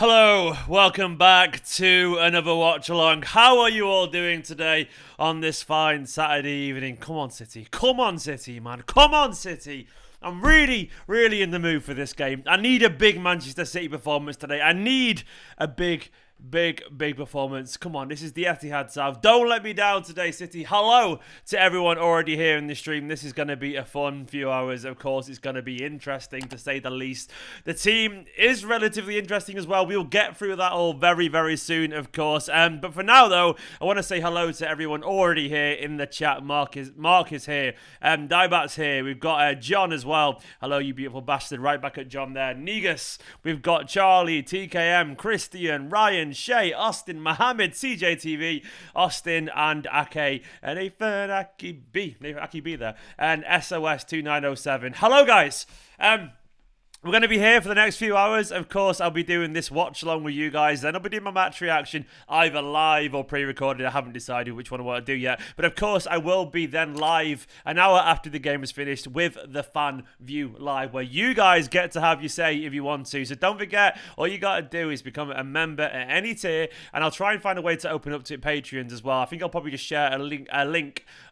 Hello, welcome back to another watch along. How are you all doing today on this fine Saturday evening? Come on, City. Come on, City, man. Come on, City. I'm really in the mood for this game. I need a big Manchester City performance today. I need a big performance. Come on, this is the Etihad South. Don't let me down today, City. Hello to everyone already here in the stream. This is going to be a fun few hours. Of course, it's going to be interesting to say the least. The team is relatively interesting as well. We'll get through that all very soon, of course. But for now, though, I want to say hello to everyone already here in the chat. Mark is here. Diebat's here. We've got John as well. Hello, you beautiful bastard. Right back at John there. Negus. We've got Charlie, TKM, Christian, Ryan, Shay, Austin, Mohammed, CJTV, Austin, and Ake, and Nathan Aki B there, and SOS 2907. Hello, guys. We're going to be here for the next few hours. Of course, I'll be doing this watch along with you guys. Then I'll be doing my match reaction, either live or pre-recorded. I haven't decided which one I want to do yet. But of course, I will be then live an hour after the game is finished with the fan view live, where you guys get to have your say if you want to. So don't forget, all you got to do is become a member at any tier, and I'll try and find a way to open up to Patreons as well. I think I'll probably just share a link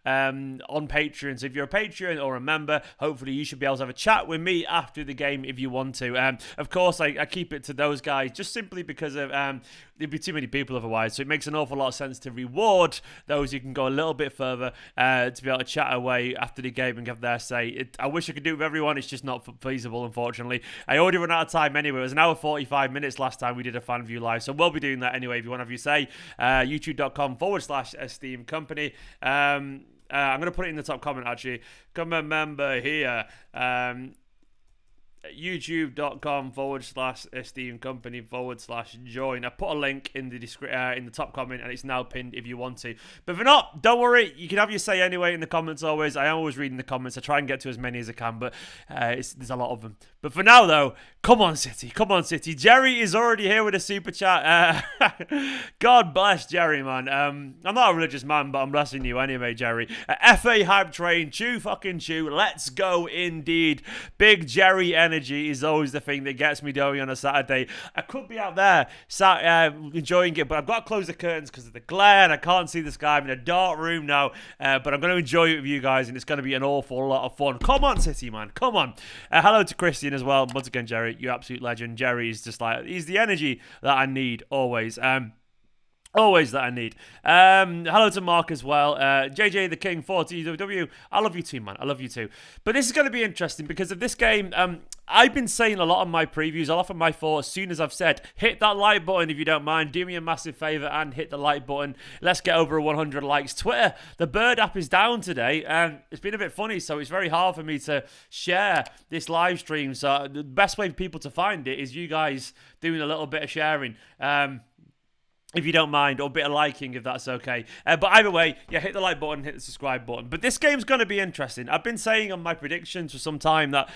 on Patreon. So if you're a Patreon or a member, hopefully you should be able to have a chat with me after the game if you want to. Of course, I keep it to those guys just simply because of there'd be too many people otherwise. So it makes an awful lot of sense to reward those who can go a little bit further to be able to chat away after the game and give their say. I wish I could do it with everyone. It's just not feasible, unfortunately. I already run out of time anyway. It was an hour 45 minutes last time we did a fan view live. So we'll be doing that anyway if you want to have your say. YouTube.com/Esteemed Kompany. I'm going to put it in the top comment, actually. Come a member here. YouTube.com/Esteemed Kompany/join. I put a link in the top comment, and it's now pinned if you want to. But if not, don't worry. You can have your say anyway in the comments always. I am always reading the comments. I try and get to as many as I can, but there's a lot of them. But for now, though, come on, City. Come on, City. Jerry is already here with a super chat. God bless Jerry, man. I'm not a religious man, but I'm blessing you anyway, Jerry. FA hype train. Chew fucking chew. Let's go indeed. Big Jerry energy is always the thing that gets me going on a Saturday. I could be out there enjoying it, but I've got to close the curtains because of the glare and I can't see the sky. I'm in a dark room now, but I'm going to enjoy it with you guys, and it's going to be an awful lot of fun. Come on, City, man. Come on. Hello to Christian as well. Once again, Jerry, you absolute legend. Jerry is just like, he's the energy that I need always. Always that I need. Hello to Mark as well. JJ the King 4TWW. I love you too, man. I love you too. But this is going to be interesting because of this game. I've been saying a lot on my previews. I'll offer my thoughts as soon as I've said, hit that like button if you don't mind. Do me a massive favour and hit the like button. Let's get over 100 likes. Twitter, the Bird app is down today. It's been a bit funny, so it's very hard for me to share this live stream. So the best way for people to find it is you guys doing a little bit of sharing. If you don't mind, or a bit of liking, if that's okay. But either way, yeah, hit the like button, hit the subscribe button. But this game's going to be interesting. I've been saying on my predictions for some time that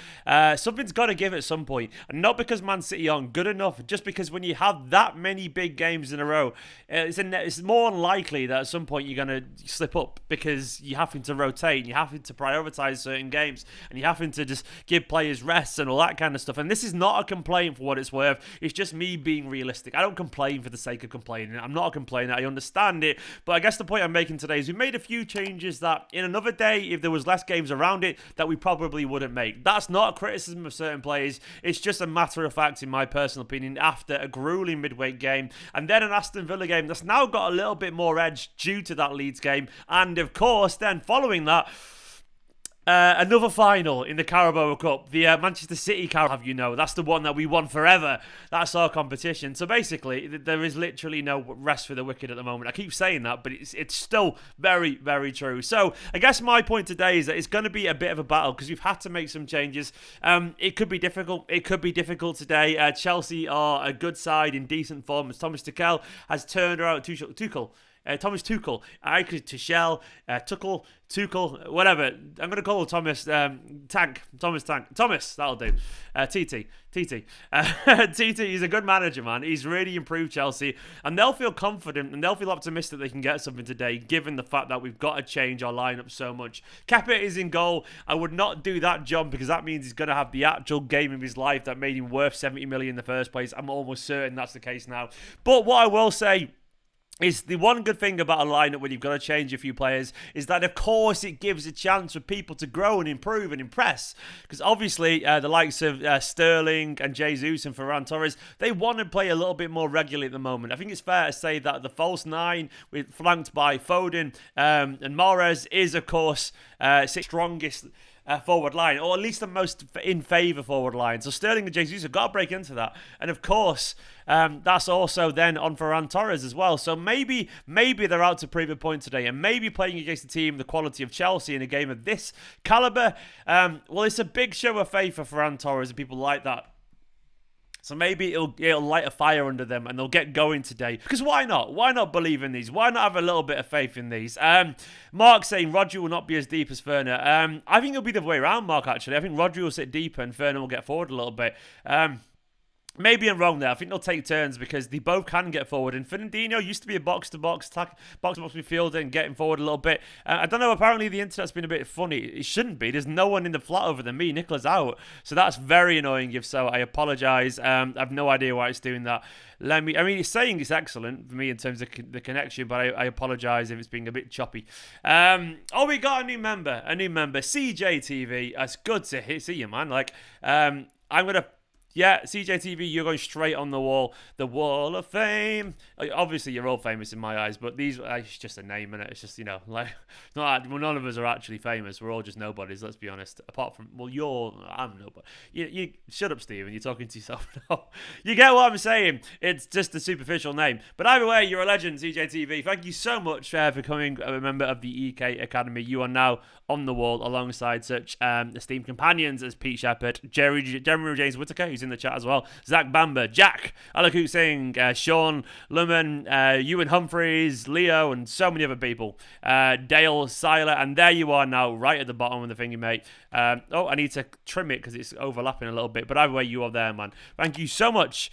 something's got to give at some point. And not because Man City aren't good enough, just because when you have that many big games in a row, it's more unlikely that at some point you're going to slip up because you're having to rotate, and you're having to prioritise certain games, and you're having to just give players rests and all that kind of stuff. And this is not a complaint for what it's worth. It's just me being realistic. I don't complain for the sake of complaining. I'm not a complainer. I understand it. But I guess the point I'm making today is we made a few changes that in another day, if there was less games around it, that we probably wouldn't make. That's not a criticism of certain players. It's just a matter of fact, in my personal opinion, after a grueling midweek game and then an Aston Villa game that's now got a little bit more edge due to that Leeds game. And of course, then following that, another final in the Carabao Cup, the Manchester City Carabao, you know, that's the one that we won forever. That's our competition. So basically, there is literally no rest for the wicked at the moment. I keep saying that, but it's still very true. So I guess my point today is that it's going to be a bit of a battle because we've had to make some changes. It could be difficult. It could be difficult today. Chelsea are a good side in decent form as Thomas Tuchel has turned around. Tuchel Thomas Tuchel. I could Tuchel, whatever. I'm going to call Thomas Thomas Tank. Thomas, that'll do. TT. TT is a good manager, man. He's really improved Chelsea, and they'll feel confident and they'll feel optimistic they can get something today, given the fact that we've got to change our lineup so much. Kepa is in goal. I would not do that job because that means he's going to have the actual game of his life that made him worth 70 million in the first place. I'm almost certain that's the case now. But what I will say is the one good thing about a lineup when you've got to change a few players is that, of course, it gives a chance for people to grow and improve and impress. Because obviously, the likes of Sterling and Jesus and Ferran Torres, they want to play a little bit more regularly at the moment. I think it's fair to say that the false nine, flanked by Foden and Mahrez, is, of course, strongest forward line, or at least the most in favour forward line. So Sterling and Jesus have got to break into that. And of course, that's also then on Ferran Torres as well. So maybe they're out to prove a point today, and maybe playing against a team the quality of Chelsea in a game of this calibre, well, it's a big show of faith for Ferran Torres and people like that. So maybe it'll light a fire under them and they'll get going today. Because why not? Why not believe in these? Why not have a little bit of faith in these? Mark saying Rodri will not be as deep as Werner. I think it'll be the other way around, Mark, actually. I think Rodri will sit deeper and Werner will get forward a little bit. Maybe I'm wrong there. I think they'll take turns because they both can get forward. And Fernandinho used to be a box-to-box midfielder and getting forward a little bit. I don't know. Apparently, the internet's been a bit funny. It shouldn't be. There's no one in the flat other than me. Nicola's out. So that's very annoying, if so. I apologise. I have no idea why it's doing that. It's saying it's excellent for me in terms of the connection, but I apologise if it's being a bit choppy. We got a new member. CJTV. It's good to see you, man. I'm going to... Yeah, CJTV, you're going straight on the wall of fame. Obviously, you're all famous in my eyes, but it's just a name, innit? It's just, none of us are actually famous. We're all just nobodies, let's be honest. Apart from, I'm nobody. You shut up, Steven. You're talking to yourself now. You get what I'm saying? It's just a superficial name. But either way, you're a legend, CJTV. Thank you so much for becoming a member of the EK Academy. You are now on the wall alongside such esteemed companions as Pete Shepherd, Jeremy James Whittaker, who's in the chat as well, Zach Bamber, Jack, Alakut Singh, Sean Luman, Ewan Humphreys, Leo, and so many other people. Dale Seiler, and there you are now, right at the bottom of the thingy, mate. I need to trim it because it's overlapping a little bit, but either way, you are there, man. Thank you so much.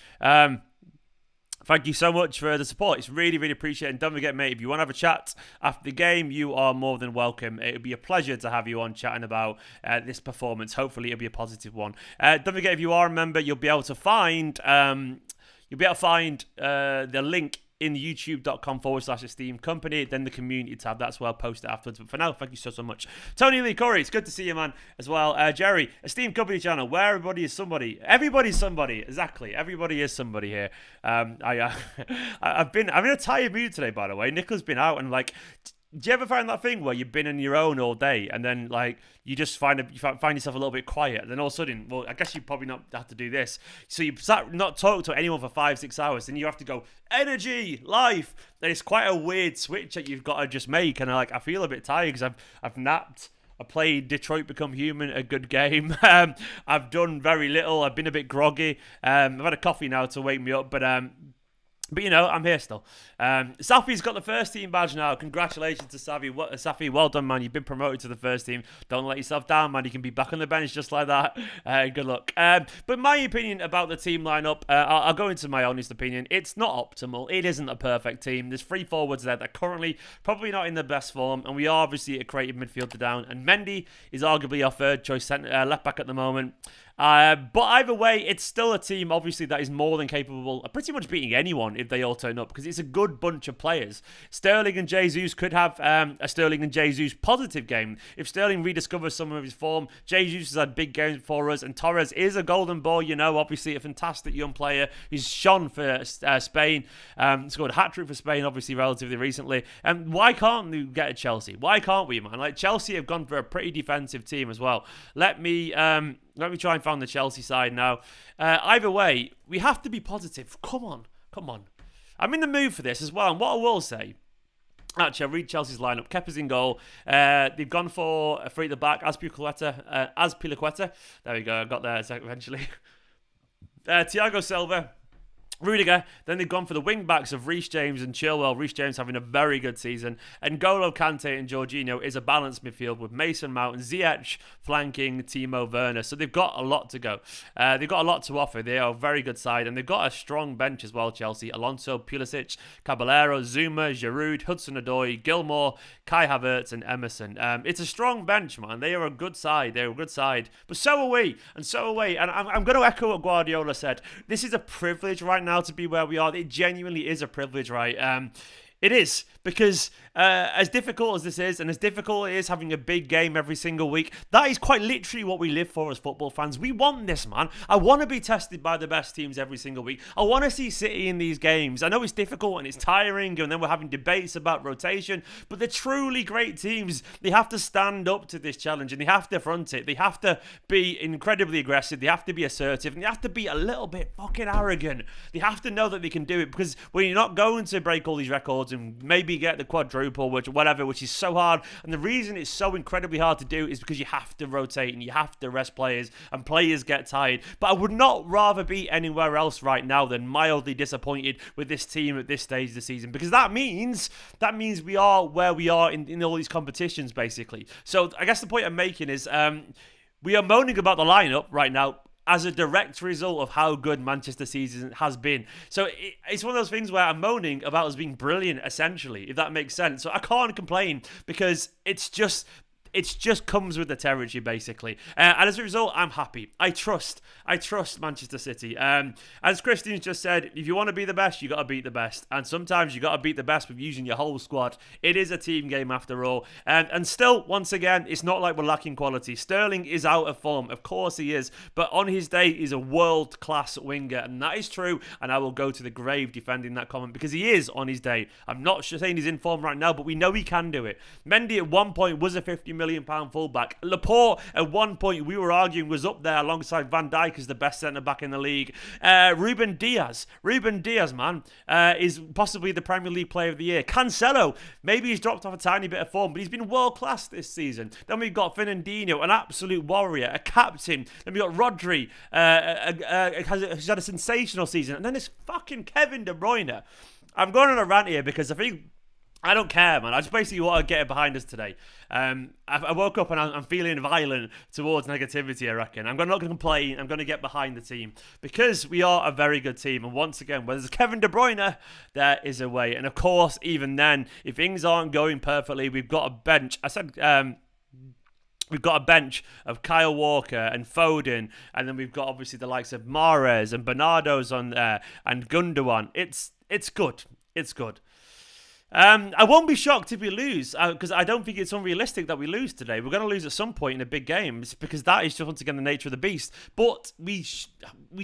Thank you so much for the support. It's really, really appreciated. And don't forget, mate, if you want to have a chat after the game, you are more than welcome. It would be a pleasure to have you on chatting about this performance. Hopefully, it'll be a positive one. Don't forget, if you are a member, you'll be able to find the link in youtube.com/Esteemed Kompany, then the community tab. That's where I'll post it afterwards. But for now, thank you so much. Tony Lee Corey, it's good to see you, man, as well. Jerry, Esteemed Kompany channel, where everybody is somebody. Everybody's somebody, exactly. Everybody is somebody here. I'm in a tired mood today, by the way. Nicola's been out and do you ever find that thing where you've been on your own all day and then you just find yourself a little bit quiet, and then all of a sudden, well, I guess you probably not have to do this. So you sat not talk to anyone for 5-6 hours, then you have to go energy, life. And it's quite a weird switch that you've got to just make. And I feel a bit tired because I've napped. I played Detroit Become Human, a good game. I've done very little. I've been a bit groggy. I've had a coffee now to wake me up, but I'm here still. Safi's got the first team badge now. Congratulations to Safi. Well done, man. You've been promoted to the first team. Don't let yourself down, man. You can be back on the bench just like that. Good luck. But my opinion about the team lineup, I'll go into my honest opinion. It's not optimal. It isn't a perfect team. There's 3 forwards there that are currently probably not in the best form, and we are obviously a creative midfielder down. And Mendy is arguably our third choice left back at the moment. But either way, it's still a team, obviously, that is more than capable of pretty much beating anyone if they all turn up, because it's a good bunch of players. Sterling and Jesus could have a Sterling and Jesus positive game. If Sterling rediscovers some of his form, Jesus has had big games for us, and Torres is a golden ball, obviously a fantastic young player. He's shone for Spain, scored a hat-trick for Spain, obviously, relatively recently. And why can't we get at Chelsea? Why can't we, man? Chelsea have gone for a pretty defensive team as well. Let me try and find the Chelsea side now. Either way, we have to be positive. Come on. I'm in the mood for this as well. And what I will say, actually, I'll read Chelsea's lineup. Kepa's in goal. They've gone for a free at the back. Azpilicueta. There we go. I got there eventually. Thiago Silva. Rudiger. Then they've gone for the wing backs of Reece James and Chilwell. Reece James having a very good season. And N'Golo Kante and Jorginho is a balanced midfield with Mason Mount and Ziyech flanking Timo Werner. So they've got a lot to go. They've got a lot to offer. They are a very good side. And they've got a strong bench as well, Chelsea. Alonso, Pulisic, Caballero, Zuma, Giroud, Hudson-Odoi, Gilmour, Kai Havertz and Emerson. It's a strong bench, man. They are a good side. They're a good side. But so are we. And so are we. And I'm going to echo what Guardiola said. This is a privilege right now to be where we are. It genuinely is a privilege, right? It is, because as difficult as this is, and as difficult it is having a big game every single week, that is quite literally what we live for as football fans. We want this, man. I want to be tested by the best teams every single week. I want to see City in these games. I know it's difficult and it's tiring, and then we're having debates about rotation, but they're truly great teams. They have to stand up to this challenge, and they have to front it. They have to be incredibly aggressive. They have to be assertive, and they have to be a little bit fucking arrogant. They have to know that they can do it, because when you're not going to break all these records and maybe get the quadruple, which is so hard. And the reason it's so incredibly hard to do is because you have to rotate and you have to rest players, and players get tired. But I would not rather be anywhere else right now than mildly disappointed with this team at this stage of the season, because that means we are where we are in all these competitions, basically. So I guess the point I'm making is we are moaning about the lineup right now as a direct result of how good Manchester season has been. So it's one of those things where I'm moaning about us being brilliant, essentially, if that makes sense. So I can't complain, because it's just comes with the territory, basically. And as a result, I'm happy. I trust Manchester City. As Christian's just said, if you want to be the best, you got to beat the best. And sometimes you got to beat the best with using your whole squad. It is a team game after all. And still, once again, it's not like we're lacking quality. Sterling is out of form. Of course he is. But on his day, he's a world-class winger. And that is true. And I will go to the grave defending that comment, because he is on his day. I'm not saying he's in form right now, but we know he can do it. Mendy at one point was a £50 million fullback. Laporte at one point, we were arguing, was up there alongside Van Dijk as the best centre-back in the league. Ruben Diaz, man, is possibly the Premier League Player of the Year. Cancelo, maybe he's dropped off a tiny bit of form, but he's been world-class this season. Then we've got Fernandinho, an absolute warrior, a captain. Then we've got Rodri, who's had a sensational season. And then there's fucking Kevin De Bruyne. I'm going on a rant here because I don't care, man. I just basically want to get it behind us today. I woke up and I'm feeling violent towards negativity, I reckon. I'm not going to complain. I'm going to get behind the team, because we are a very good team. And once again, where there's Kevin De Bruyne, there is a way. And of course, even then, if things aren't going perfectly, we've got a bench. We've got a bench of Kyle Walker and Foden, and then we've got obviously the likes of Mahrez and Bernardo's on there, and Gundogan. It's good. It's good. I won't be shocked if we lose, because I don't think it's unrealistic that we lose today. We're going to lose at some point in a big game, because that is just, once again, the nature of the beast. But we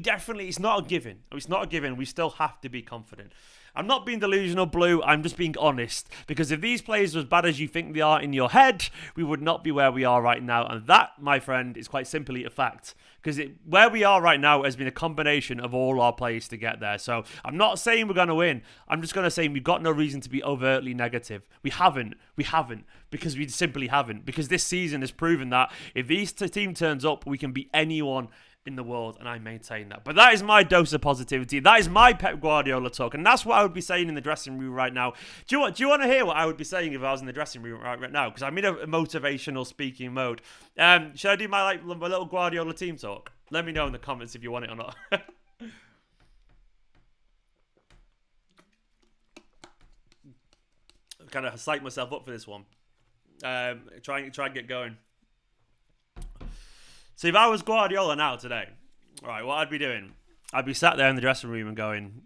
definitely, it's not a given. It's not a given. We still have to be confident. I'm not being delusional, Blue. I'm just being honest. Because if these players are as bad as you think they are in your head, we would not be where we are right now. And that, my friend, is quite simply a fact. Because where we are right now has been a combination of all our players to get there. So I'm not saying we're going to win. I'm just going to say we've got no reason to be overtly negative. We haven't. Because we simply haven't. Because this season has proven that if this team turns up, we can beat anyone in the world, and I maintain that. But that is my dose of positivity. That is my Pep Guardiola talk, and that's what I would be saying in the dressing room right now. Do you want to hear what I would be saying if I was in the dressing room right now? Because I'm in a motivational speaking mode. Should I do my little Guardiola team talk? Let me know in the comments if you want it or not. Kind of psyched myself up for this one. Try and get going. So if I was Guardiola now today, all right, what I'd be doing, I'd be sat there in the dressing room and going,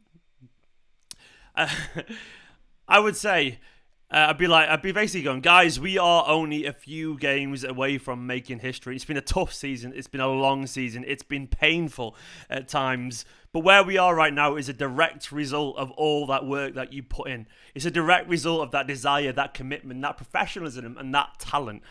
I would say, I'd be basically going, guys, we are only a few games away from making history. It's been a tough season. It's been a long season. It's been painful at times. But where we are right now is a direct result of all that work that you put in. It's a direct result of that desire, that commitment, that professionalism, and that talent.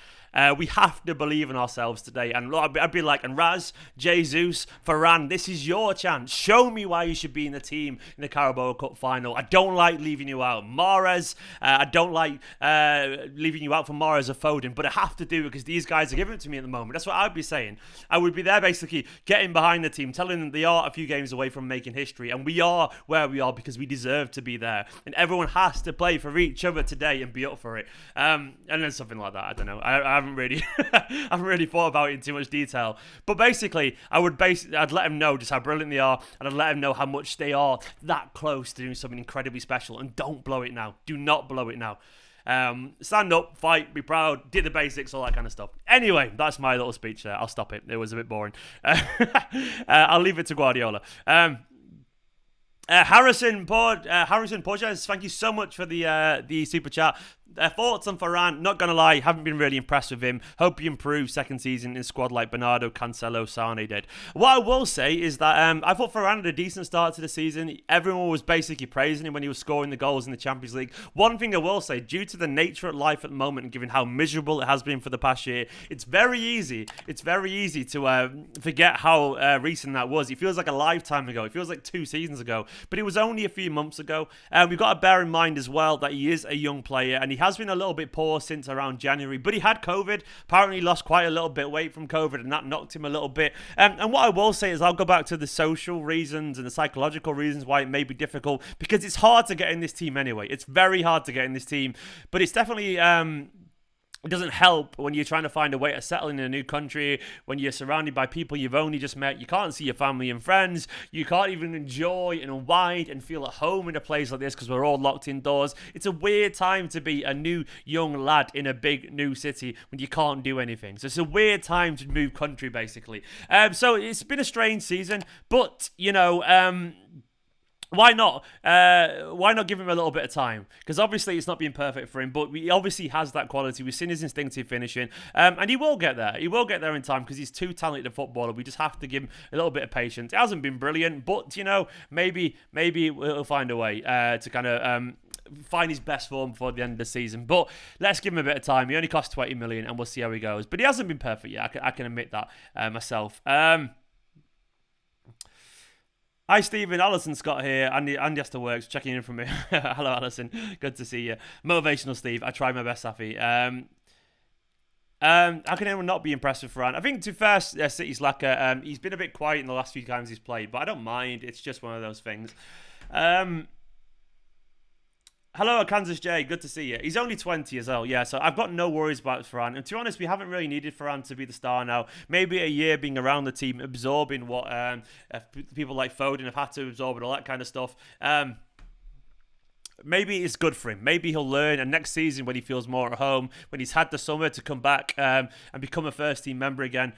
We have to believe in ourselves today. And I'd be like, and Raz, Jesus, Varane, this is your chance. Show me why you should be in the team in the Carabao Cup final. I don't like leaving you out. Mahrez, I don't like leaving you out for Mahrez or Foden, but I have to do it because these guys are giving it to me at the moment. That's what I'd be saying. I would be there basically getting behind the team, telling them they are a few games away from making history, and we are where we are because we deserve to be there. And everyone has to play for each other today and be up for it. And then something like that. I don't know. I haven't really, I haven't really thought about it in too much detail. But basically, I'd let them know just how brilliant they are, and I'd let them know how much they are that close to doing something incredibly special. And don't blow it now. Do not blow it now. Stand up, fight, be proud, do the basics, all that kind of stuff. Anyway, that's my little speech there. I'll stop it. It was a bit boring. I'll leave it to Guardiola. Harrison Porges, thank you so much for the super chat. Thoughts on Varane, not going to lie, haven't been really impressed with him. Hope he improves second season in a squad like Bernardo, Cancelo, Sane did. What I will say is that I thought Varane had a decent start to the season. Everyone was basically praising him when he was scoring the goals in the Champions League. One thing I will say, due to the nature of life at the moment and given how miserable it has been for the past year, it's very easy to forget how recent that was. It feels like a lifetime ago. It feels like 2 seasons ago. But it was only a few months ago. We've got to bear in mind as well that he is a young player and he has been a little bit poor since around January, but he had COVID. Apparently lost quite a little bit of weight from COVID, and that knocked him a little bit. And what I will say is I'll go back to the social reasons and the psychological reasons why it may be difficult, because it's hard to get in this team anyway. It's very hard to get in this team, but it's definitely it doesn't help when you're trying to find a way to settle in a new country, when you're surrounded by people you've only just met. You can't see your family and friends. You can't even enjoy and unwind and feel at home in a place like this because we're all locked indoors. It's a weird time to be a new young lad in a big new city when you can't do anything. So it's a weird time to move country, basically. So it's been a strange season, but, you know, why not? Why not give him a little bit of time? Because obviously it's not been perfect for him, but he obviously has that quality. We've seen his instinctive finishing, and he will get there. He will get there in time because he's too talented a footballer. We just have to give him a little bit of patience. It hasn't been brilliant, but you know, maybe he'll find a way to kind of find his best form before the end of the season. But let's give him a bit of time. He only cost 20 million, and we'll see how he goes. But he hasn't been perfect yet. I can admit that myself. Hi, Stephen. Alison Scott here. Andy has to work. Checking in from me. Hello, Alison. Good to see you. Motivational Steve. I tried my best, Safi. How can anyone not be impressed with Varane? I think, to first, City's lacquer. He's been a bit quiet in the last few times he's played, but I don't mind. It's just one of those things. Hello, Kansas J. Good to see you. He's only 20 as well. Yeah, so I've got no worries about Varane. And to be honest, we haven't really needed Varane to be the star now. Maybe a year being around the team, absorbing what people like Foden have had to absorb and all that kind of stuff. Maybe it's good for him. Maybe he'll learn, and next season when he feels more at home, when he's had the summer to come back and become a first-team member again,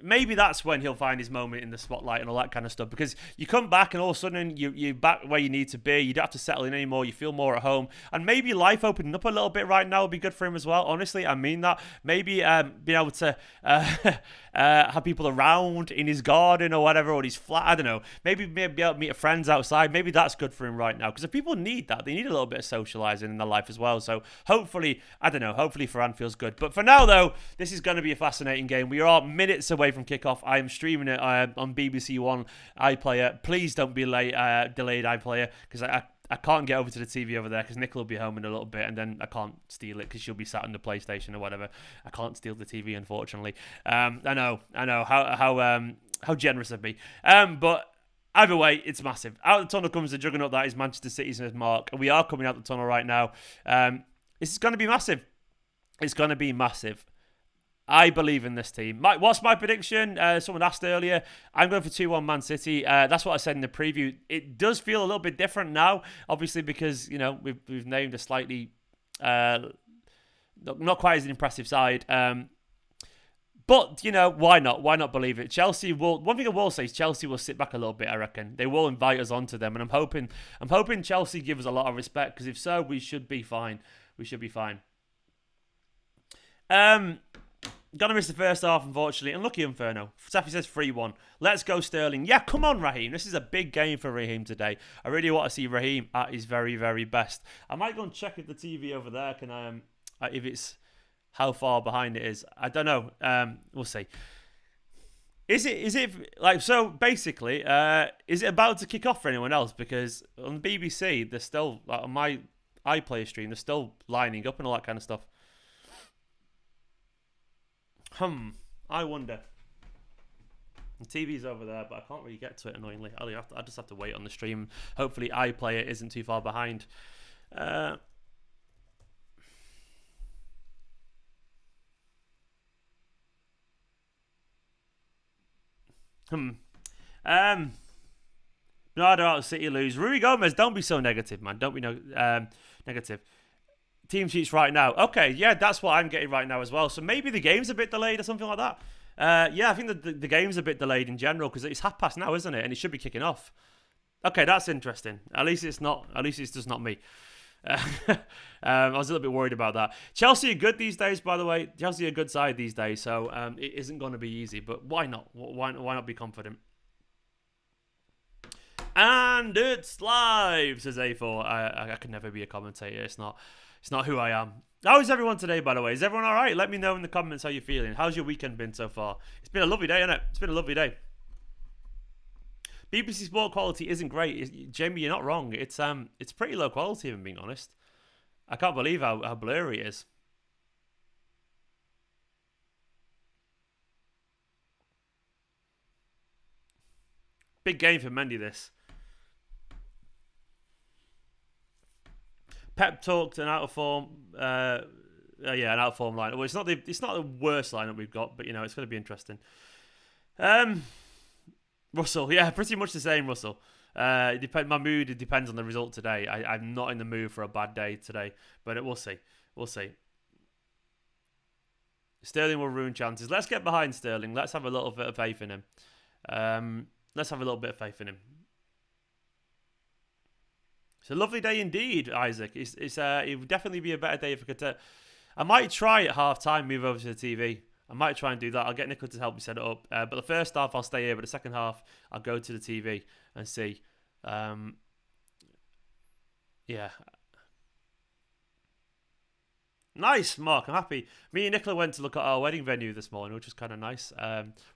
maybe that's when he'll find his moment in the spotlight and all that kind of stuff. Because you come back and all of a sudden you're back where you need to be. You don't have to settle in anymore. You feel more at home. And maybe life opening up a little bit right now would be good for him as well. Honestly, I mean that. Maybe being able to have people around in his garden or whatever, or his flat. I don't know. Maybe be able to meet friends outside. Maybe that's good for him right now. Because if people need that, they need a little bit of socialising in their life as well. So hopefully, I don't know, hopefully Varane feels good. But for now, though, this is going to be a fascinating game. We are minutes away from kickoff. I am streaming it on BBC One iPlayer. Please don't be delayed iPlayer, because I can't get over to the TV over there because Nicola will be home in a little bit, and then I can't steal it because she'll be sat on the PlayStation or whatever. I can't steal the TV, unfortunately. I know how generous of me. But either way, it's massive. Out of the tunnel comes the juggernaut that is Manchester City's mark, and we are coming out the tunnel right now. It's going to be massive. It's going to be massive. I believe in this team. What's my prediction? Someone asked earlier. I'm going for 2-1 Man City. That's what I said in the preview. It does feel a little bit different now, obviously, because, you know, we've named a slightly not quite as an impressive side. But, you know, why not? Why not believe it? Chelsea will. One thing I will say is Chelsea will sit back a little bit, I reckon. They will invite us onto them, and I'm hoping Chelsea give us a lot of respect, because if so, we should be fine. We should be fine. Gonna miss the first half, unfortunately. Unlucky Inferno. Safi says 3-1. Let's go, Sterling. Yeah, come on, Raheem. This is a big game for Raheem today. I really want to see Raheem at his very, very best. I might go and check if the TV over there can, if it's how far behind it is. I don't know. We'll see. Is it like, so basically, is it about to kick off for anyone else? Because on the BBC, they're still, like, on my iPlayer stream, they're still lining up and all that kind of stuff. I wonder. The TV's over there, but I can't really get to it, annoyingly. I just have to wait on the stream. Hopefully iPlayer isn't too far behind. Bernardo out of City lose. Rui Gomez, don't be so negative, man. Don't be negative. Team sheets right now. Okay, yeah, that's what I'm getting right now as well. So maybe the game's a bit delayed or something like that. Yeah, I think the game's a bit delayed in general because it's past now, isn't it? And it should be kicking off. Okay, that's interesting. At least it's not. At least it's just not me. I was a little bit worried about that. Chelsea are good these days, by the way. Chelsea are a good side these days, so it isn't going to be easy. But why not? Why not be confident? And it's live, says A4. I could never be a commentator. It's not who I am. How is everyone today, by the way? Is everyone all right? Let me know in the comments how you're feeling. How's your weekend been so far? It's been a lovely day, hasn't it? It's been a lovely day. BBC Sport quality isn't great. Jamie, you're not wrong. It's pretty low quality, if I'm being honest. I can't believe how blurry it is. Big game for Mendy, this. Pep talked an out of form, an out of form lineup. Well, it's not the worst lineup we've got, but it's going to be interesting. Russell, yeah, pretty much the same. Russell. My mood depends on the result today. I'm not in the mood for a bad day today, but we'll see. We'll see. Sterling will ruin chances. Let's get behind Sterling. Let's have a little bit of faith in him. Let's have a little bit of faith in him. It's a lovely day indeed, Isaac. It would definitely be a better day if I could. I might try at half time move over to the TV. I might try and do that. I'll get Nicola to help me set it up. But the first half I'll stay here, but the second half I'll go to the TV and see. Yeah. Nice, Mark. I'm happy. Me and Nicola went to look at our wedding venue this morning, which was kind of nice.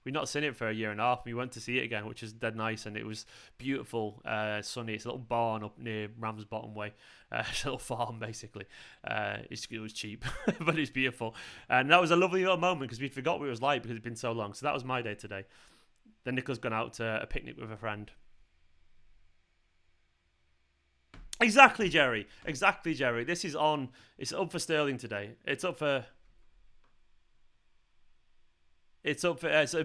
We've not seen it for a year and a half. We went to see it again, which is dead nice, and it was beautiful, sunny. It's a little barn up near Ramsbottom Way. It's a little farm, basically. It was cheap, but it's beautiful. And that was a lovely little moment because we forgot what it was like because it's been so long. So that was my day today. Then Nicola's gone out to a picnic with a friend. Exactly, Jerry. Exactly, Jerry. This is on. It's up for Sterling today. It's a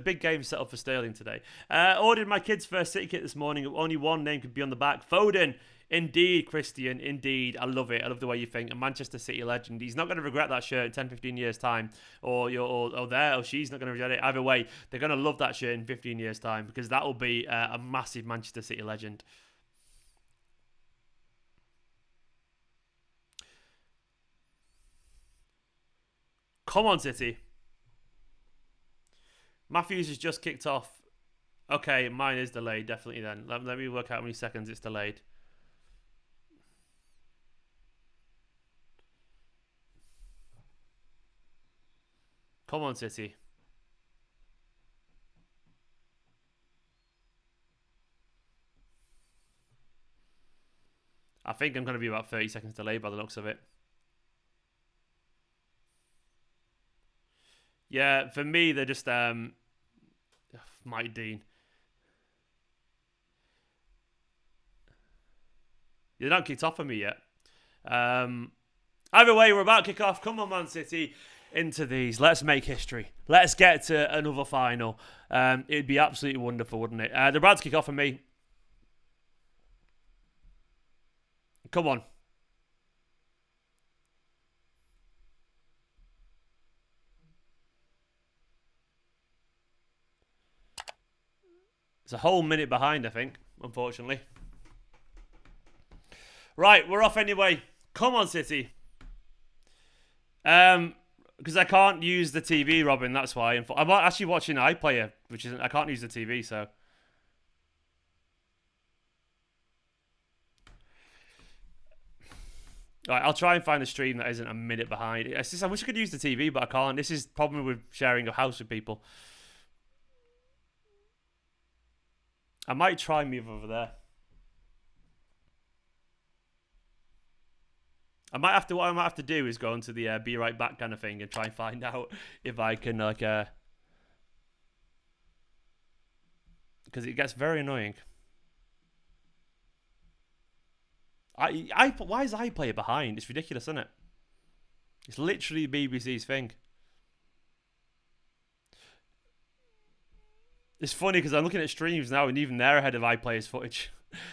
big game set up for Sterling today. Ordered my kid's first City kit this morning. Only one name could be on the back. Foden. Indeed, Christian. Indeed. I love it. I love the way you think. A Manchester City legend. He's not going to regret that shirt in 10, 15 years' time. Or she's not going to regret it. Either way, they're going to love that shirt in 15 years' time because that will be a massive Manchester City legend. Come on, City. Matthews has just kicked off. Okay, mine is delayed, definitely then. Let me work out how many seconds it's delayed. Come on, City. I think I'm going to be about 30 seconds delayed by the looks of it. Yeah, for me, they're just Mighty Dean. They're not kicked off for me yet. Either way, we're about to kick off. Come on, Man City, into these. Let's make history. Let's get to another final. It'd be absolutely wonderful, wouldn't it? They're about to kick off for me. Come on. It's a whole minute behind, I think, unfortunately. Right, we're off anyway. Come on, City. Because I can't use the TV, Robin, that's why. I'm actually watching iPlayer, which isn't. I can't use the TV, so. All right, I'll try and find a stream that isn't a minute behind. It's just, I wish I could use the TV, but I can't. This is the problem with sharing a house with people. I might try and move over there. What I might have to do is go into the be right back kind of thing and try and find out if I can, like, because it gets very annoying. Why is iPlayer behind? It's ridiculous, isn't it? It's literally BBC's thing. It's funny because I'm looking at streams now and even they're ahead of iPlayer's footage.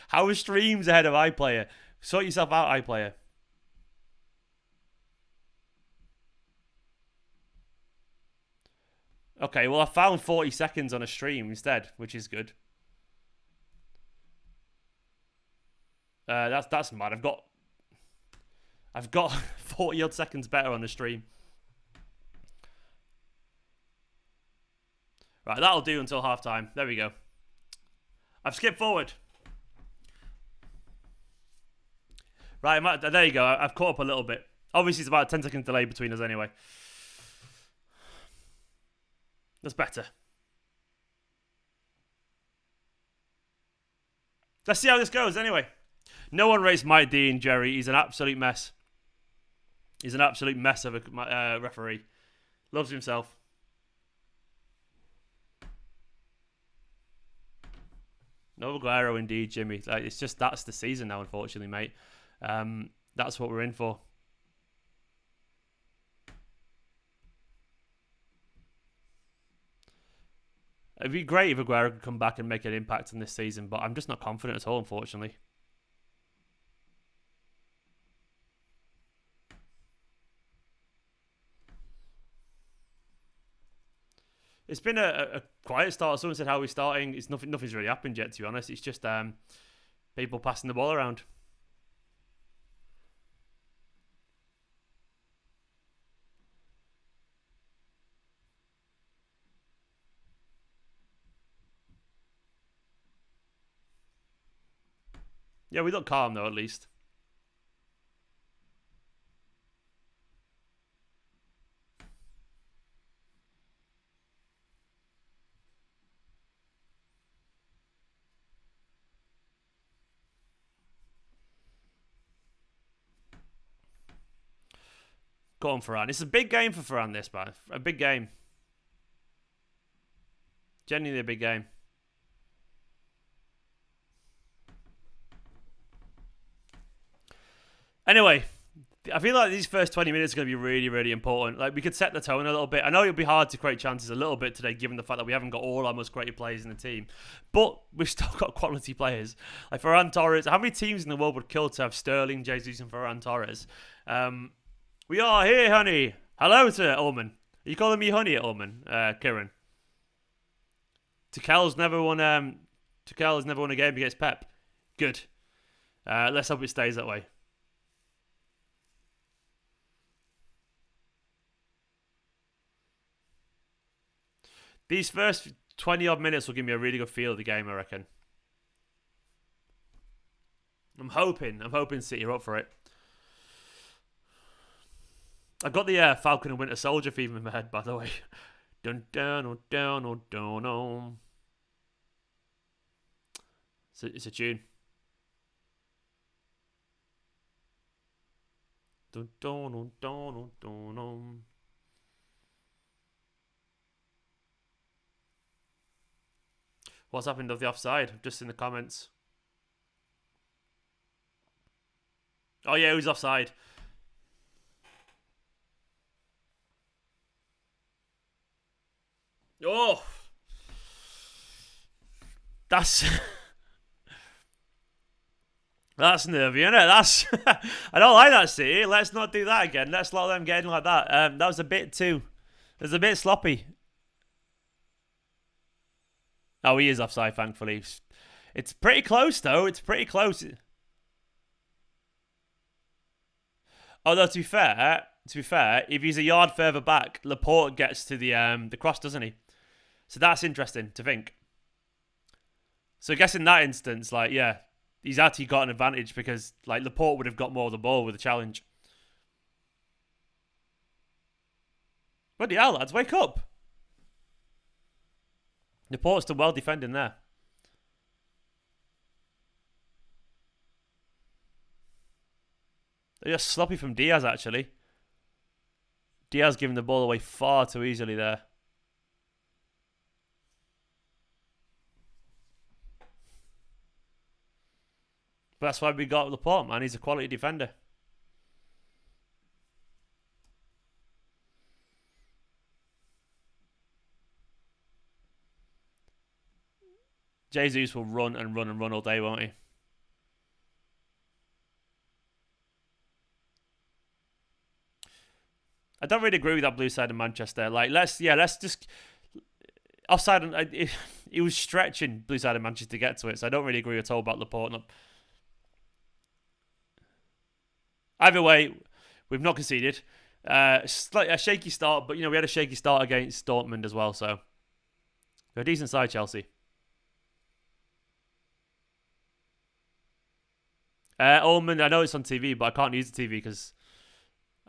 How are streams ahead of iPlayer? Sort yourself out, iPlayer. Okay, well I found 40 seconds on a stream instead, which is good. That's mad. I've got 40 odd seconds better on the stream. Right, that'll do until half time. There we go. I've skipped forward. Right, there you go. I've caught up a little bit. Obviously, it's about a 10-second delay between us anyway. That's better. Let's see how this goes anyway. No one rates Mike Dean, Jerry. He's an absolute mess. He's an absolute mess of a referee. Loves himself. No Aguero indeed, Jimmy. Like, it's just, that's the season now, unfortunately, mate. That's what we're in for. It'd be great if Aguero could come back and make an impact on this season, but I'm just not confident at all, unfortunately. It's been a quiet start. Someone said, how are we starting? It's nothing's really happened yet, to be honest. It's just people passing the ball around. Yeah, we look calm, though, at least. Go on, Varane. It's a big game for Varane, this, man. A big game. Genuinely a big game. Anyway, I feel like these first 20 minutes are going to be really, really important. Like, we could set the tone a little bit. I know it'll be hard to create chances a little bit today, given the fact that we haven't got all our most creative players in the team. But we've still got quality players. Like Ferran Torres. How many teams in the world would kill to have Sterling, Jesus, and Ferran Torres? We are here, honey. Hello to Ullman. Are you calling me honey at Ullman, Kieran? Tuchel's never won a game against Pep. Good. Let's hope it stays that way. These first 20-odd minutes will give me a really good feel of the game, I reckon. I'm hoping City are up for it. I've got the Falcon and Winter Soldier theme in my head, by the way. Dun dun dun dun dun dun dun. It's a tune. Dun dun dun dun dun dun. What's happened of the offside? Just in the comments. Oh yeah, who's offside? Oh, that's that's nervy, isn't it? That's I don't like that, City. Let's not do that again. Let's let them get in like that. That was a bit too. It was a bit sloppy. Oh, he is offside, thankfully. It's pretty close, though. It's pretty close. Although, to be fair, if he's a yard further back, Laporte gets to the cross, doesn't he? So that's interesting to think. So I guess in that instance, like, yeah, he's actually got an advantage because like Laporte would have got more of the ball with the challenge. Bloody hell, lads, wake up! Laporte's still well defending there. They're just sloppy from Diaz, actually. Diaz giving the ball away far too easily there. But that's why we got Laporte, man. He's a quality defender. Jesus will run and run and run all day, won't he? I don't really agree with that blue side of Manchester. Like, let's just offside. He was stretching blue side of Manchester to get to it, so I don't really agree at all about Laporte. Either way, we've not conceded. A shaky start, but we had a shaky start against Dortmund as well, so they're a decent side, Chelsea. Ullman, I know it's on TV, but I can't use the TV because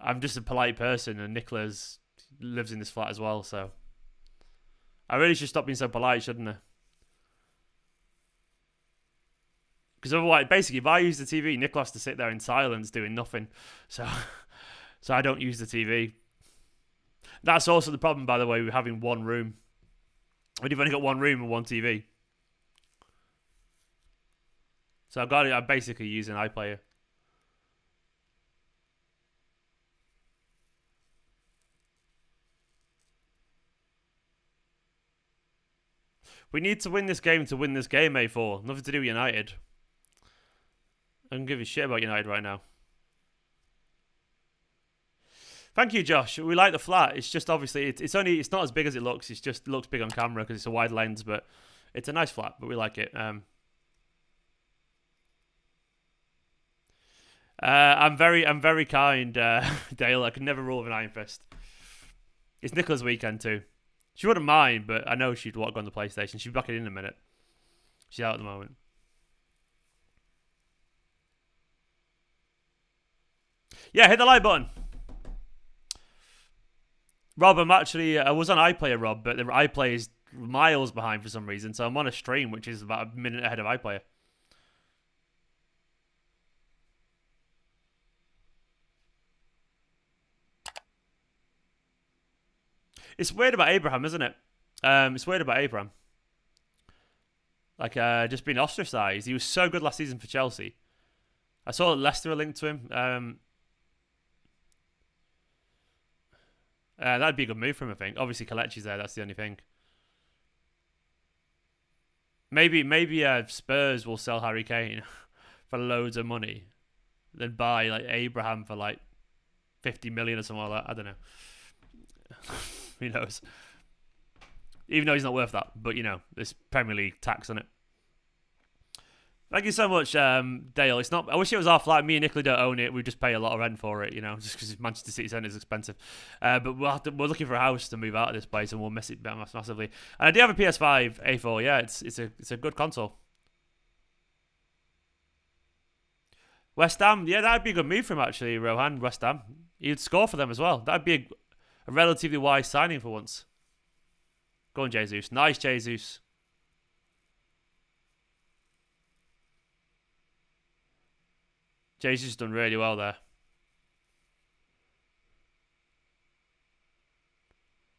I'm just a polite person, and Nicholas lives in this flat as well, so I really should stop being so polite, shouldn't I? Because otherwise, basically, if I use the TV, Nicholas has to sit there in silence doing nothing. So I don't use the TV. That's also the problem, by the way, with having one room. When you've only got one room and one TV. So I'm basically using iPlayer. We need to win this game, A4. Nothing to do with United. I don't give a shit about United right now. Thank you, Josh. We like the flat. It's just obviously it's not as big as it looks. It looks big on camera because it's a wide lens, but it's a nice flat. But we like it. I'm very kind, Dale. I could never rule with an iron fist. It's Nicola's weekend too. She wouldn't mind, but I know she'd want to go on the PlayStation. She'll be back in a minute. She's out at the moment. Yeah, hit the like button. Rob, I was on iPlayer, Rob, but the iPlayer is miles behind for some reason, so I'm on a stream, which is about a minute ahead of iPlayer. It's weird about Abraham, isn't it? It's weird about Abraham. Like, just being ostracised. He was so good last season for Chelsea. I saw Leicester are linked to him. That'd be a good move for him, I think. Obviously, Kelechi's there. That's the only thing. Maybe Spurs will sell Harry Kane for loads of money, then buy like Abraham for like 50 million or something like that. I don't know. Who knows? Even though he's not worth that, but there's Premier League tax on it. Thank you so much, Dale. It's not. I wish it was our flat. Me and Nicola don't own it. We just pay a lot of rent for it, just because Manchester City Centre is expensive. But we're looking for a house to move out of this place, and we'll miss it massively. And I do have a PS5 A4. Yeah, it's a good console. West Ham. Yeah, that'd be a good move for him actually, Rohan. West Ham. He'd score for them as well. That'd be a relatively wise signing for once. Go on, Jesus. Nice, Jesus. Jesus done really well there.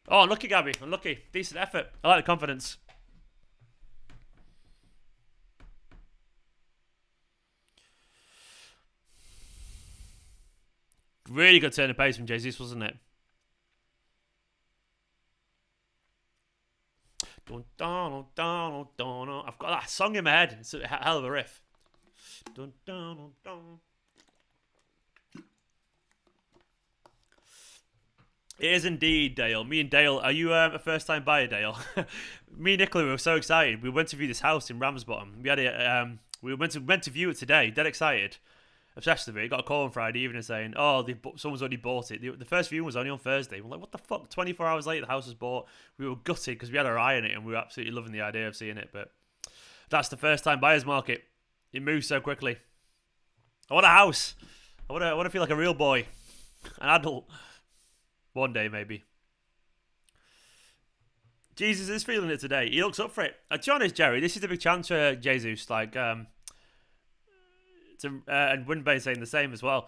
Oh, unlucky, Gabby. Unlucky. Decent effort. I like the confidence. Really good turn of pace from Jesus, wasn't it? I've got that song in my head. It's a hell of a riff. It is indeed, Dale. Me and Dale, are you a first-time buyer, Dale? Me and Nicola, we were so excited. We went to view this house in Ramsbottom. We went to view it today. Dead excited, obsessed with it. Got a call on Friday evening saying, "Oh, someone's already bought it." The first viewing was only on Thursday. We're like, "What the fuck?" 24 hours later, the house was bought. We were gutted because we had our eye on it and we were absolutely loving the idea of seeing it. But that's the first-time buyers market. It moves so quickly. I want a house. I want to feel like a real boy, an adult. One day maybe. Jesus is feeling it today. He looks up for it. To be honest, Jerry, this is a big chance for Jesus. Like, and Winbay saying the same as well.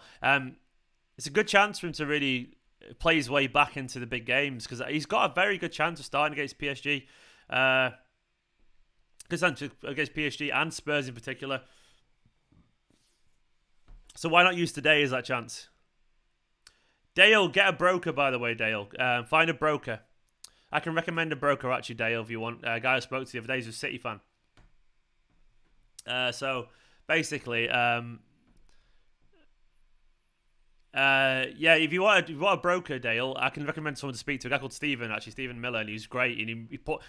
It's a good chance for him to really play his way back into the big games because he's got a very good chance of starting against PSG. Against PSG and Spurs in particular. So why not use today as that chance? Dale, get a broker, by the way, Dale. Find a broker. I can recommend a broker, actually, Dale, if you want. A guy I spoke to the other day is a City fan. So, basically, if you want a broker, Dale, I can recommend someone to speak to. A guy called Stephen, actually, Stephen Miller, and he's great. And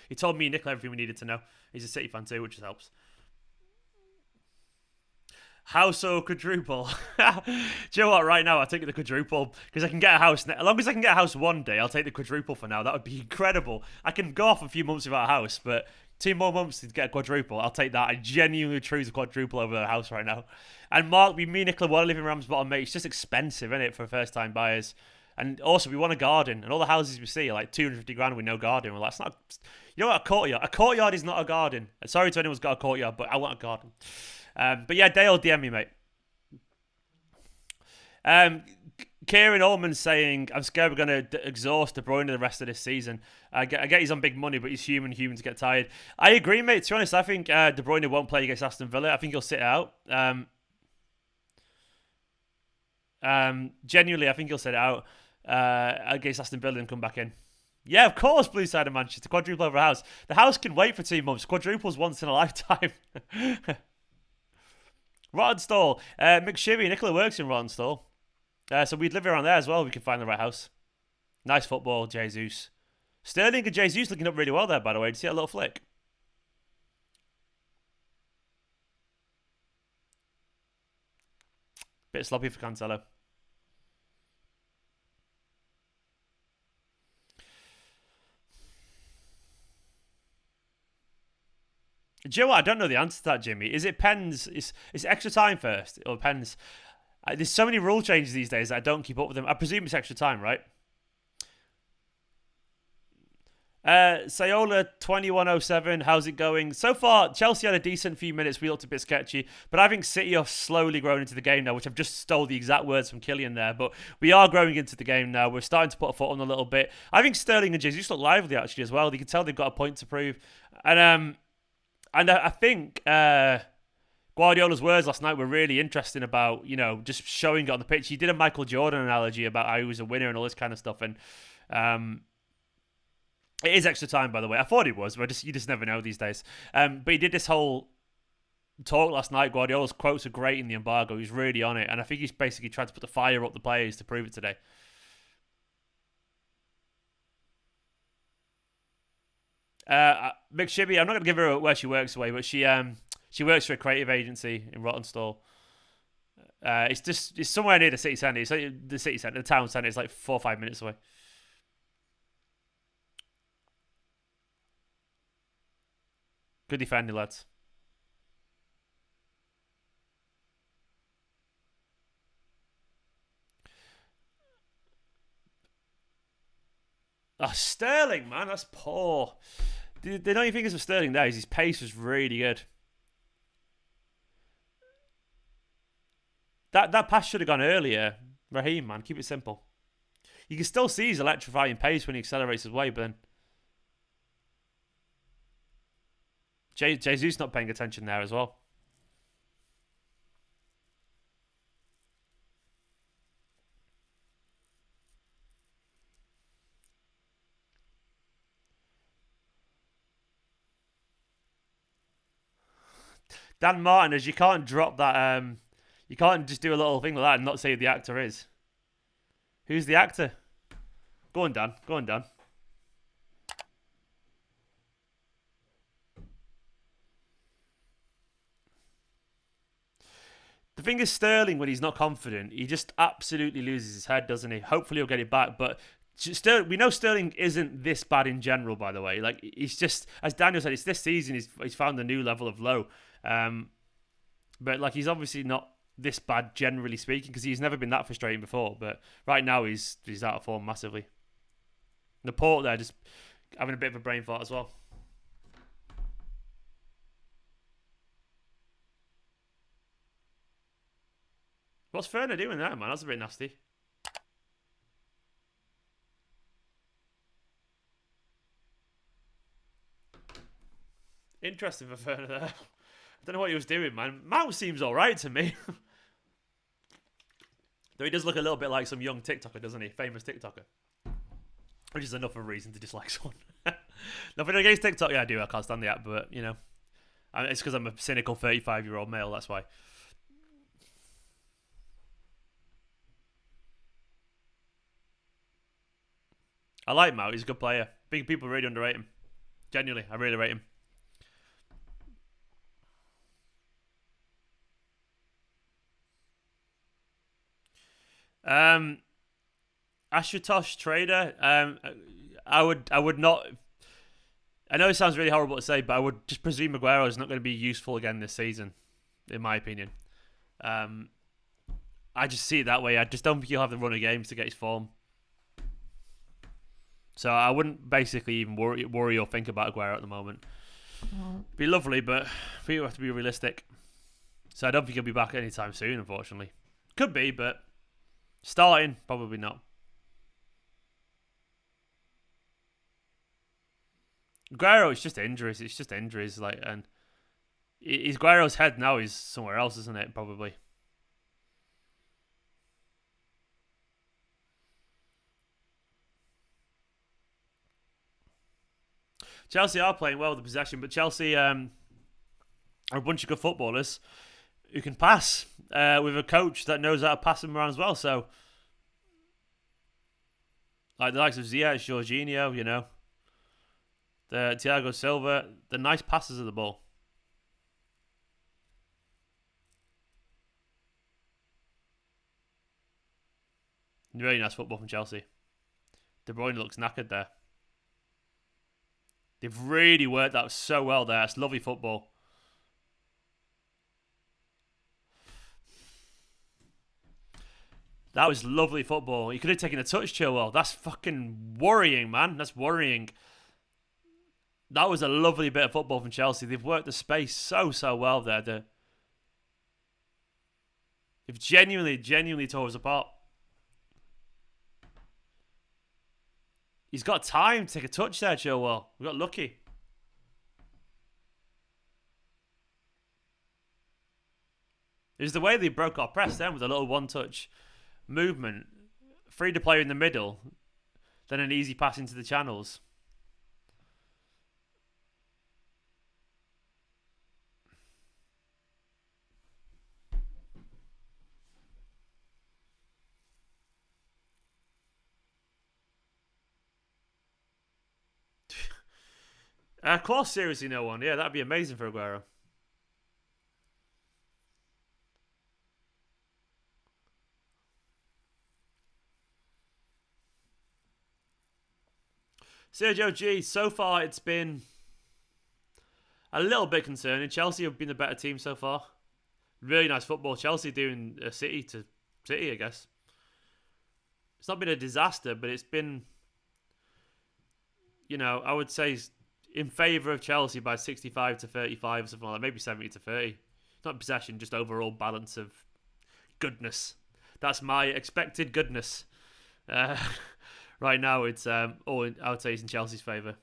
he told me and Nicola everything we needed to know. He's a City fan too, which just helps. House or quadruple? Do you know what? Right now, I'll take the quadruple because I can get a house. As long as I can get a house one day, I'll take the quadruple for now. That would be incredible. I can go off a few months without a house, but 2 more months to get a quadruple. I'll take that. I genuinely choose a quadruple over a house right now. And Mark, me and Nicola want to live in Ramsbottom, mate. It's just expensive, isn't it, for first-time buyers? And also, we want a garden. And all the houses we see are like 250 grand with no garden. We're like, it's not. You know what? A courtyard. A courtyard is not a garden. Sorry to anyone who's got a courtyard, but I want a garden. But yeah, Dale, DM me, mate. Kieran Ullman's saying, I'm scared we're going to exhaust De Bruyne the rest of this season. I get he's on big money, but he's human. Humans get tired. I agree, mate. To be honest, I think De Bruyne won't play against Aston Villa. I think he'll sit out. Genuinely, I think he'll sit out against Aston Villa and come back in. Yeah, of course, blue side of Manchester. Quadruple over a house. The house can wait for 2 months. Quadruple's once in a lifetime. Rottenstall. McShivvy. Nicola works in Rottenstall. So we'd live around there as well. We can find the right house. Nice football, Jesus. Sterling and Jesus looking up really well there, by the way. Did you see that little flick? Bit sloppy for Cancelo. Do you know what? I don't know the answer to that, Jimmy. Is it pens? Is extra time first or pens? There's so many rule changes these days that I don't keep up with them. I presume it's extra time, right? Sayola 2107, how's it going? So far, Chelsea had a decent few minutes. We looked a bit sketchy, but I think City are slowly growing into the game now, which I've just stole the exact words from Killian there. But we are growing into the game now. We're starting to put a foot on a little bit. I think Sterling and Jesus look lively actually as well. You can tell they've got a point to prove, and I think Guardiola's words last night were really interesting about, you know, just showing it on the pitch. He did a Michael Jordan analogy about how he was a winner and all this kind of stuff, and it is extra time, by the way. I thought it was, but you just never know these days. But he did this whole talk last night. Guardiola's quotes are great in the embargo. He's really on it. And I think he's basically tried to put the fire up the players to prove it today. McShibby, I'm not going to give her where she works away, but she works for a creative agency in Rottenstall. It's somewhere near the city centre. It's like the city centre, the town centre. It's like 4 or 5 minutes away. Good defending, lads. Oh, Sterling, man, that's poor. The only thing is with Sterling there is his pace was really good. That pass should have gone earlier. Raheem, man, keep it simple. You can still see his electrifying pace when he accelerates his way, but then Jesus not paying attention there as well. Dan Martin, as you can't drop that. You can't just do a little thing like that and not say who the actor is. Who's the actor? Go on, Dan. Go on, Dan. The thing is, Sterling, when he's not confident, he just absolutely loses his head, doesn't he? Hopefully he'll get it back, but we know Sterling isn't this bad in general, by the way. Like, he's just, as Daniel said, it's this season he's found a new level of low. But But like, he's obviously not this bad, generally speaking, because he's never been that frustrating before. But right now, he's out of form massively. The port there just having a bit of a brain fart as well. What's Ferner doing there, man? That's a bit nasty. Interesting for Ferner there. I don't know what he was doing, man. Mount seems alright to me. Though he does look a little bit like some young TikToker, doesn't he? Famous TikToker. Which is enough of a reason to dislike someone. Nothing against TikTok. Yeah, I do. I can't stand the app, but, you know. It's because I'm a cynical 35-year-old male, that's why. I like Mount. He's a good player. Big people really underrate him. Genuinely, I really rate him. Ashutosh Trader. I would not. I know it sounds really horrible to say, but I would just presume Aguero is not going to be useful again this season, in my opinion. I just see it that way. I just don't think he'll have the run of games to get his form. So I wouldn't basically even worry or think about Aguero at the moment. It'd be lovely, but we have to be realistic. So I don't think he'll be back anytime soon, unfortunately. Could be, but starting, probably not. Aguero, it's just injuries. It's just injuries. Like, and his Aguero's head now is somewhere else, isn't it? Probably. Chelsea are playing well with the possession, but Chelsea are a bunch of good footballers who can pass with a coach that knows how to pass them around as well. So, like the likes of Ziyech, Jorginho, you know, the Thiago Silva, the nice passes of the ball. Really nice football from Chelsea. De Bruyne looks knackered there. They've really worked that so well there. It's lovely football. That was lovely football. He could have taken a touch, Chilwell. That's fucking worrying, man. That's worrying. That was a lovely bit of football from Chelsea. They've worked the space so well there. They've genuinely tore us apart. He's got time to take a touch there, Chilwell. We got lucky. It was the way they broke our press then with a little one-touch movement. Freed the player in the middle, then an easy pass into the channels. Of course, seriously, no one. Yeah, that'd be amazing for Aguero. Sergio G, so far it's been a little bit concerning. Chelsea have been the better team so far. Really nice football. Chelsea doing a City to City, I guess. It's not been a disaster, but it's been, you know, I would say in favour of Chelsea by 65 to 35 or something like that. Maybe 70 to 30. It's not possession, just overall balance of goodness. That's my expected goodness. Right now, it's all I would say is in Chelsea's favour.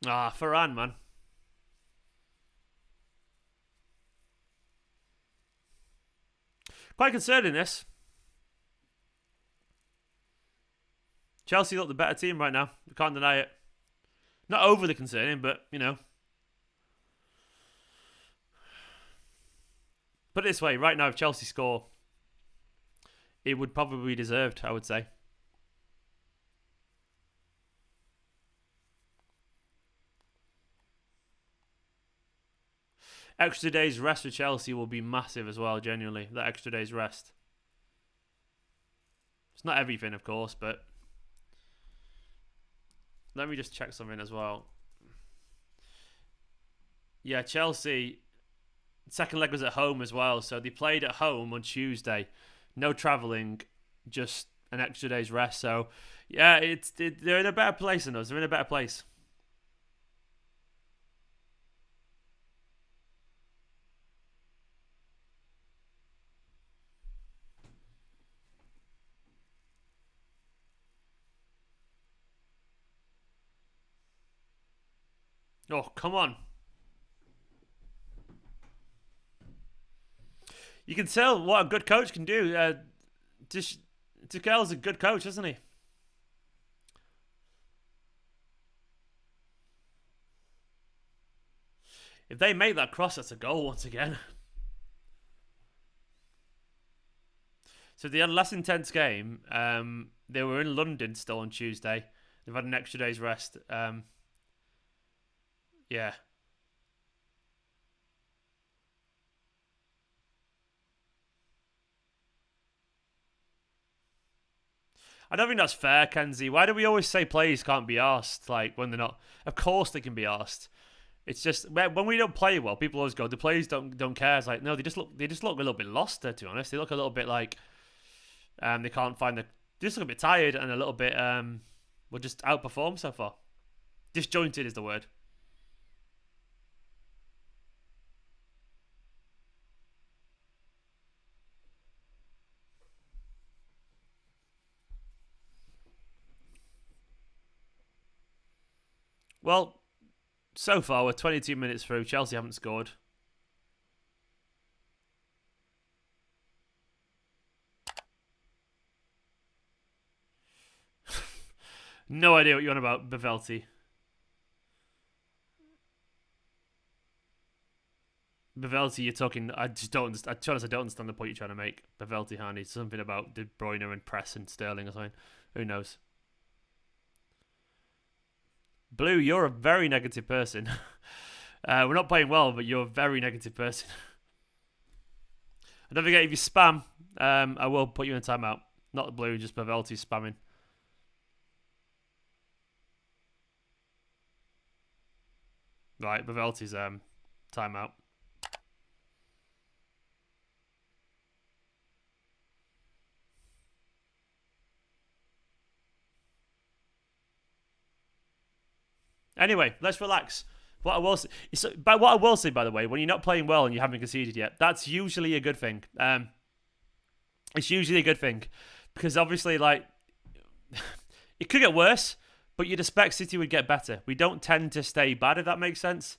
Varane, man. Quite concerning, this. Chelsea look the better team right now. We can't deny it. Not overly concerning, but, you know. Put it this way, right now, if Chelsea score, it would probably be deserved, I would say. Extra days rest for Chelsea will be massive as well, genuinely. That extra day's rest. It's not everything, of course, but let me just check something as well. Yeah, Chelsea, second leg was at home as well, so they played at home on Tuesday. No travelling, just an extra day's rest. So, yeah, they're in a better place than us. They're in a better place. Oh, come on. You can tell what a good coach can do. Tuchel's a good coach, isn't he? If they make that cross, that's a goal once again. So they had a less intense game. They were in London still on Tuesday. They've had an extra day's rest. Yeah. I don't think that's fair, Kenzie. Why do we always say players can't be asked? Like when they're not. Of course they can be asked. It's just when we don't play well, people always go, the players don't care. It's like no, they just look a little bit lost there. To be honest, they look a little bit like they can't find the. They just look a bit tired and a little bit will just outperform so far. Disjointed is the word. Well, so far we're 22 minutes through. Chelsea haven't scored. No idea what you're on about, Bavelti. Bavelti, you're talking. I just don't understand. To be honest, I don't understand the point you're trying to make. Bavelti, Handy, something about De Bruyne and Press and Sterling or something. Who knows? Blue, you're a very negative person. We're not playing well, but you're a very negative person. And don't forget, if you spam, I will put you in a timeout. Not Blue, just Bavelti spamming. Right, Bavelti's timeout. Anyway, let's relax. What I will say, by the way, when you're not playing well and you haven't conceded yet, that's usually a good thing. It's usually a good thing because obviously, like, it could get worse, but you'd expect City would get better. We don't tend to stay bad, if that makes sense.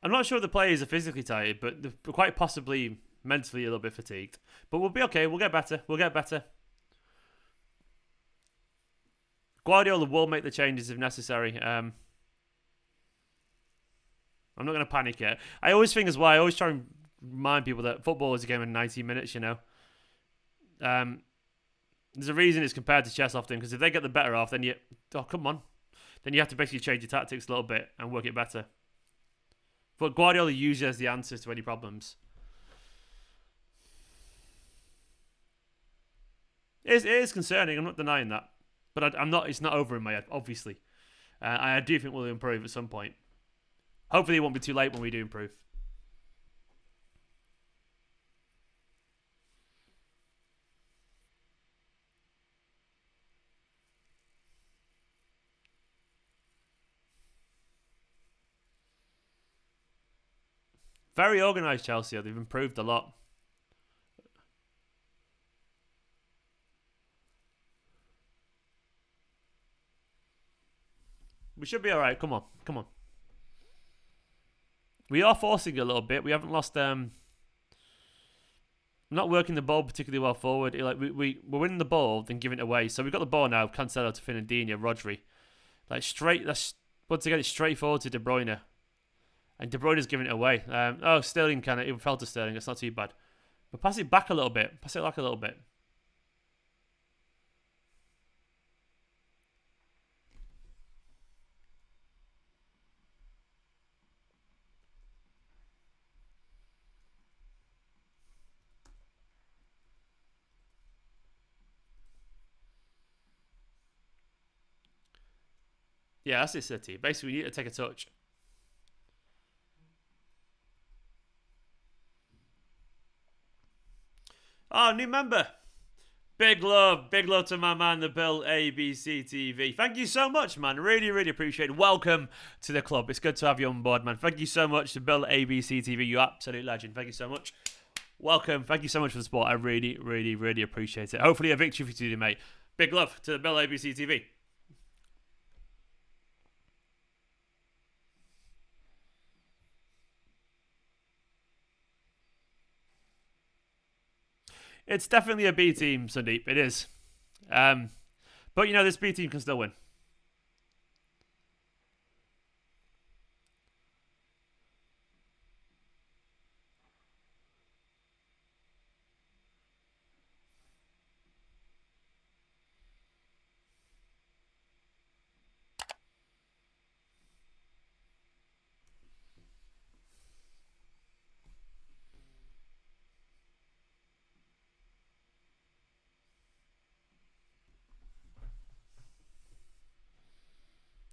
I'm not sure the players are physically tired, but they're quite possibly mentally a little bit fatigued. But we'll be okay. We'll get better. We'll get better. Guardiola will make the changes if necessary. I'm not going to panic yet. I always think as well, I always try and remind people that football is a game in 90 minutes, you know. There's a reason it's compared to chess often, because if they get the better off, then you... Oh, come on. Then you have to basically change your tactics a little bit and work it better. But Guardiola usually has the answers to any problems. It is concerning. I'm not denying that, but I'm not. It's not over in my head, obviously. I do think we'll improve at some point. Hopefully, it won't be too late when we do improve. Very organised, Chelsea. They've improved a lot. We should be all right. Come on. Come on. We are forcing a little bit. We haven't lost... I'm not working the ball particularly well forward. Like we're winning the ball, then giving it away. So we've got the ball now. Cancelo to Fernandinho, Rodri. Like straight. That's once again it's straight forward to De Bruyne, and De Bruyne's giving it away. Sterling it fell to Sterling. It's not too bad, but pass it back a little bit. Pass it back a little bit. Yeah, that's it, City. Basically, we need to take a touch. Oh, new member. Big love to my man, the Bill ABC TV. Thank you so much, man. Really, really appreciate it. Welcome to the club. It's good to have you on board, man. Thank you so much to Bill ABC TV. You absolute legend. Thank you so much. Welcome. Thank you so much for the support. I really, really, really appreciate it. Hopefully a victory for you today, mate. Big love to the Bill ABC TV. It's definitely a B team, Sandeep. It is. But, this B team can still win.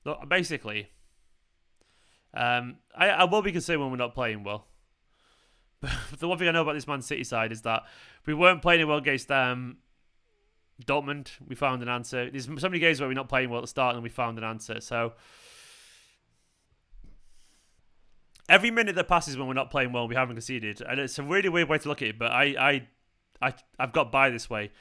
Look, basically, I will be concerned when we're not playing well. But the one thing I know about this Man City side is that we weren't playing well against Dortmund. We found an answer. There's so many games where we're not playing well at the start and we found an answer. So every minute that passes when we're not playing well, we haven't conceded. And it's a really weird way to look at it, but I've got by this way.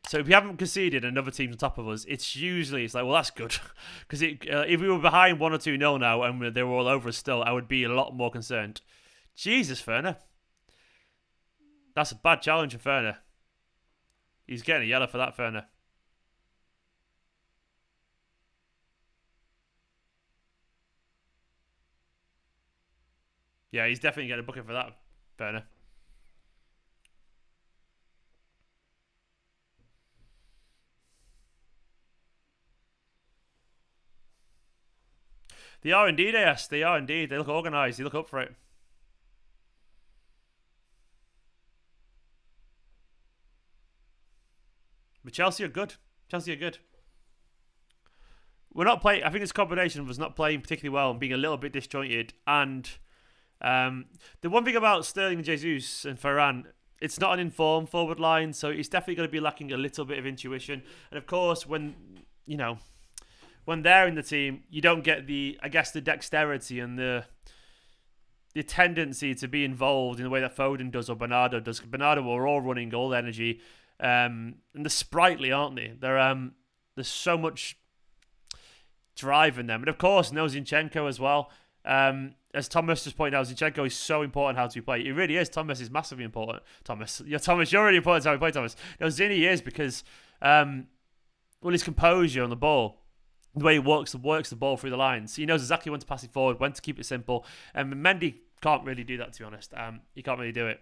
So if we haven't conceded and another team's on top of us, it's like, well, that's good. Because if we were behind 1 or 2-0 now and they were all over us still, I would be a lot more concerned. Jesus, Ferner. That's a bad challenge for Ferner. He's getting a yellow for that, Ferner. Yeah, he's definitely getting a booking for that, Ferner. They are indeed, yes. They are indeed. They look organised. They look up for it. But Chelsea are good. We're not playing. I think it's a combination of us not playing particularly well and being a little bit disjointed. And the one thing about Sterling, Jesus, and Varane, it's not an informed forward line, so it's definitely going to be lacking a little bit of intuition. And of course, when they're in the team, you don't get the dexterity and the tendency to be involved in the way that Foden does or Bernardo does. Bernardo are all running all the energy, and they're sprightly, aren't they? There's so much drive in them, and of course, no Zinchenko as well. As Thomas just pointed out, Zinchenko is so important how to play. It really is. Thomas is massively important. Thomas, you're really important how we play, Thomas. No, Zinni is because, his composure on the ball. The way he works the ball through the lines. He knows exactly when to pass it forward, when to keep it simple. And Mendy can't really do that, to be honest. He can't really do it.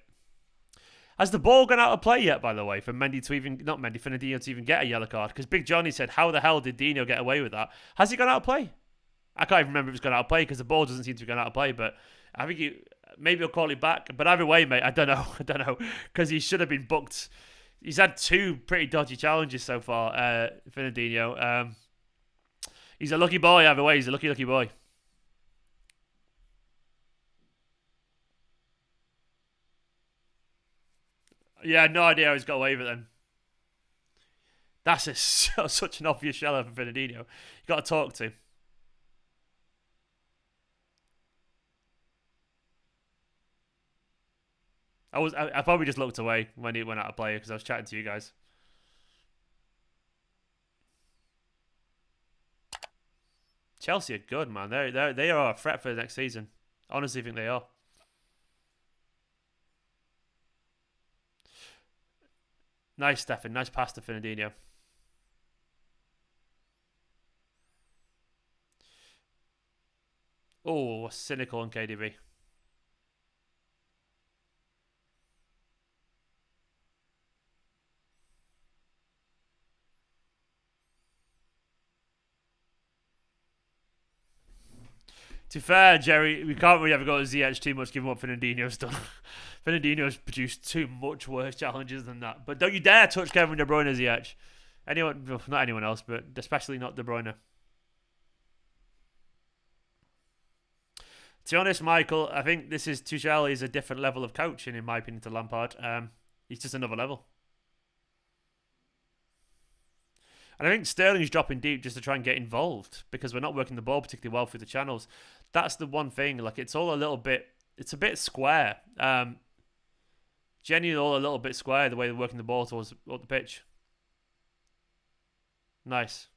Has the ball gone out of play yet, by the way, for Fernandinho to even get a yellow card? Because Big Johnny said, how the hell did Dino get away with that? Has he gone out of play? I can't even remember if it's gone out of play because the ball doesn't seem to have gone out of play. But I think maybe he'll call it back. But either way, mate, I don't know. Because he should have been booked. He's had 2 pretty dodgy challenges so far, Fernandinho. He's a lucky boy either way. He's a lucky boy. Yeah, no idea how he's got away with it then. That's such an obvious shallow for Fernandinho. You got to talk to. I probably just looked away when he went out of play because I was chatting to you guys. Chelsea are good, man. They are a threat for the next season. Honestly, think they are. Nice, Stefan. Nice pass to Fernandinho. Oh, cynical on KDB. To be fair, Jerry, we can't really ever go to ZH too much given what Fernandinho's done. Fernandinho's produced too much worse challenges than that. But don't you dare touch Kevin De Bruyne, ZH. Anyone, well, not anyone else, but especially not De Bruyne. To be honest, Michael, I think this is Tuchel is a different level of coaching, in my opinion, to Lampard. He's just another level. And I think Sterling's dropping deep just to try and get involved because we're not working the ball particularly well through the channels. That's the one thing. Like, it's all a little bit... It's a bit square. Genuinely all a little bit square, the way they're working the ball towards the pitch. Nice.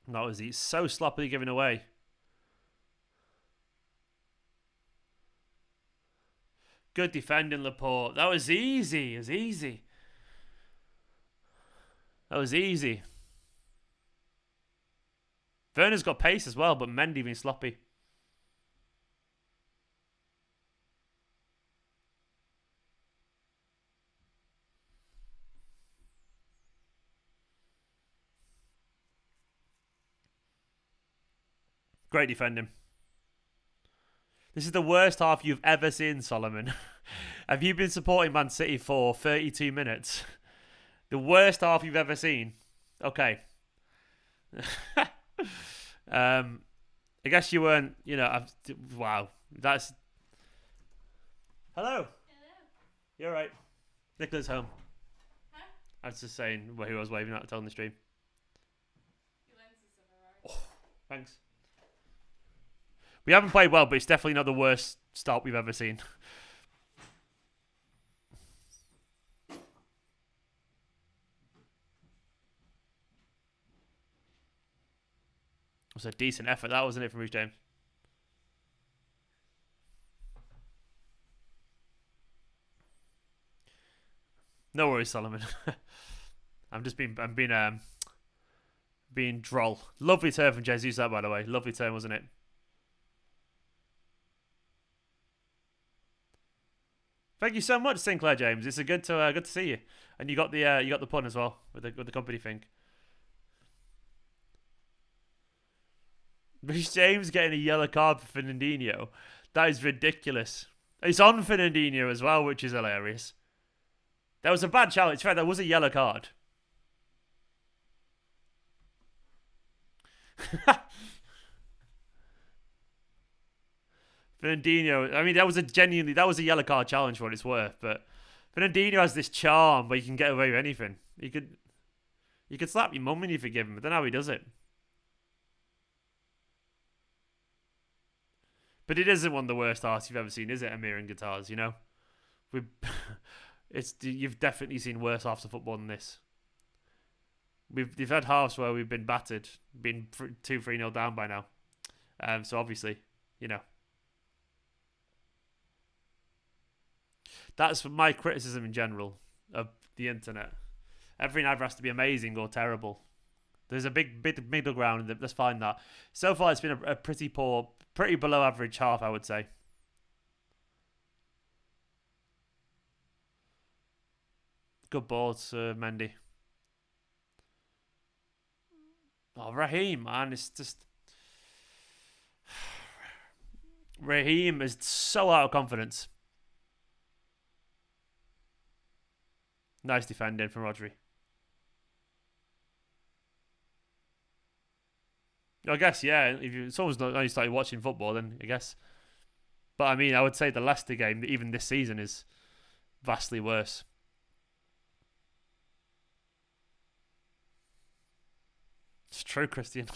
That was he so sloppily given away. Good defending, Laporte. That was easy. It was easy. That was easy. Werner's got pace as well, but Mendy being sloppy. Great defending. This is the worst half you've ever seen, Solomon. Have you been supporting Man City for 32 minutes? The worst half you've ever seen. Okay. I guess you weren't, you know, wow. That's... Hello. Hello. You're right. Nicola's home. Huh? I was just saying who I was waving at on the stream. Your lenses are alright. Oh, thanks. We haven't played well, but it's definitely not the worst start we've ever seen. It was a decent effort, that wasn't it, from Reece James? No worries, Solomon. I'm being droll. Lovely turn from Jesus, that, by the way. Lovely turn, wasn't it? Thank you so much, Sinclair James. It's good to see you, and you got the pun as well with the company thing. Reece James getting a yellow card for Fernandinho. That is ridiculous. It's on Fernandinho as well, which is hilarious. That was a bad challenge. In fact, that was a yellow card. Fernandinho, I mean, that was a yellow card challenge for what it's worth, but Fernandinho has this charm where you can get away with anything. You could slap your mum and you forgive him. I don't know how he does it. But it isn't one of the worst arts you've ever seen, is it, Amir and Guitars, you know? You've definitely seen worse halves of football than this. We've had halves where we've been battered, been 2-3-0 down by now. So obviously, you know. That's my criticism in general of the internet. Everything either has to be amazing or terrible. There's a big middle ground, and let's find that. So far, it's been a pretty poor, pretty below average half, I would say. Good balls, Mendy. Oh, Raheem, man, it's just... Raheem is so out of confidence. Nice defending from Rodri. I guess, yeah. If someone's not only started watching football, then I guess. But I mean, I would say the Leicester game, even this season, is vastly worse. It's true, Christian.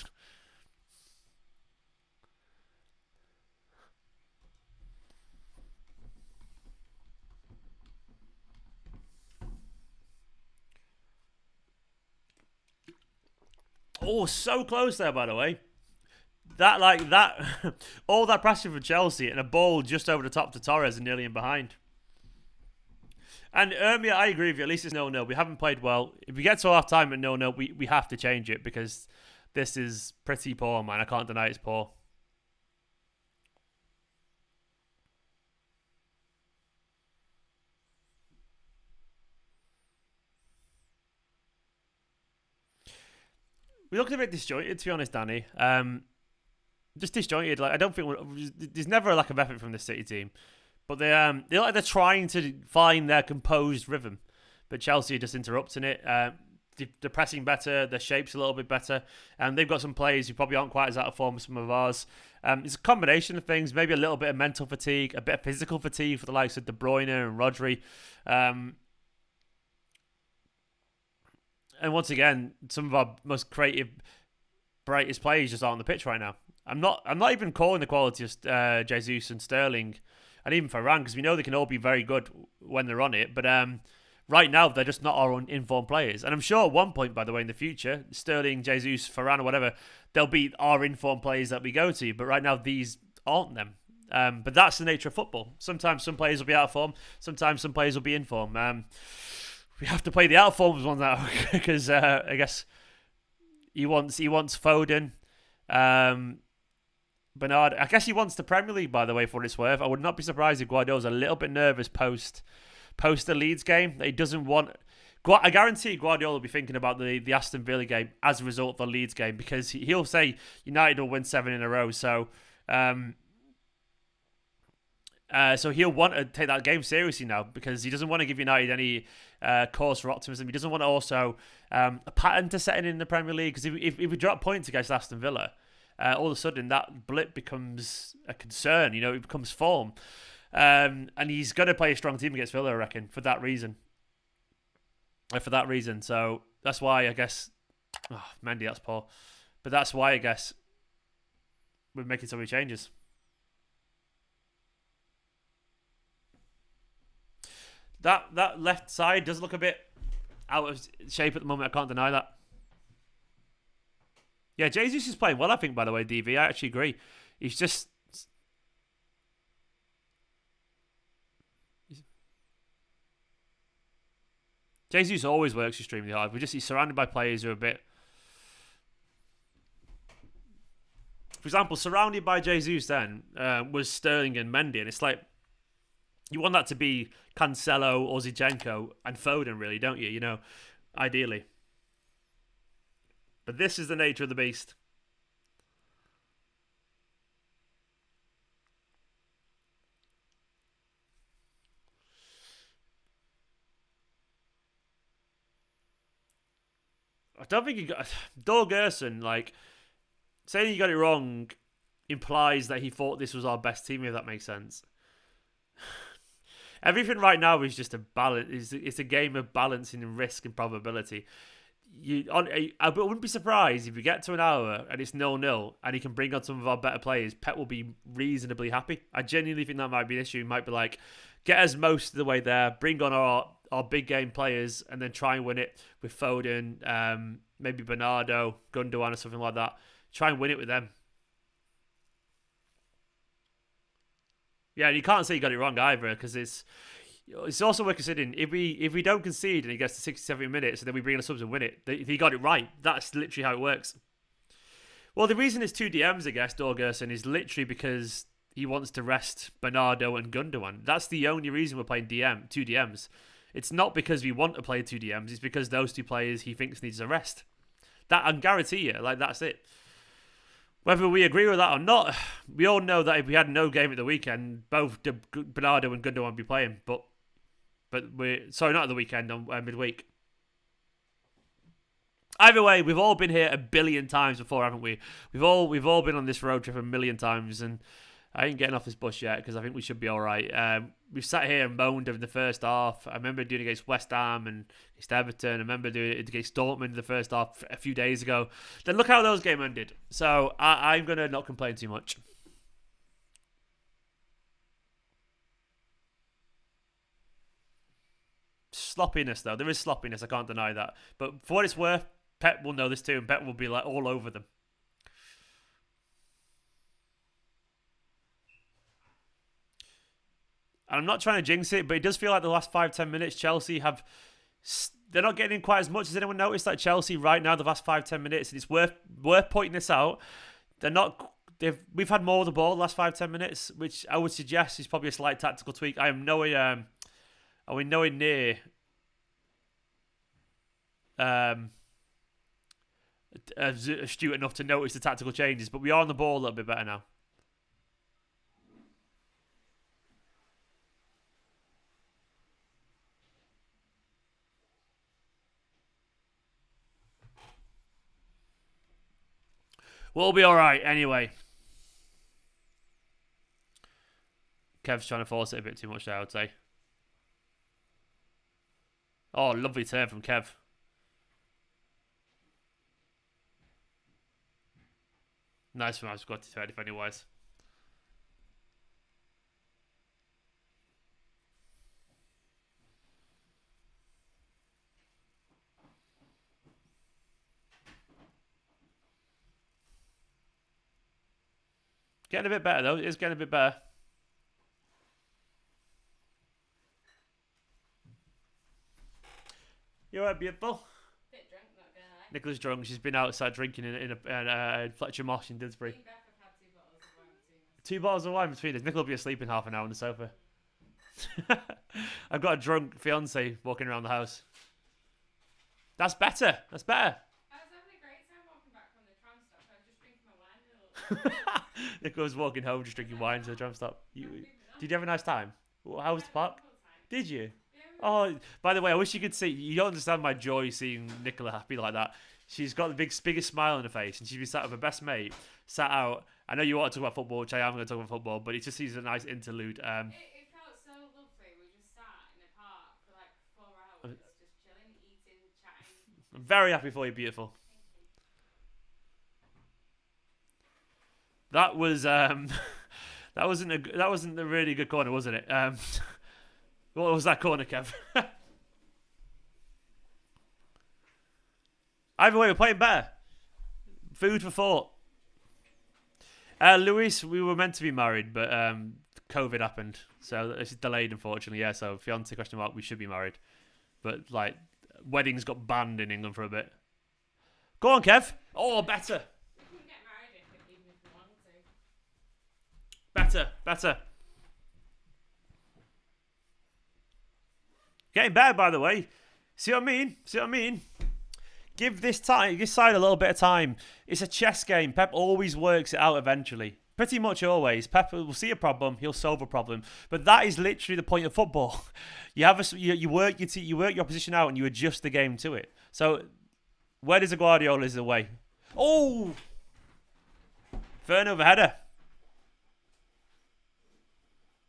Oh, so close there, by the way. That, all that pressure from Chelsea and a ball just over the top to Torres and nearly in behind. And yeah, I agree with you. At least it's 0-0. We haven't played well. If we get to half time at 0-0, we have to change it because this is pretty poor, man. I can't deny it's poor. We looked a bit disjointed, to be honest, Danny. Just disjointed. Like I don't think there's never a lack of effort from the City team, but they look like they're trying to find their composed rhythm, but Chelsea are just interrupting it. They're pressing better, their shape's a little bit better, and they've got some players who probably aren't quite as out of form as some of ours. It's a combination of things, maybe a little bit of mental fatigue, a bit of physical fatigue for the likes of De Bruyne and Rodri. And once again, some of our most creative, brightest players just aren't on the pitch right now. I'm not even calling the quality of Jesus and Sterling, and even Varane, because we know they can all be very good when they're on it. But right now, they're just not our informed players. And I'm sure at one point, by the way, in the future, Sterling, Jesus, Varane, or whatever, they'll be our informed players that we go to. But right now, these aren't them. But that's the nature of football. Sometimes some players will be out of form. Sometimes some players will be in form. We have to play the out of forms one now because I guess he wants Foden, Bernard. I guess he wants the Premier League, by the way, for what it's worth. I would not be surprised if Guardiola's a little bit nervous post the Leeds game. That he doesn't want. I guarantee Guardiola will be thinking about the Aston Villa game as a result of the Leeds game because he'll say United will win 7 in a row. So he'll want to take that game seriously now because he doesn't want to give United any cause for optimism. He doesn't want to also a pattern to set in the Premier League because if we drop points against Aston Villa, all of a sudden that blip becomes a concern. You know, it becomes form. And he's going to play a strong team against Villa, I reckon, for that reason. So that's why I guess... Oh, Mendy, that's poor. But that's why I guess we're making so many changes. That left side does look a bit out of shape at the moment. I can't deny that. Yeah, Jesus is playing well, I think, by the way, DV. I actually agree. He's just... Jesus always works extremely hard. He's surrounded by players who are a bit... For example, surrounded by Jesus then was Sterling and Mendy, and it's like... You want that to be Cancelo, or Zinchenko, and Foden, really, don't you? You know, ideally. But this is the nature of the beast. I don't think you got... Dorgerson, like, saying you got it wrong implies that he thought this was our best team, if that makes sense. Everything right now is just a balance. It's a game of balancing risk and probability. I wouldn't be surprised if we get to an hour and it's 0-0 and he can bring on some of our better players. Pep will be reasonably happy. I genuinely think that might be an issue. He might be like, get us most of the way there, bring on our big game players, and then try and win it with Foden, maybe Bernardo, Gundogan, or something like that. Try and win it with them. Yeah, and you can't say you got it wrong either, because it's also worth considering if we don't concede and he gets to 67 minutes and then we bring in the subs and win it, if he got it right, that's literally how it works. Well, the reason it's 2 DMs, I guess, Dorgerson, is literally because he wants to rest Bernardo and Gundogan. That's the only reason we're playing 2 DMs. It's not because we want to play 2 DMs, it's because those 2 players he thinks needs a rest. That, I guarantee you, like, that's it. Whether we agree with that or not, we all know that if we had no game at the weekend, both Bernardo and Gundogan would be playing. But sorry, not at the weekend, on midweek. Either way, we've all been here a billion times before, haven't we? We've all been on this road trip a million times, and I ain't getting off this bus yet because I think we should be all right. We've sat here and moaned over the first half. I remember doing it against West Ham and against Everton. I remember doing it against Dortmund in the first half a few days ago. Then look how those games ended. So I'm going to not complain too much. Sloppiness, though. There is sloppiness. I can't deny that. But for what it's worth, Pep will know this too, and Pep will be like all over them. And I'm not trying to jinx it, but it does feel like the last 5-10 minutes, Chelsea have... They're not getting in quite as much as anyone noticed. Like Chelsea right now, the last 5-10 minutes, and it's worth pointing this out. They're not... We've had more of the ball the last 5-10 minutes, which I would suggest is probably a slight tactical tweak. I am nowhere... Are we nowhere near... astute enough to notice the tactical changes, but we are on the ball a little bit better now. We'll be alright anyway. Kev's trying to force it a bit too much there, I would say. Oh, lovely turn from Kev. Nice from us, got to 30 defending wise. Getting a bit better though. It is getting a bit better. You alright, beautiful? Bit drunk, not gonna lie. Nicola's drunk. She's been outside drinking in a Fletcher Moss in Didsbury. Me and Beth have had 2 bottles of wine between us. 2 bottles of wine between us. Nicola will be asleep in half an hour on the sofa. I've got a drunk fiance walking around the house. That's better. That's better. I was having a great time walking back from the tram stop. I was just drinking my wine a little bit. Nicola's walking home just drinking wine to the tram stop. Did you have a nice time? How was the park? Did you? Oh, by the way, I wish you could see. You don't understand my joy seeing Nicola happy like that. She's got the biggest smile on her face, and she's been sat with her best mate, sat out. I know you want to talk about football, which I am going to talk about football, but it just seems a nice interlude. It felt so lovely. We just sat in a park for like 4 hours, just chilling, eating, chatting. I'm very happy for you, beautiful. That was that wasn't a really good corner, wasn't it? What was that corner, Kev? Either way, we're playing better. Food for thought. Luis, we were meant to be married, but COVID happened, so it's delayed, unfortunately. Yeah, so fiance ? We should be married, but like weddings got banned in England for a bit. Go on, Kev. Oh, better. We couldn't get married even if we wanted to. Better. Getting better, by the way. See what I mean? Give this side a little bit of time. It's a chess game. Pep always works it out eventually. Pretty much always. Pep will see a problem, he'll solve a problem. But that is literally the point of football. You work your opposition out and you adjust the game to it. So where does the Guardiola is away? Oh, Fern over header.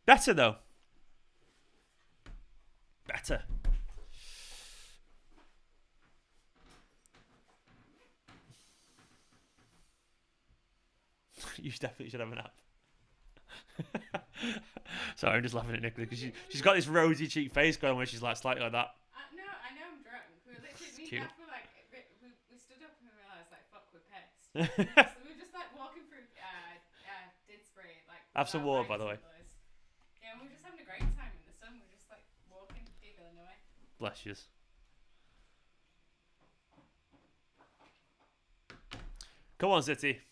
Better though. Better. You definitely should have a nap. Sorry, I'm just laughing at Nicola because she's got this rosy cheek face going where she's like slightly like that. No, I know I'm drunk. We were literally, me and Beth were like, we stood up and we realised like, fuck, we're pissed. So we were just like walking through Didsbury, like. Have some water, by the way. Yeah, and we were just having a great time in the sun. We were just like walking, giggling away. Bless yous. Come on, City.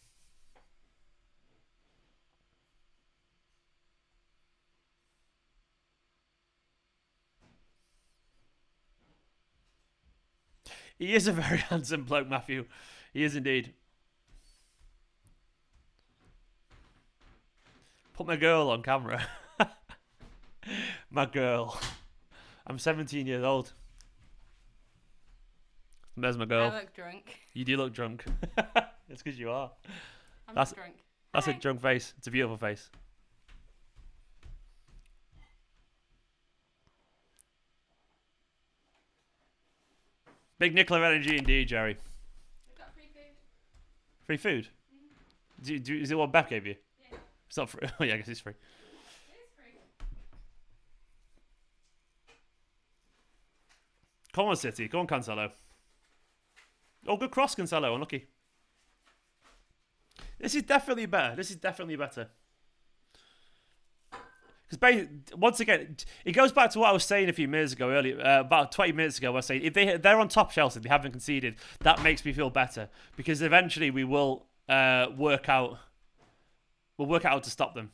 He is a very handsome bloke, Matthew. He is indeed. Put my girl on camera. My girl. I'm 17 years old. There's my girl. I look drunk. You do look drunk. It's because you are. I'm not drunk. That's a drunk face. It's a beautiful face. Big Nicola energy indeed, Jerry. We've got free food. Free food? Mm-hmm. Is it what Beth gave you? Yeah. It's not free. Oh, yeah, I guess it's free. It is free. Come on, City. Come on, Cancelo. Oh, good cross, Cancelo. Unlucky. This is definitely better. Because once again, it goes back to what I was saying a few minutes ago earlier, about 20 minutes ago. I was saying if they're on top, Chelsea, they haven't conceded. That makes me feel better because eventually we will work out. We'll work out how to stop them.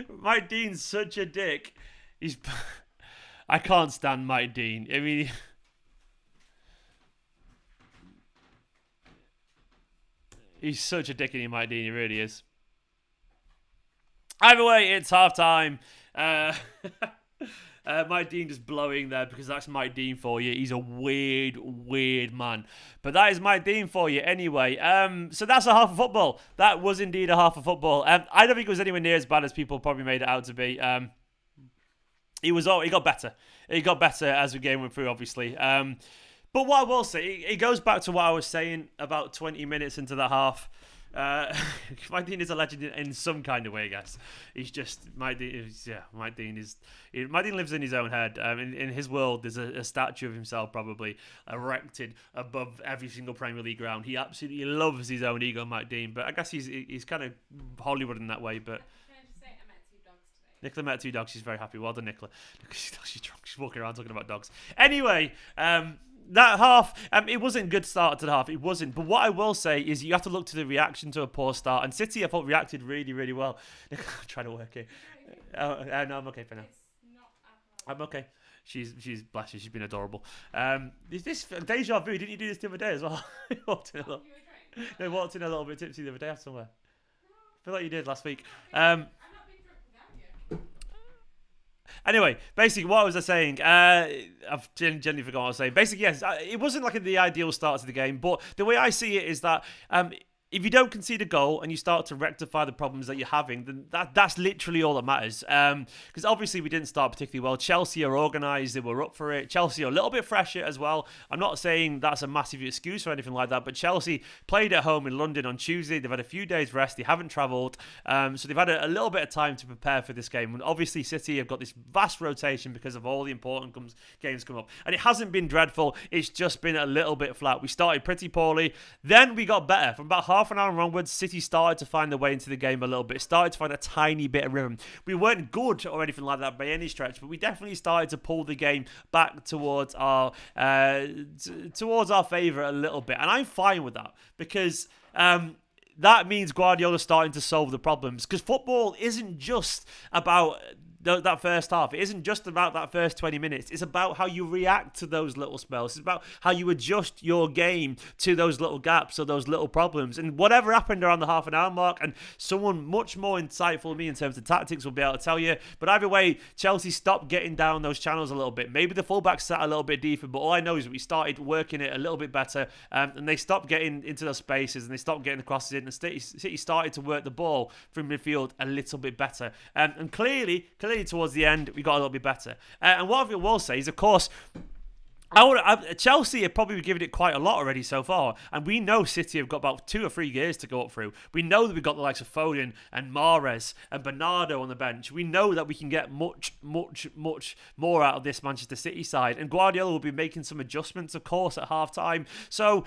Mike Dean's such a dick. I can't stand Mike Dean. I mean, he's such a dick, in Mike Dean. He really is. Either way, it's half time. Mike Dean just blowing there because that's Mike Dean for you. He's a weird man. But that is Mike Dean for you anyway. So that's a half of football. That was indeed a half of football. I don't think it was anywhere near as bad as people probably made it out to be. He got better. He got better as the game went through, obviously. But what I will say, it goes back to what I was saying about 20 minutes into the half. Mike Dean is a legend in some kind of way, I guess. He's just Mike Dean lives in his own head. In his world, there's a statue of himself probably erected above every single Premier League ground. He absolutely loves his own ego, Mike Dean. But I guess he's kind of Hollywood in that way. But Can I just say, I met 2 dogs today. Nicola met 2 dogs. She's very happy. Well done, Nicola. She's drunk. She's walking around talking about dogs. Anyway, that half, it wasn't a good start to the half. It wasn't. But what I will say is you have to look to the reaction to a poor start. And City, I thought, reacted really, really well. I'm trying to work it. No, I'm okay for now. I'm okay. She's bless her. She's been adorable. Is this deja vu? Didn't you do this the other day as well? walked in a little bit tipsy the other day after somewhere. I feel like you did last week. I'm not being drunk without you. Anyway, basically, what was I saying? I've genuinely forgot what I was saying. Basically, yes, it wasn't like the ideal start to the game, but the way I see it is that if you don't concede a goal and you start to rectify the problems that you're having, then that's literally all that matters. Because obviously we didn't start particularly well. Chelsea are organised. They were up for it. Chelsea are a little bit fresher as well. I'm not saying that's a massive excuse or anything like that, but Chelsea played at home in London on Tuesday. They've had a few days rest. They haven't travelled. So they've had a little bit of time to prepare for this game. And obviously City have got this vast rotation because of all the important games come up. And it hasn't been dreadful. It's just been a little bit flat. We started pretty poorly. Then we got better. From about half an hour onwards, City started to find their way into the game a little bit. Started to find a tiny bit of rhythm. We weren't good or anything like that by any stretch, but we definitely started to pull the game back towards our favour a little bit. And I'm fine with that because that means Guardiola's starting to solve the problems. Because football isn't just about that first half. It isn't just about that first 20 minutes. It's about how you react to those little spells. It's about how you adjust your game to those little gaps or those little problems. And whatever happened around the half an hour mark, and someone much more insightful than me in terms of tactics will be able to tell you. But either way, Chelsea stopped getting down those channels a little bit. Maybe the fullbacks sat a little bit deeper, but all I know is that we started working it a little bit better, and they stopped getting into those spaces and they stopped getting the crosses in. And City started to work the ball from midfield a little bit better. And clearly towards the end, we got a little bit better. And what I will say is, of course, Chelsea have probably given it quite a lot already so far, and we know City have got about 2 or 3 gears to go up through. We know that we've got the likes of Foden and Mahrez and Bernardo on the bench. We know that we can get much more out of this Manchester City side, and Guardiola will be making some adjustments, of course, at half-time. So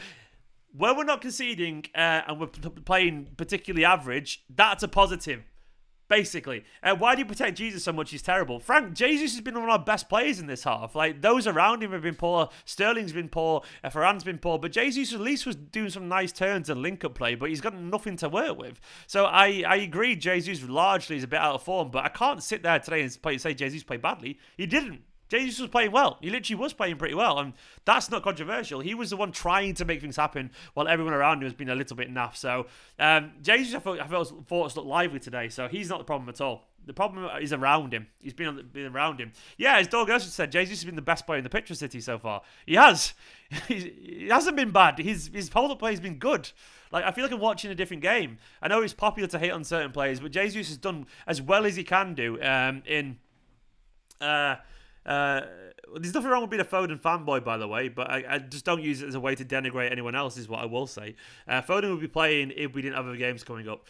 when we're not conceding and we're playing particularly average, that's a positive. Basically, why do you protect Jesus so much? He's terrible. Jesus has been one of our best players in this half. Like, those around him have been poor. Sterling's been poor. Varane's been poor. But Jesus at least was doing some nice turns and link-up play, but he's got nothing to work with. So I agree Jesus largely is a bit out of form, but I can't sit there today and say Jesus played badly. He didn't. Jesus was playing well. He literally was playing pretty well, and that's not controversial. He was the one trying to make things happen while everyone around him has been a little bit naff. So Jesus, I thought looked lively today, so he's not the problem at all. The problem is around him. He's been around him. Yeah, as Doug Gerson said, Jesus has been the best player in the pitch for City so far. He has. He hasn't been bad. His hold-up play has been good. Like, I feel like I'm watching a different game. I know it's popular to hate on certain players, but Jesus has done as well as he can do in There's nothing wrong with being a Foden fanboy, by the way, but I just don't use it as a way to denigrate anyone else, is what I will say. Foden would be playing if we didn't have other games coming up.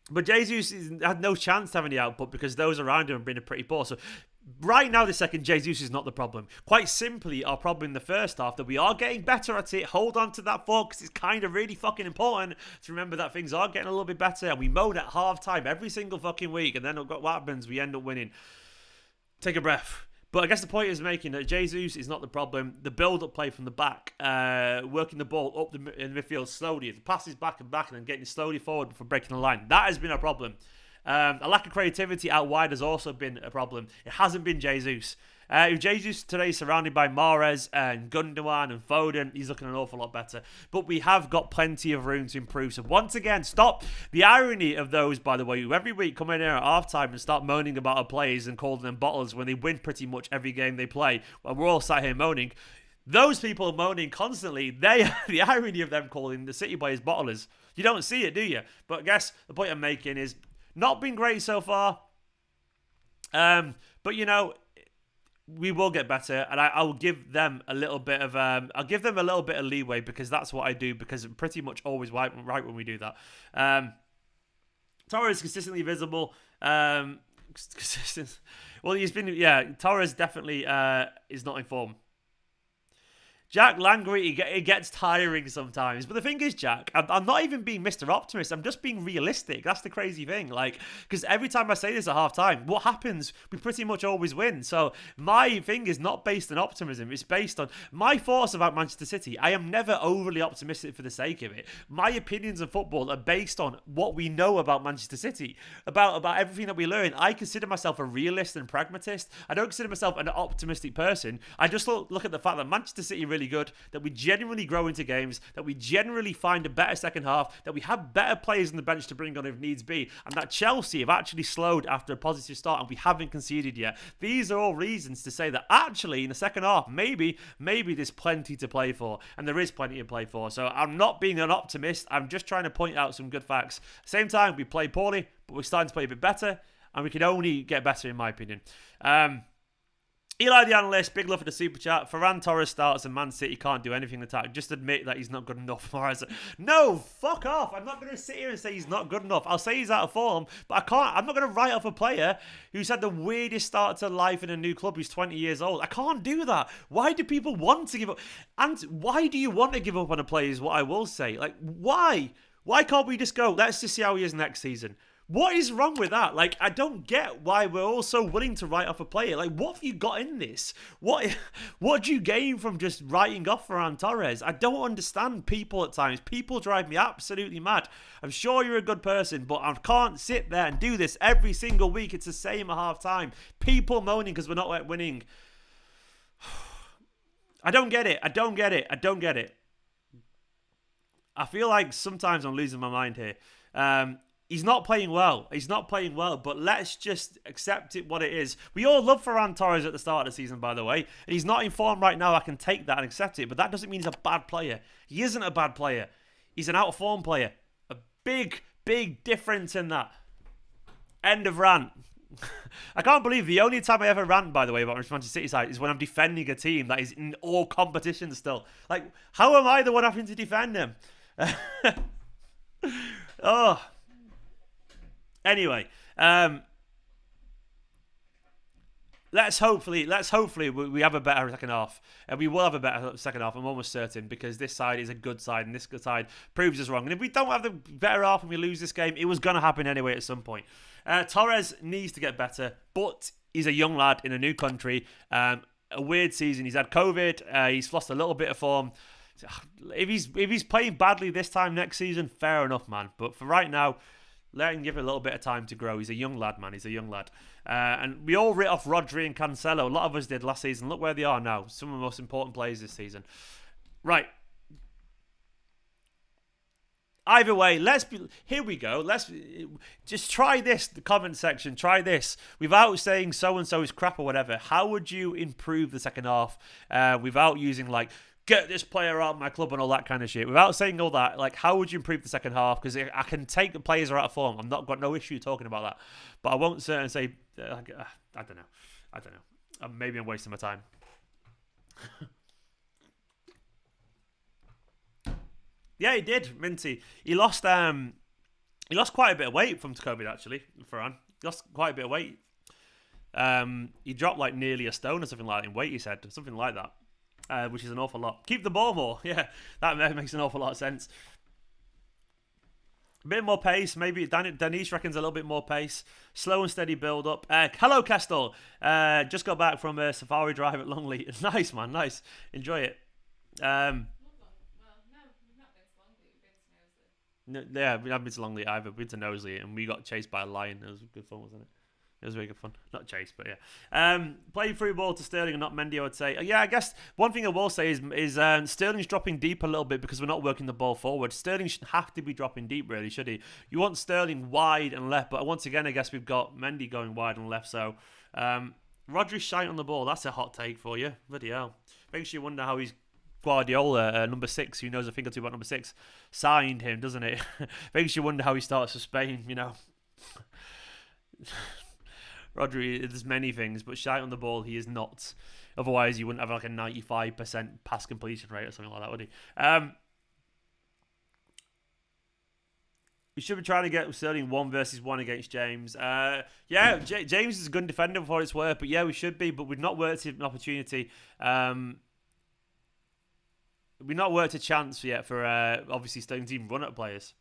But Jesus had no chance to have any output because those around him have been pretty poor. So right now, this second, Jesus is not the problem. Quite simply, our problem in the first half, that we are getting better at it. Hold on to that thought, because it's kind of really fucking important to remember that things are getting a little bit better. And we moan at half-time every single fucking week. And then what happens? We end up winning. Take a breath. But I guess the point is making that Jesus is not the problem. The build-up play from the back, working the ball up in the midfield slowly, the passes back and then getting slowly forward before breaking the line. That has been a problem. A lack of creativity out wide has also been a problem. It hasn't been Jesus. Jesus today is surrounded by Mahrez and Gundogan and Foden. He's looking an awful lot better. But we have got plenty of room to improve. So once again, stop the irony of those, by the way, who every week come in here at halftime and start moaning about our players and calling them bottlers when they win pretty much every game they play. Well, we're all sat here moaning. Those people moaning constantly, the irony of them calling the City players bottlers. You don't see it, do you? But I guess the point I'm making is not been great so far. But, you know, we will get better, and I will give them a little bit of leeway, because that's what I do, because I'm pretty much always right when we do that. Torres is consistently visible. Consistent. Well, he's been, Torres definitely is not in form. Jack Langry, it gets tiring sometimes. But the thing is, Jack, I'm not even being Mr. Optimist. I'm just being realistic. That's the crazy thing. Like, because every time I say this at half-time, what happens? We pretty much always win. So my thing is not based on optimism. It's based on my thoughts about Manchester City. I am never overly optimistic for the sake of it. My opinions of football are based on what we know about Manchester City, about everything that we learn. I consider myself a realist and pragmatist. I don't consider myself an optimistic person. I just look at the fact that Manchester City really good, that we genuinely grow into games, that we generally find a better second half, that we have better players on the bench to bring on if needs be, and that Chelsea have actually slowed after a positive start and we haven't conceded yet. These are all reasons to say that actually in the second half, maybe there's plenty to play for, and there is plenty to play for. So I'm not being an optimist, I'm just trying to point out some good facts. At the same time, we play poorly, but we're starting to play a bit better, and we can only get better in my opinion. Eli the analyst, big love for the super chat. Ferran Torres starts and Man City can't do anything in attack. Just admit that he's not good enough. No, fuck off. I'm not going to sit here and say he's not good enough. I'll say he's out of form, but I'm not going to write off a player who's had the weirdest start to life in a new club who's 20 years old. I can't do that. Why do people want to give up? And why do you want to give up on a player is what I will say. Like, why? Why can't we just go, let's just see how he is next season? What is wrong with that? Like, I don't get why we're all so willing to write off a player. Like, what have you got in this? What do you gain from just writing off Ferran Torres? I don't understand people at times. People drive me absolutely mad. I'm sure you're a good person, but I can't sit there and do this every single week. It's the same at half time. People moaning because we're not winning. I don't get it. I don't get it. I feel like sometimes I'm losing my mind here. He's not playing well. But let's just accept it what it is. We all love Ferran Torres at the start of the season, by the way. And he's not in form right now. I can take that and accept it. But that doesn't mean he's a bad player. He isn't a bad player. He's an out-of-form player. A big, big difference in that. End of rant. I can't believe the only time I ever rant, by the way, about Manchester City side is when I'm defending a team that is in all competitions still. Like, how am I the one having to defend them? Oh... Anyway, let's hopefully we have a better second half, and we will have a better second half. I'm almost certain, because this side is a good side, and this good side proves us wrong. And if we don't have the better half and we lose this game, it was going to happen anyway at some point. Torres needs to get better, but he's a young lad in a new country. A weird season. He's had COVID. He's lost a little bit of form. If he's playing badly this time next season, fair enough, man. But for right now, let him give it a little bit of time to grow. He's a young lad, man. He's a young lad. And we all writ off Rodri and Cancelo. A lot of us did last season. Look where they are now. Some of the most important players this season. Right. Either way, here we go. Let's just try this, the comment section. Try this. Without saying so-and-so is crap or whatever, how would you improve the second half without using, like, get this player out of my club and all that kind of shit. Without saying all that, like, how would you improve the second half? Because I can take the players are out of form. I've not got no issue talking about that. But I won't sit and say, I don't know. Maybe I'm wasting my time. Yeah, he did, Minty. He lost quite a bit of weight from COVID, actually, Ferran. He lost quite a bit of weight. He dropped like nearly a stone or something like that in weight, he said. Something like that. Which is an awful lot. Keep the ball more. Yeah, that makes an awful lot of sense. A bit more pace. Maybe Danish reckons a little bit more pace. Slow and steady build up. Hello, Kestel. Just got back from a safari drive at Longley. Nice, man. Nice. Enjoy it. No, yeah, we haven't been to Longley either. We've been to Knowsley and we got chased by a lion. It was good fun, wasn't it? It was very good fun. Not chased, but yeah. Playing through ball to Sterling and not Mendy, I would say. Yeah, I guess one thing I will say is Sterling's dropping deep a little bit because we're not working the ball forward. Sterling shouldn't have to be dropping deep, really, should he? You want Sterling wide and left, but once again, I guess we've got Mendy going wide and left. So Rodri's shite on the ball. That's a hot take for you. Bloody hell. Makes you wonder how he's Guardiola, number 6, who knows a thing or two about number 6, signed him, doesn't it? Makes you wonder how he starts for Spain, you know. Rodri, there's many things, but shite on the ball, he is not. Otherwise, you wouldn't have like a 95% pass completion rate or something like that, would he? We should be trying to get Sterling 1 versus 1 against James. Yeah, James is a good defender for what it's worth, but yeah, we should be, but we've not worked an opportunity. We've not worked a chance yet for, obviously, Sterling's even run at players.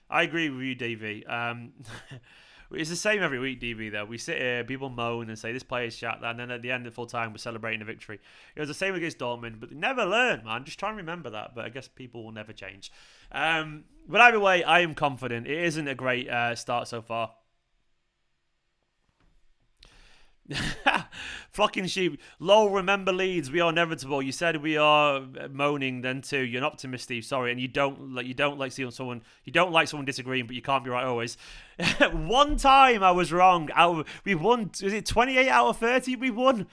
I agree with you, DV. It's the same every week, DV, though. We sit here, people moan and say, this player's shat, and then at the end of full time, we're celebrating a victory. It was the same against Dortmund, but they never learn, man. Just try and remember that, but I guess people will never change. But either way, I am confident. It isn't a great start so far. Flocking sheep. Lol, remember Leeds. We are inevitable. You said we are moaning then too. You're an optimist, Steve. Sorry, and you don't like seeing someone. You don't like someone disagreeing, but you can't be right always. One time I was wrong. We won. Is it 28 out of 30? We won.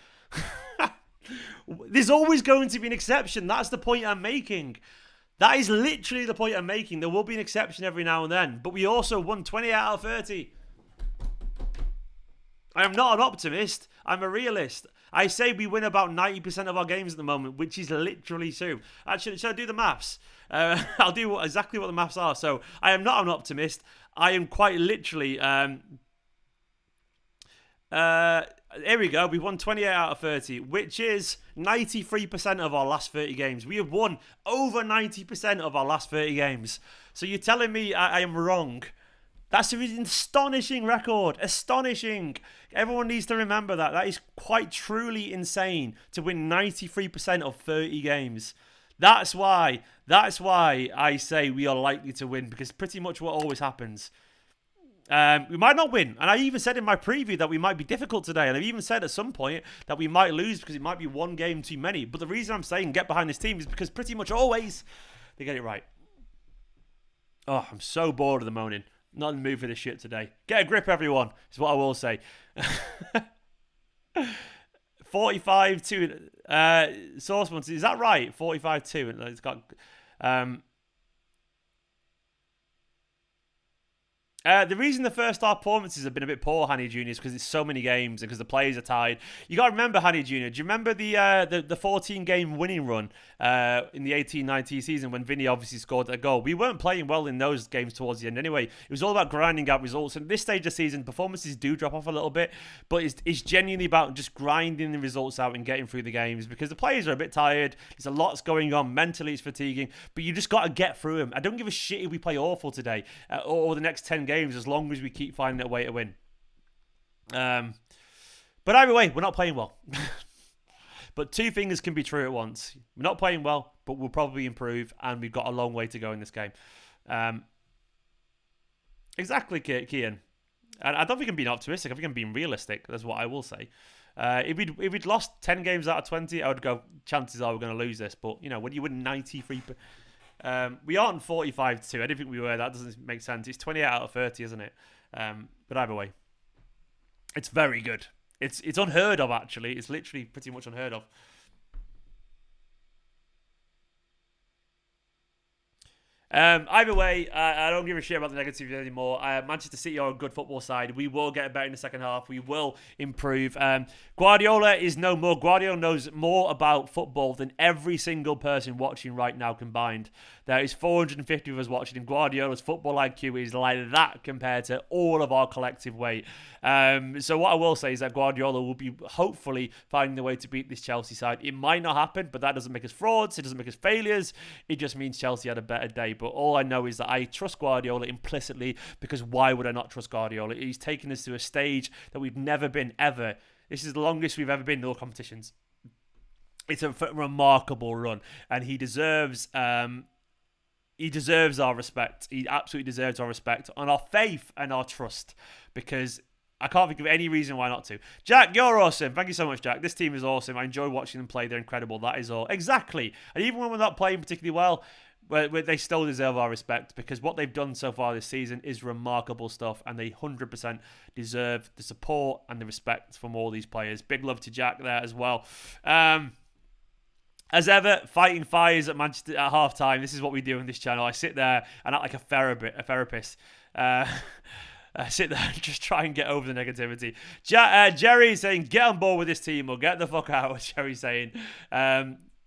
There's always going to be an exception. That's the point I'm making. That is literally the point I'm making. There will be an exception every now and then, but we also won 28 out of 30. I am not an optimist. I'm a realist. I say we win about 90% of our games at the moment, which is literally true. Actually, should I do the maths? I'll do exactly what the maths are. So I am not an optimist. I am quite literally... here we go. We've won 28 out of 30, which is 93% of our last 30 games. We have won over 90% of our last 30 games. So you're telling me I am wrong? That's an astonishing record. Astonishing. Everyone needs to remember that. That is quite truly insane to win 93% of 30 games. That's why I say we are likely to win, because pretty much what always happens. We might not win. And I even said in my preview that we might be difficult today. And I've even said at some point that we might lose because it might be one game too many. But the reason I'm saying get behind this team is because pretty much always they get it right. Oh, I'm so bored of the moaning. Not in the mood for this shit today. Get a grip, everyone, is what I will say. 45-2. Source ones, is that right? 45-2. It's got... the reason the first half performances have been a bit poor, Hanny Jr., is because it's so many games and because the players are tired. You got to remember, Hanny Jr., do you remember the 14-game winning run in the 18-19 season when Vinny obviously scored a goal? We weren't playing well in those games towards the end anyway. It was all about grinding out results. And at this stage of the season, performances do drop off a little bit, but it's genuinely about just grinding the results out and getting through the games because the players are a bit tired. There's a lot going on. Mentally, it's fatiguing, but you just got to get through them. I don't give a shit if we play awful today or the next 10 games. As long as we keep finding a way to win. But either way, we're not playing well. But two things can be true at once. We're not playing well, but we'll probably improve, and we've got a long way to go in this game. Exactly, Kian. And I don't think I'm being optimistic. I think I'm being realistic. That's what I will say. If we'd lost 10 games out of 20, I would go, chances are we're going to lose this. But, you know, when you win 93... we aren't 45-2. I didn't think we were. That doesn't make sense. It's 28 out of 30, isn't it? But either way, it's very good. It's unheard of, actually. It's literally pretty much unheard of. Either way, I don't give a shit about the negatives anymore. Manchester City are a good football side. We will get better in the second half. We will improve. Guardiola is no more. Guardiola knows more about football than every single person watching right now combined. There is 450 of us watching, and Guardiola's football IQ is like that compared to all of our collective weight. So what I will say is that Guardiola will be hopefully finding the way to beat this Chelsea side. It might not happen, but that doesn't make us frauds. It doesn't make us failures. It just means Chelsea had a better day. But all I know is that I trust Guardiola implicitly, because why would I not trust Guardiola? He's taken us to a stage that we've never been, ever. This is the longest we've ever been in all competitions. It's a remarkable run, and he deserves our respect. He absolutely deserves our respect and our faith and our trust, because I can't think of any reason why not to. Jack, you're awesome. Thank you so much, Jack. This team is awesome. I enjoy watching them play. They're incredible. That is all. Exactly. And even when we're not playing particularly well, they still deserve our respect, because what they've done so far this season is remarkable stuff, and they 100% deserve the support and the respect from all these players. Big love to Jack there as well. As ever, fighting fires at Manchester at half-time. This is what we do on this channel. I sit there and act like a therapist. I sit there and just try and get over the negativity. Jerry's saying, get on board with this team or get the fuck out, Jerry's saying.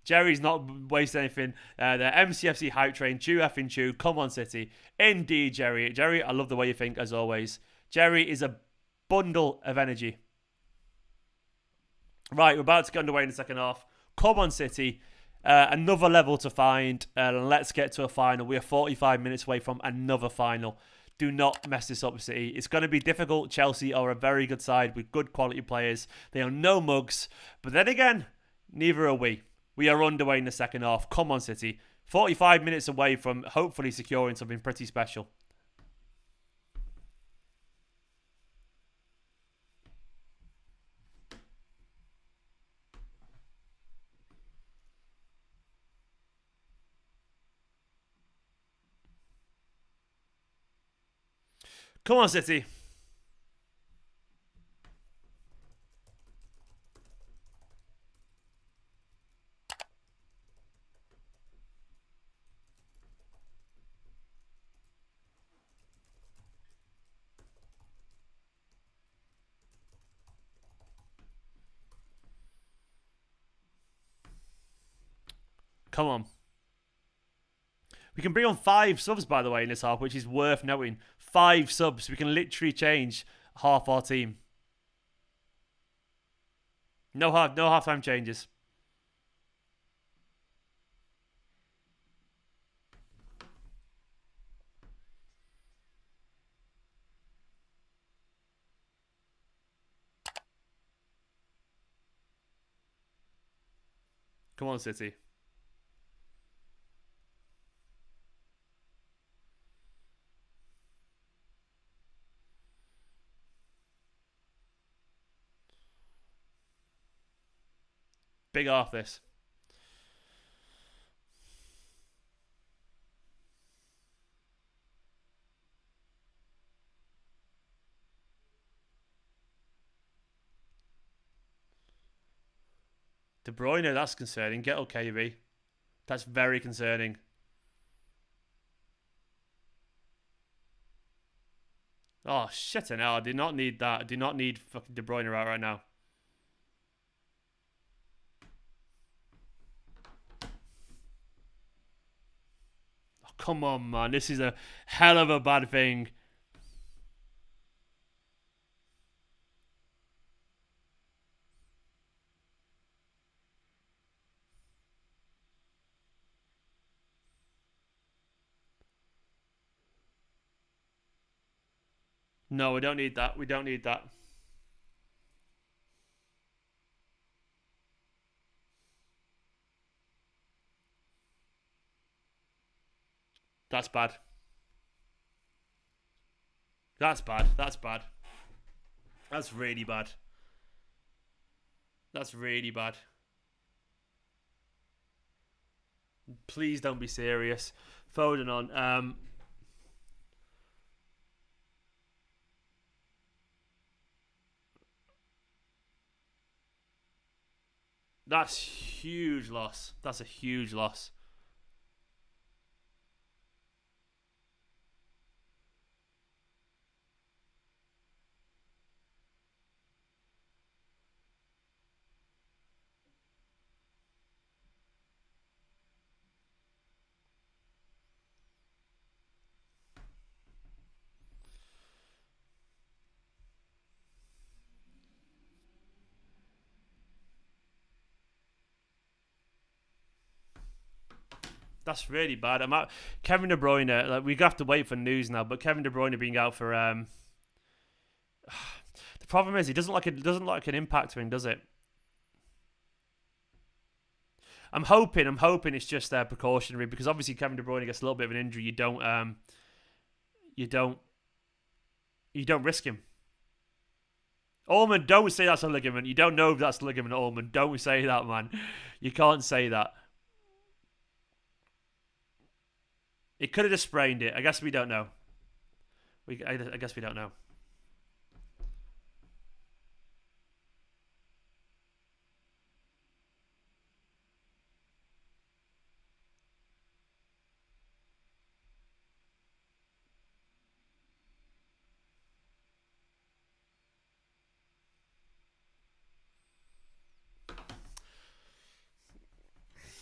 Jerry's not wasting anything. The MCFC hype train, chew effing chew. Come on, City. Indeed, Jerry. Jerry, I love the way you think, as always. Jerry is a bundle of energy. Right, we're about to get underway in the second half. Come on, City. Another level to find. Let's get to a final. We are 45 minutes away from another final. Do not mess this up, City. It's going to be difficult. Chelsea are a very good side with good quality players. They are no mugs. But then again, neither are we. We are underway in the second half. Come on, City. 45 minutes away from hopefully securing something pretty special. Come on, City. Come on. We can bring on 5 subs, by the way, in this half, which is worth noting. 5 subs. We can literally change half our team. No halftime changes. Come on, City. Big half this. De Bruyne, that's concerning. Get Ilkay. That's very concerning. Oh, shit, hell. I do not need that. I do not need fucking De Bruyne out right now. Oh, come on, man. This is a hell of a bad thing. No, we don't need that. We don't need that. That's bad. That's bad. That's bad. That's really bad. That's really bad. Please don't be serious. Foden on. That's huge loss. That's a huge loss. That's really bad. Kevin De Bruyne. Like, we have to wait for news now, but Kevin De Bruyne being out for the problem is he doesn't like an impact win, does it? I'm hoping it's just precautionary, because obviously Kevin De Bruyne gets a little bit of an injury. You don't risk him. Allman, don't say that's a ligament. You don't know if that's a ligament, Allman. Don't say that, man. You can't say that. It could have just sprained it. I guess we don't know. I guess we don't know.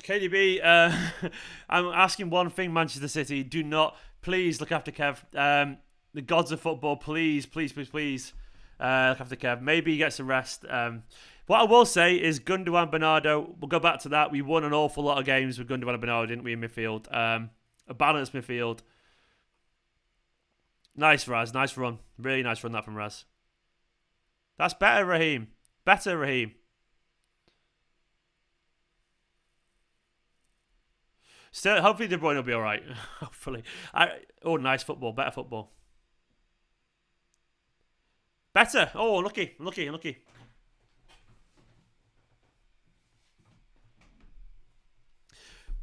KDB, I'm asking one thing, Manchester City. Do not, please look after Kev. The gods of football, please look after Kev. Maybe he gets some rest. What I will say is Gundogan, Bernardo, we'll go back to that. We won an awful lot of games with Gundogan and Bernardo, didn't we, in midfield? A balanced midfield. Nice, Raz. Nice run. Really nice run that from Raz. That's better, Raheem. Better, Raheem. Still, hopefully De Bruyne will be all right. Hopefully. Nice football. Better football. Better. Oh, lucky.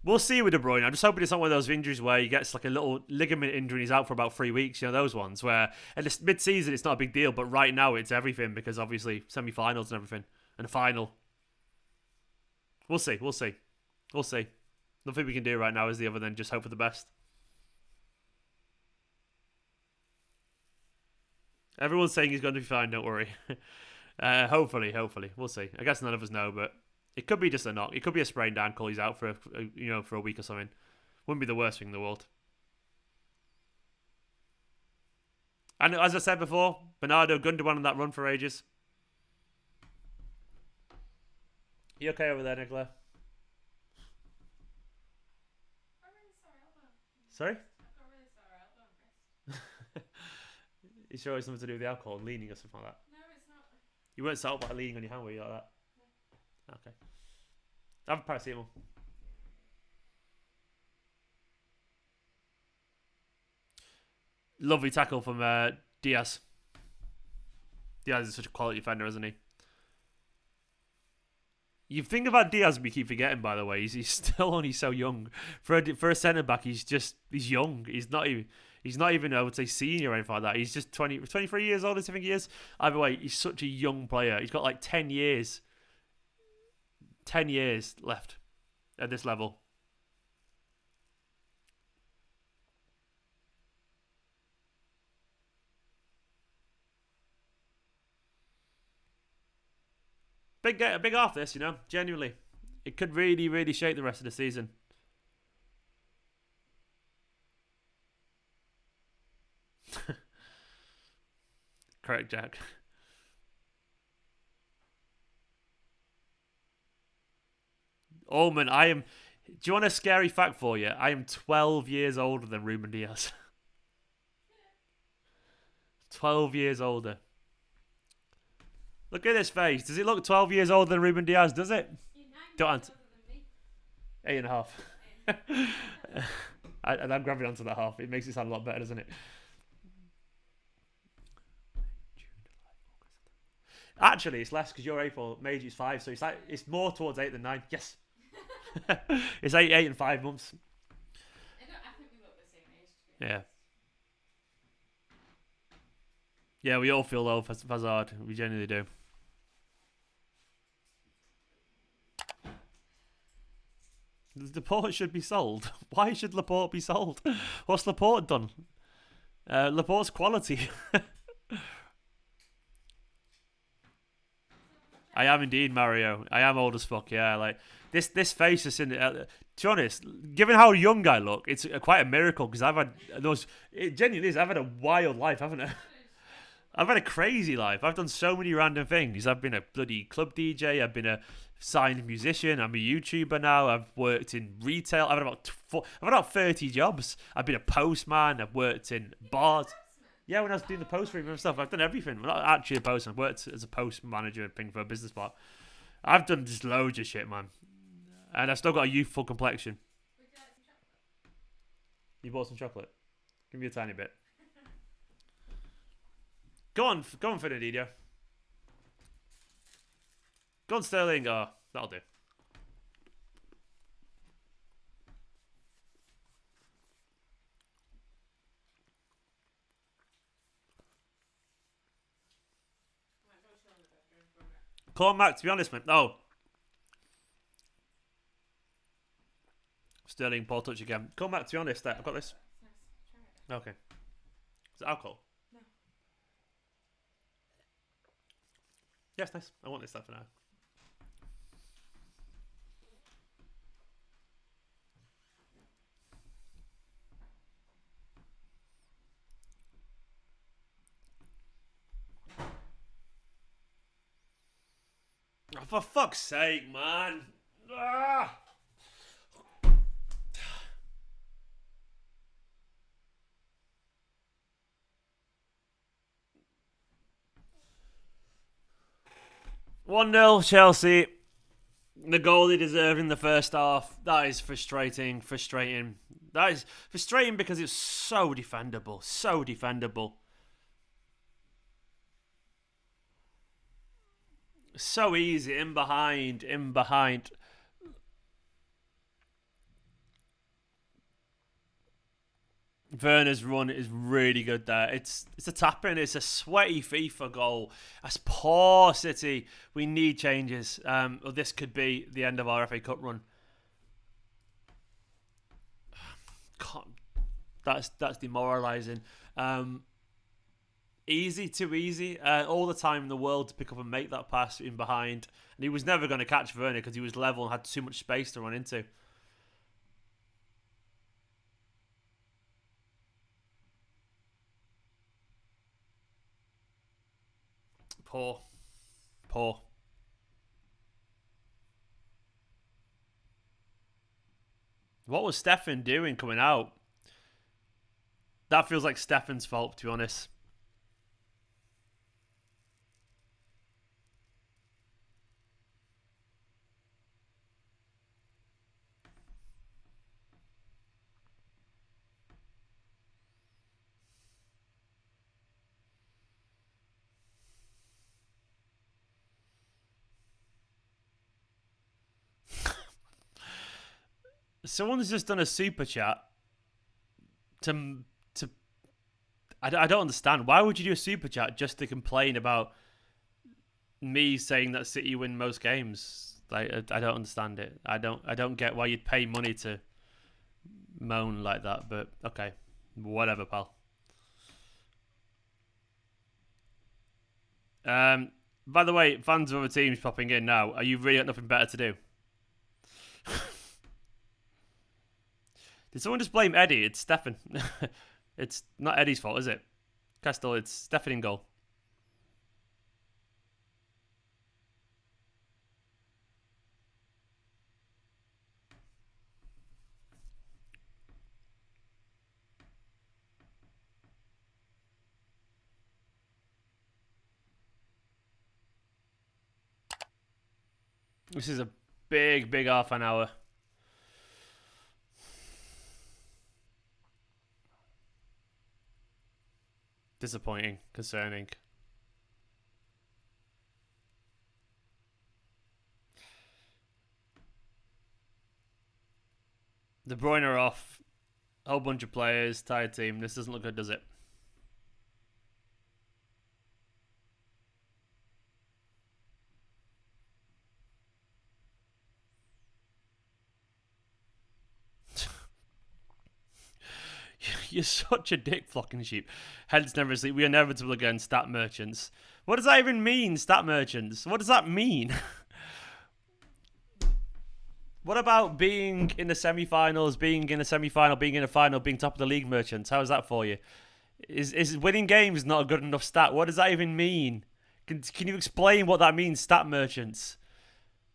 We'll see with De Bruyne. I'm just hoping it's not one of those injuries where he gets like a little ligament injury and he's out for about 3 weeks. You know, those ones where at the mid-season it's not a big deal, but right now it's everything, because obviously semi-finals and everything. And a final. We'll see. Nothing we can do right now is the other than just hope for the best. Everyone's saying he's going to be fine, don't worry. Hopefully. We'll see. I guess none of us know, but it could be just a knock. It could be a sprained ankle. He's out for a week or something. Wouldn't be the worst thing in the world. And as I said before, Bernardo, Gundogan on that run for ages. You okay over there, Nicola? Sorry? I've got really sore elbow and wrist. You sure it's something to do with the alcohol and leaning or something like that? No, it's not. You weren't sort of like leaning on your hand, were you, like that? No. Okay. Have a paracetamol. Lovely tackle from Diaz. Diaz is such a quality defender, isn't he? You think about Diaz, we keep forgetting, by the way. He's still only so young. For a centre back, he's young. He's not even, I would say, senior or anything like that. He's just 23 years old, I think he is. Either way, he's such a young player. He's got like 10 years. 10 years left at this level. Big half this, genuinely. It could really, really shape the rest of the season. Correct, Jack. Omen, do you want a scary fact for you? I am 12 years older than Ruben Diaz. 12 years older. Look at his face. Does it look 12 years older than Ruben Diaz? Does it? Don't answer. 8.5. And I'm grabbing onto that half. It makes it sound a lot better, doesn't it? Actually, it's less because you're April. May is 5, so it's more towards 8 than 9. Yes. It's 8 and 5 months. I think we look the same age. Yeah. Yeah, we all feel low for Hazard. We genuinely do. Laporte should be sold. Why should Laporte be sold? What's Laporte done? Laporte's quality. I am indeed, Mario. I am old as fuck. Yeah, like this face is in. To be honest, given how young I look, it's quite a miracle because I've had those. It genuinely is. I've had a wild life, haven't I? I've had a crazy life. I've done so many random things. I've been a bloody club DJ. I've been a signed musician. I'm a YouTuber now. I've worked in retail. I've had about 30 jobs. I've been a postman. I've worked in bars. Yeah, when I was doing the post room and stuff, I've done everything. I'm not actually a postman. I've worked as a post manager thing for a business part. I've done just loads of shit, man. And I've still got a youthful complexion. Would you like some chocolate? You bought some chocolate? Give me a tiny bit. Go on, Fernandinho. Go on, Sterling. Oh, that'll do. Come on, Mac, to be honest, man. Oh. Sterling, Paul touch again. Come back, to be honest. I've got this. Nice. Try it. Okay. Is it alcohol? No. Yes, nice. I want this stuff for now. Oh, for fuck's sake, man. Ah! 1-0 Chelsea. The goal they deserved in the first half. That is frustrating. That is frustrating because it's so defendable. So defendable. So easy. In behind. Werner's run is really good there. It's a tap-in. It's a sweaty FIFA goal. That's poor City. We need changes. Or this could be the end of our FA Cup run. That's demoralising. Too easy. All the time in the world to pick up and make that pass in behind. And he was never going to catch Werner because he was level and had too much space to run into. Poor. What was Stefan doing coming out? That feels like Stefan's fault, to be honest. Someone's just done a super chat to I don't understand. Why would you do a super chat just to complain about me saying that City win most games? Like I don't understand it. I don't get why you'd pay money to moan like that, but okay. Whatever, pal. By the way, fans of other teams popping in now, are you really got nothing better to do? Did someone just blame Eddie? It's Stefan. It's not Eddie's fault, is it? Castle, it's Stefan in goal. This is a big half an hour. Disappointing, concerning. De Bruyne are off. A whole bunch of players, tired team. This doesn't look good, does it? You're such a dick, flocking sheep. Hence never sleep. We are inevitable again, stat merchants. What does that even mean, stat merchants? What does that mean? What about being in the semi-finals, being in a semi-final, being in a final, being top of the league merchants? How is that for you? Is winning games not a good enough stat? What does that even mean? Can you explain what that means, stat merchants?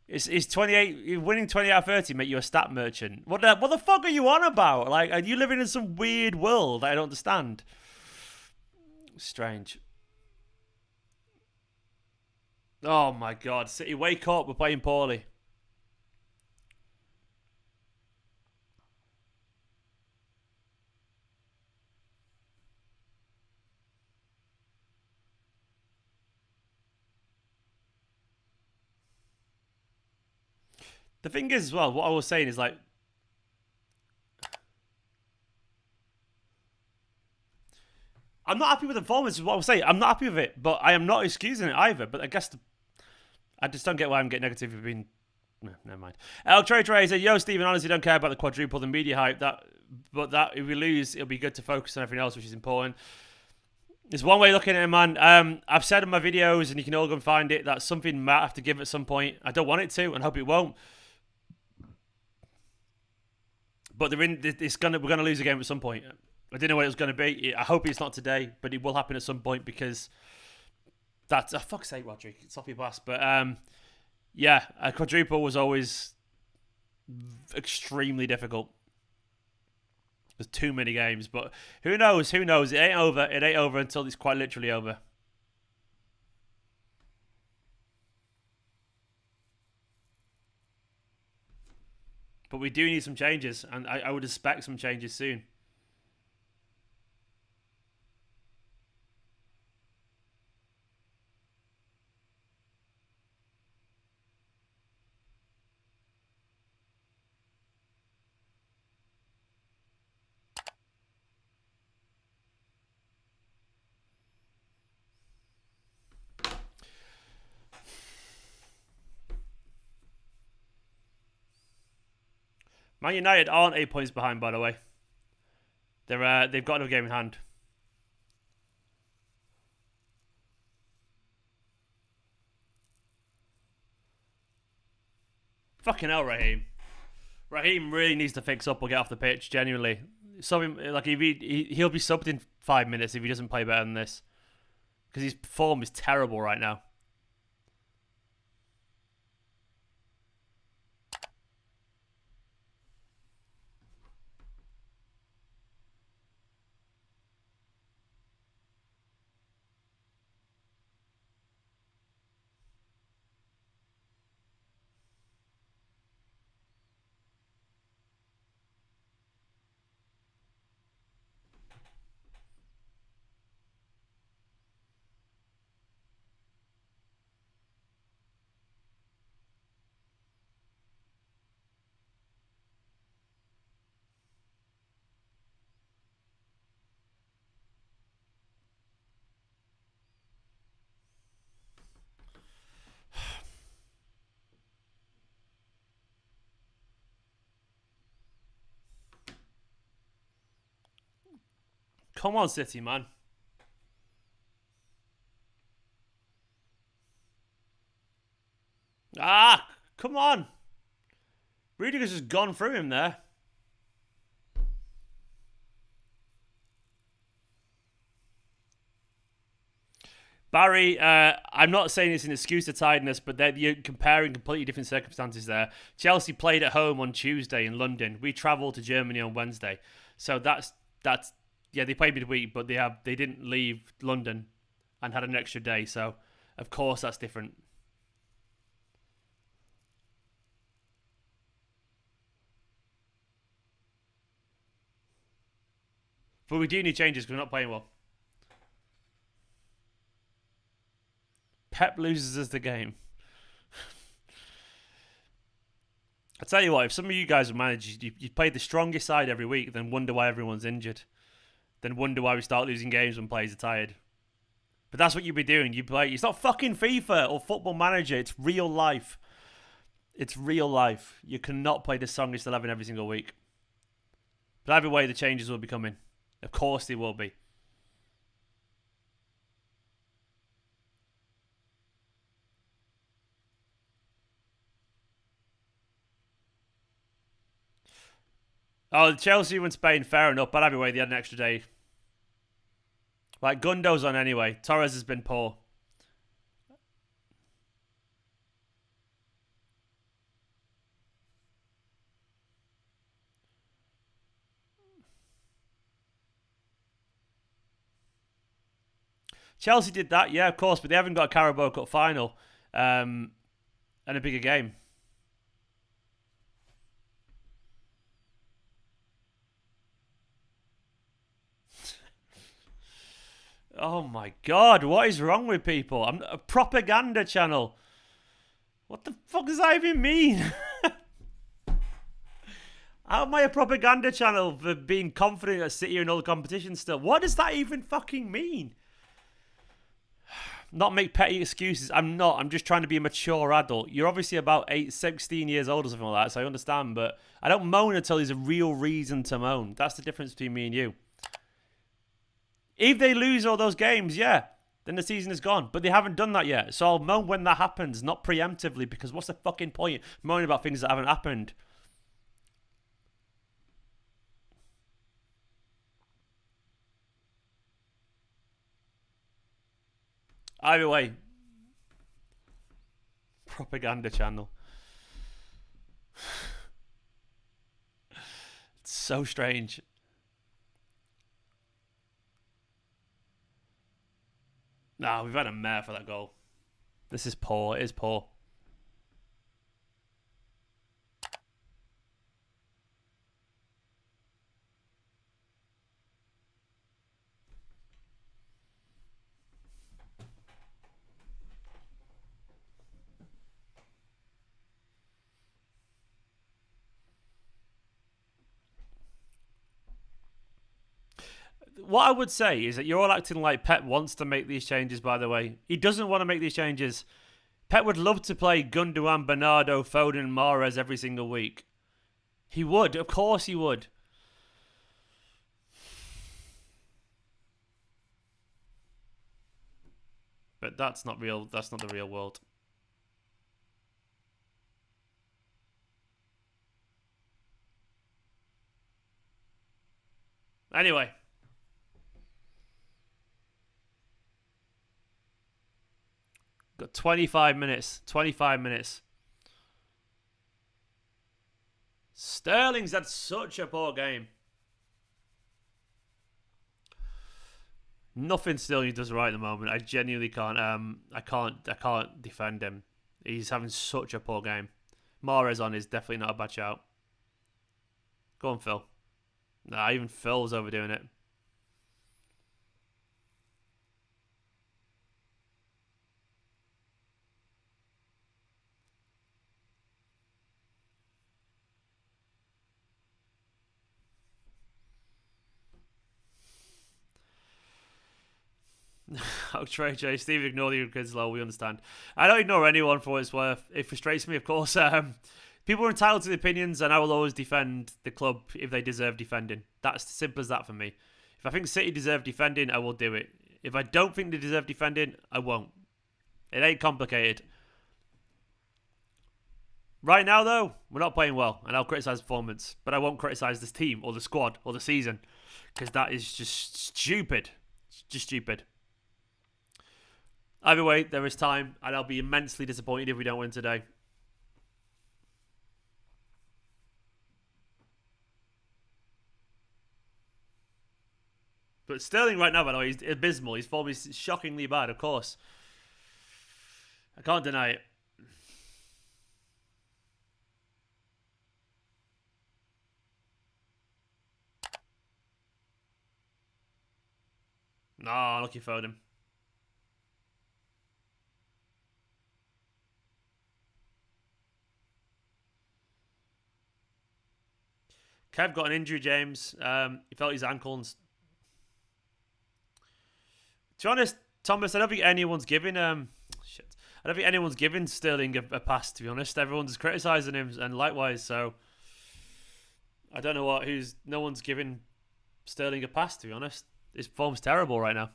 Is 28 winning 20 out of 30 make you a stat merchant? What the fuck are you on about? Like, are you living in some weird world that I don't understand? Strange. Oh my God, City, wake up! We're playing poorly. The thing is, as well, what I was saying is like, I'm not happy with the performance, is what I was saying. I'm not happy with it, but I am not excusing it either. But I guess I just don't get why I'm getting negative for being. No, never mind. El Trey said, "Yo, Stephen, honestly, don't care about the quadruple, the media hype. But if we lose, it'll be good to focus on everything else, which is important." There's one way of looking at it, man. I've said in my videos, and you can all go and find it, that something might have to give at some point. I don't want it to, and hope it won't. But we're gonna lose a game at some point. I didn't know what it was gonna be. I hope it's not today, but it will happen at some point because that's fuck's sake, Roderick. It's off your blast. But yeah, a quadruple was always extremely difficult. There's too many games, but who knows? Who knows? It ain't over. It ain't over until it's quite literally over. But we do need some changes, and I would expect some changes soon. Man United aren't 8 points behind, by the way. They've got another game in hand. Fucking hell, Raheem. Raheem really needs to fix up or get off the pitch, genuinely. Something like he'll be subbed in 5 minutes if he doesn't play better than this. Because his form is terrible right now. Come on, City, man. Ah, come on. Rudiger's just gone through him there. Barry, I'm not saying it's an excuse to tiredness, but you're comparing completely different circumstances there. Chelsea played at home on Tuesday in London. We travelled to Germany on Wednesday. So that's yeah, they played midweek, but they didn't leave London and had an extra day. So of course that's different. But we do need changes because we're not playing well. Pep loses us the game. I tell you what, if some of you guys were managed, you played the strongest side every week, then wonder why everyone's injured. Then wonder why we start losing games when players are tired. But that's what you'd be doing. You play. It's not fucking FIFA or Football Manager. It's real life. It's real life. You cannot play the strongest 11 every single week. But either way, the changes will be coming. Of course they will be. Oh, Chelsea win Spain, fair enough. But anyway, they had an extra day. Like, Gundo's on anyway. Torres has been poor. Chelsea did that, yeah, of course, but they haven't got a Carabao Cup final and a bigger game. Oh my God, what is wrong with people? I'm a propaganda channel. What the fuck does that even mean? How am I a propaganda channel for being confident at City and all the competition still? What does that even fucking mean? Not make petty excuses. I'm not. I'm just trying to be a mature adult. You're obviously about 16 years old or something like that, so I understand, but I don't moan until there's a real reason to moan. That's the difference between me and you. If they lose all those games, yeah, then the season is gone. But they haven't done that yet. So I'll moan when that happens, not preemptively, because what's the fucking point moaning about things that haven't happened? Either way, propaganda channel. It's so strange. Nah, we've had a mare for that goal. This is poor. It is poor. What I would say is that you're all acting like Pep wants to make these changes, by the way. He doesn't want to make these changes. Pep would love to play Gundogan, Bernardo, Foden, Mahrez every single week. He would. Of course he would. But that's not real. That's not the real world. Anyway. Got 25 minutes. 25 minutes. Sterling's had such a poor game. Nothing Sterling does right at the moment. I genuinely can't. I can't defend him. He's having such a poor game. Mahrez on is definitely not a bad shout. Go on, Phil. Nah, even Phil's overdoing it. I'll try, Jay. Steve, ignore the kids low. We understand. I don't ignore anyone for what it's worth. It frustrates me, of course. People are entitled to the opinions, and I will always defend the club if they deserve defending. That's as simple as that for me. If I think City deserve defending, I will do it. If I don't think they deserve defending, I won't. It ain't complicated. Right now, though, we're not playing well, and I'll criticise performance, but I won't criticise this team or the squad or the season, because that is just stupid. It's just stupid. Either way, there is time, and I'll be immensely disappointed if we don't win today. But Sterling right now, by the way, he's abysmal. His form is shockingly bad, of course. I can't deny it. No, lucky Foden. Kev got an injury, James. He felt his ankle. And... To be honest, Thomas, I don't think anyone's giving I don't think anyone's giving Sterling a pass. To be honest, everyone's criticising him, and likewise. So I don't know no one's giving Sterling a pass, to be honest. His form's terrible right now.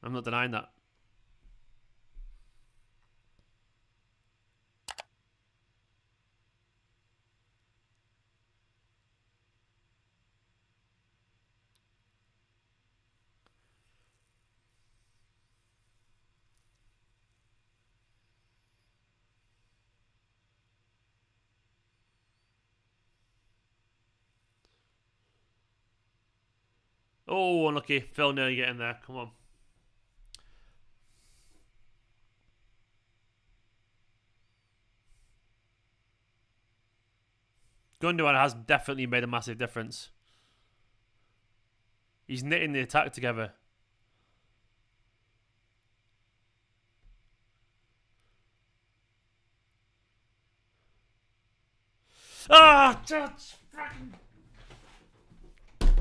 I'm not denying that. Oh, unlucky. Phil nearly getting there. Come on. Gundogan has definitely made a massive difference. He's knitting the attack together. Ah, that's fucking...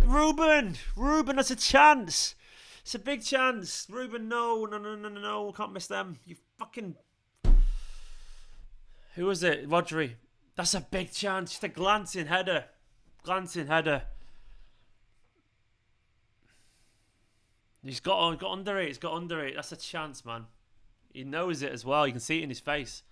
Ruben, that's a chance. It's a big chance. Ruben, no. Can't miss them. You fucking... Who was it? Rodri. That's a big chance. Just a glancing header. He's got under it. That's a chance, man. He knows it as well. You can see it in his face.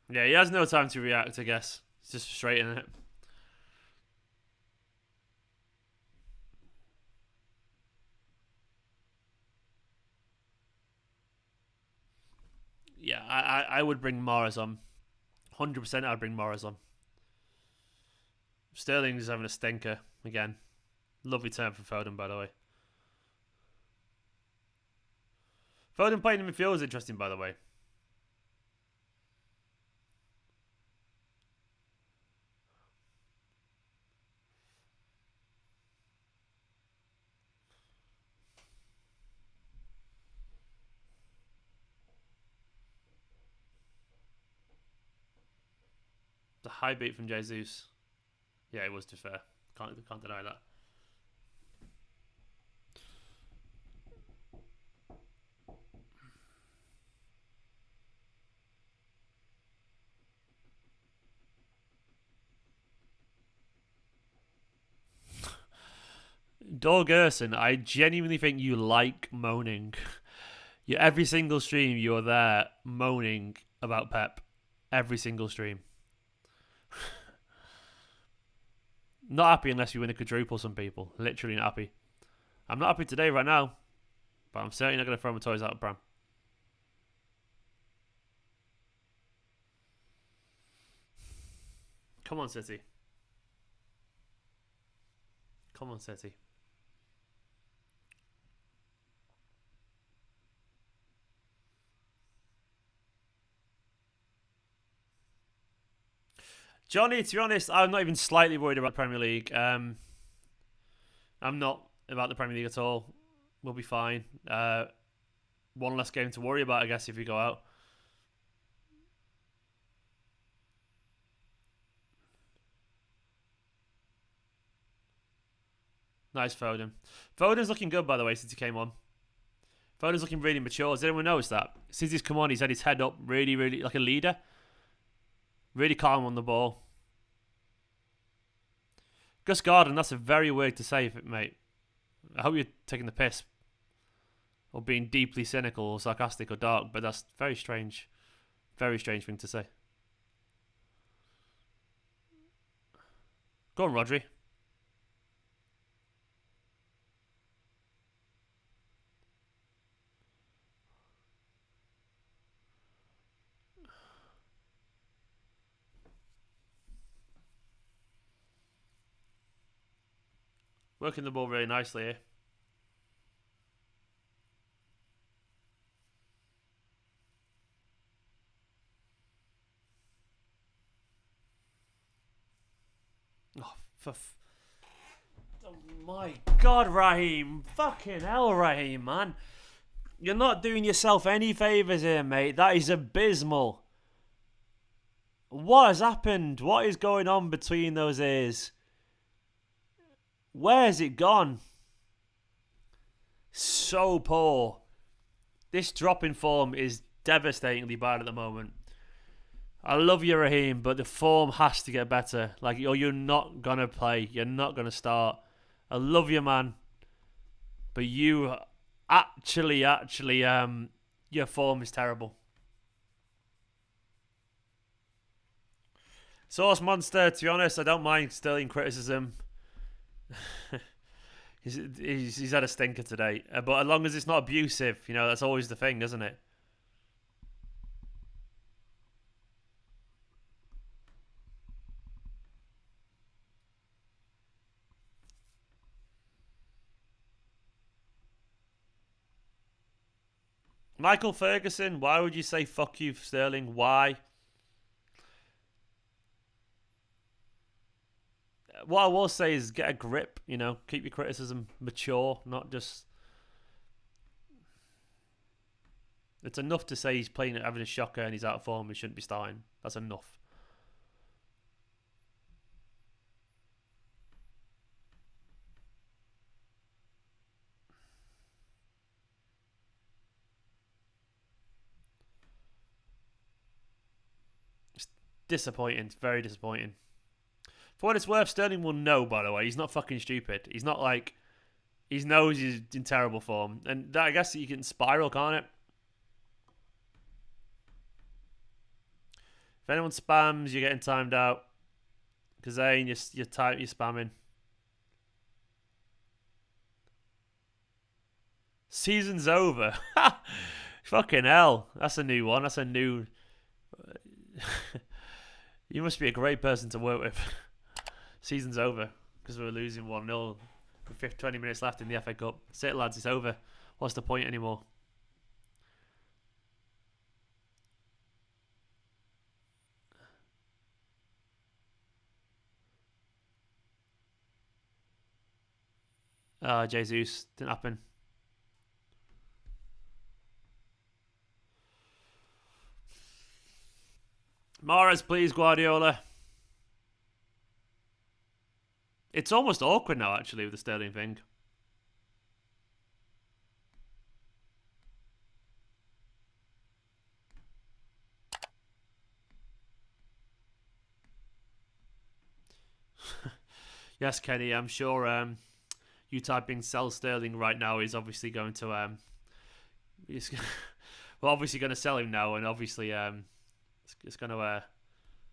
Yeah, he has no time to react, I guess. It's just frustrating, it? Yeah, I would bring Mahrez on. 100% I'd bring Mahrez on. Sterling's having a stinker again. Lovely turn for Foden, by the way. Foden playing in midfield is interesting, by the way. The high beat from Jesus. Yeah, it was, to be fair. Can't deny that. Dog Gerson, I genuinely think you like moaning. Every single stream you are there moaning about Pep. Every single stream. Not happy unless you win a quadruple, some people. Literally not happy. I'm not happy today right now. But I'm certainly not going to throw my toys out of pram. Come on, City. Come on, City. Johnny, to be honest, I'm not even slightly worried about the Premier League. I'm not about the Premier League at all. We'll be fine. One less game to worry about, I guess, if we go out. Nice Foden. Foden's looking good, by the way, since he came on. Foden's looking really mature. Has anyone noticed that? Since he's come on, he's had his head up really, really like a leader. Really calm on the ball. Gus Garden, that's a very weird to say, mate. I hope you're taking the piss. Or being deeply cynical or sarcastic or dark, but that's very strange. Very strange thing to say. Go on, Rodri. Working the ball really nicely here. Oh my God, Raheem. Fucking hell, Raheem, man. You're not doing yourself any favours here, mate. That is abysmal. What has happened? What is going on between those ears? Where's it gone? So poor. This drop in form is devastatingly bad at the moment. I love you, Raheem, but the form has to get better. Like, you're not going to play. You're not going to start. I love you, man. But you actually, your form is terrible. Sauce Monster, to be honest, I don't mind Sterling criticism. he's had a stinker today. But as long as it's not abusive, that's always the thing, isn't it? Michael Ferguson, why would you say fuck you, Sterling? Why? What I will say is get a grip, keep your criticism mature, not just... It's enough to say he's playing, having a shocker and he's out of form, he shouldn't be starting. That's enough. It's disappointing. It's very disappointing. For what it's worth, Sterling will know, by the way. He's not fucking stupid. He's not like... He knows he's in terrible form. And I guess you can spiral, can't it? If anyone spams, you're getting timed out. Because you're spamming. Season's over. Fucking hell. That's a new one. That's a new... You must be a great person to work with. Season's over. Because we're losing 1-0 with 20 minutes left in the FA Cup. That's it, lads. It's over. What's the point anymore? Jesus. Didn't happen. Mahrez, please, Guardiola. It's almost awkward now, actually, with the Sterling thing. Yes, Kenny, I'm sure you typing sell Sterling right now is obviously going to... we're obviously going to sell him now, and obviously it's going to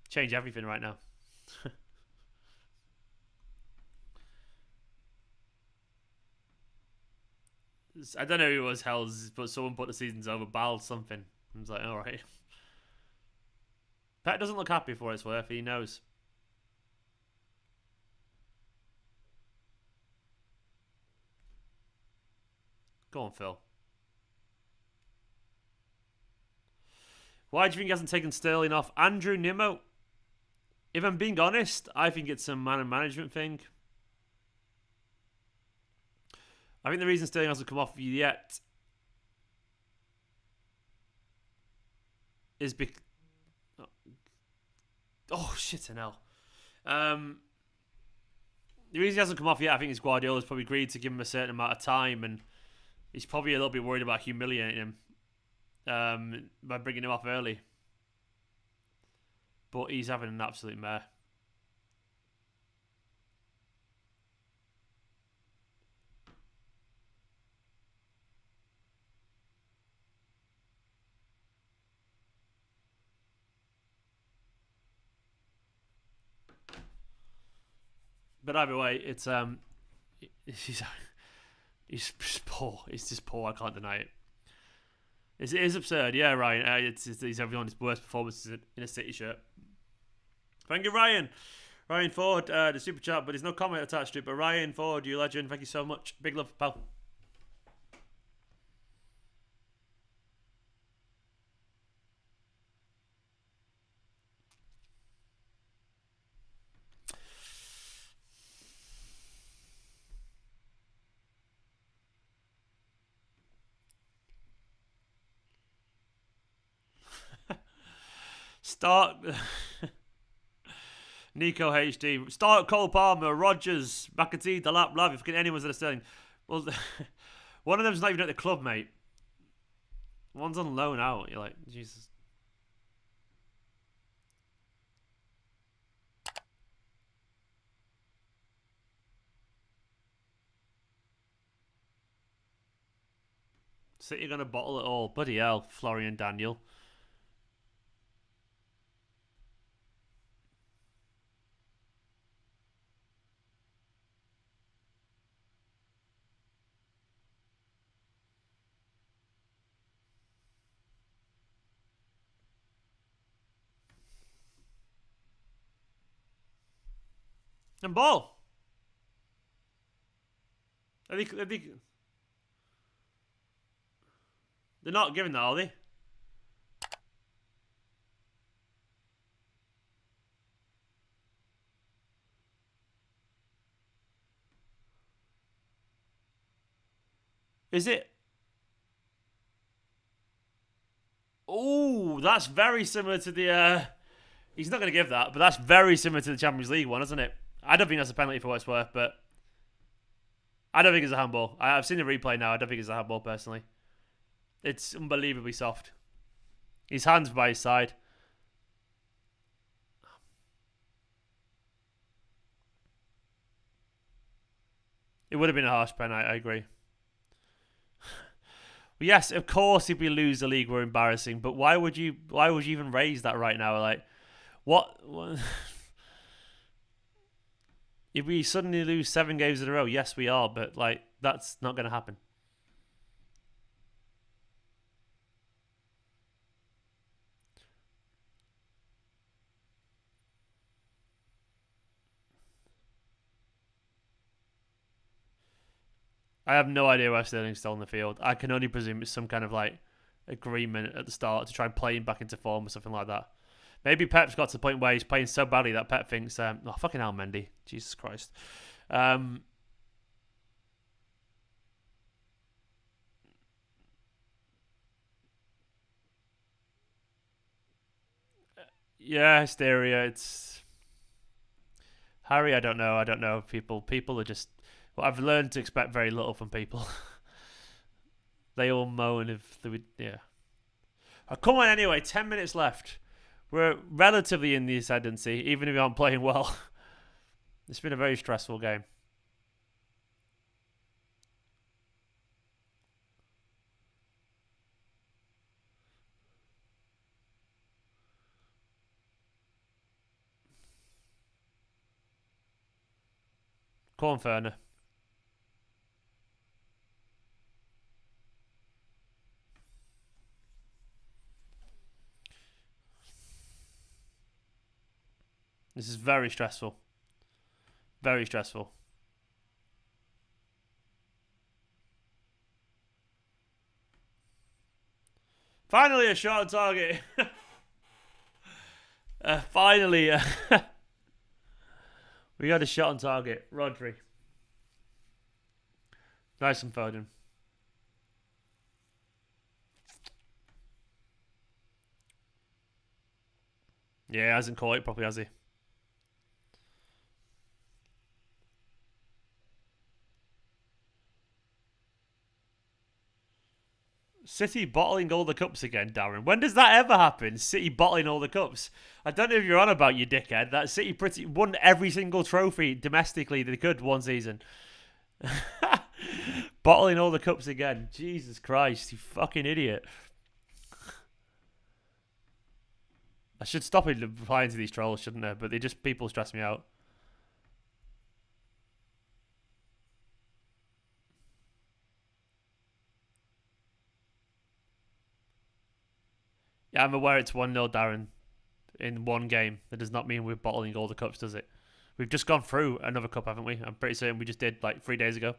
change everything right now. I don't know who it was, Hells, but someone put the season's over, Bal something. I was like, alright. Pet doesn't look happy for what it's worth, he knows. Go on, Phil. Why do you think he hasn't taken Sterling off? Andrew Nimmo? If I'm being honest, I think it's a man and management thing. I think the reason Sterling hasn't come off yet is because... Oh, shit and hell. The reason he hasn't come off yet, I think, is Guardiola's probably agreed to give him a certain amount of time, and he's probably a little bit worried about humiliating him by bringing him off early. But he's having an absolute mare. But either way, it's he's just poor. It's just poor. I can't deny it. It is absurd, yeah, Ryan. He's everyone's worst performances in a City shirt. Thank you, Ryan. Ryan Ford, the super chat, but there's no comment attached to it. But Ryan Ford, you legend. Thank you so much. Big love, pal. Start. Nico HD. Start Cole Palmer, Rogers, McAtee, Delap, Lav. If anyone's that are selling. Well, one of them's not even at the club, mate. One's on loan out. You're like, Jesus. City gonna bottle it all. Bloody hell, Florian Daniel. And ball. They're not giving that, are they? Is it? Oh, that's very similar to the... He's not going to give that, but that's very similar to the Champions League one, isn't it? I don't think that's a penalty for what it's worth, but... I don't think it's a handball. I've seen the replay now. I don't think it's a handball, personally. It's unbelievably soft. His hand's by his side. It would have been a harsh pen, I agree. Well, yes, of course, if we lose the league, we're embarrassing. But why would you even raise that right now? Like, what? If we suddenly lose 7 games in a row, yes, we are. But like, that's not going to happen. I have no idea why Sterling's still on the field. I can only presume it's some kind of like agreement at the start to try and play him back into form or something like that. Maybe Pep's got to the point where he's playing so badly that Pep thinks, oh, fucking hell, Mendy. Jesus Christ. Yeah, hysteria. It's Harry. I don't know. People are just. Well, I've learned to expect very little from people. They all moan if they would. Yeah. Oh, come on, anyway. 10 minutes left. We're relatively in the ascendancy, even if we aren't playing well. It's been a very stressful game. Cornferner. This is very stressful. Very stressful. Finally, a shot on target. Finally, we got a shot on target. Rodri. Nice and Foden. Yeah, hasn't caught it properly, has he? City bottling all the cups again, Darren. When does that ever happen? City bottling all the cups. I don't know if you're on about, you dickhead. That City pretty won every single trophy domestically they could one season. Bottling all the cups again. Jesus Christ, you fucking idiot. I should stop replying to these trolls, shouldn't I? But people stress me out. Yeah, I'm aware it's 1-0, Darren, in one game. That does not mean we're bottling all the cups, does it? We've just gone through another cup, haven't we? I'm pretty certain we just did like 3 days ago.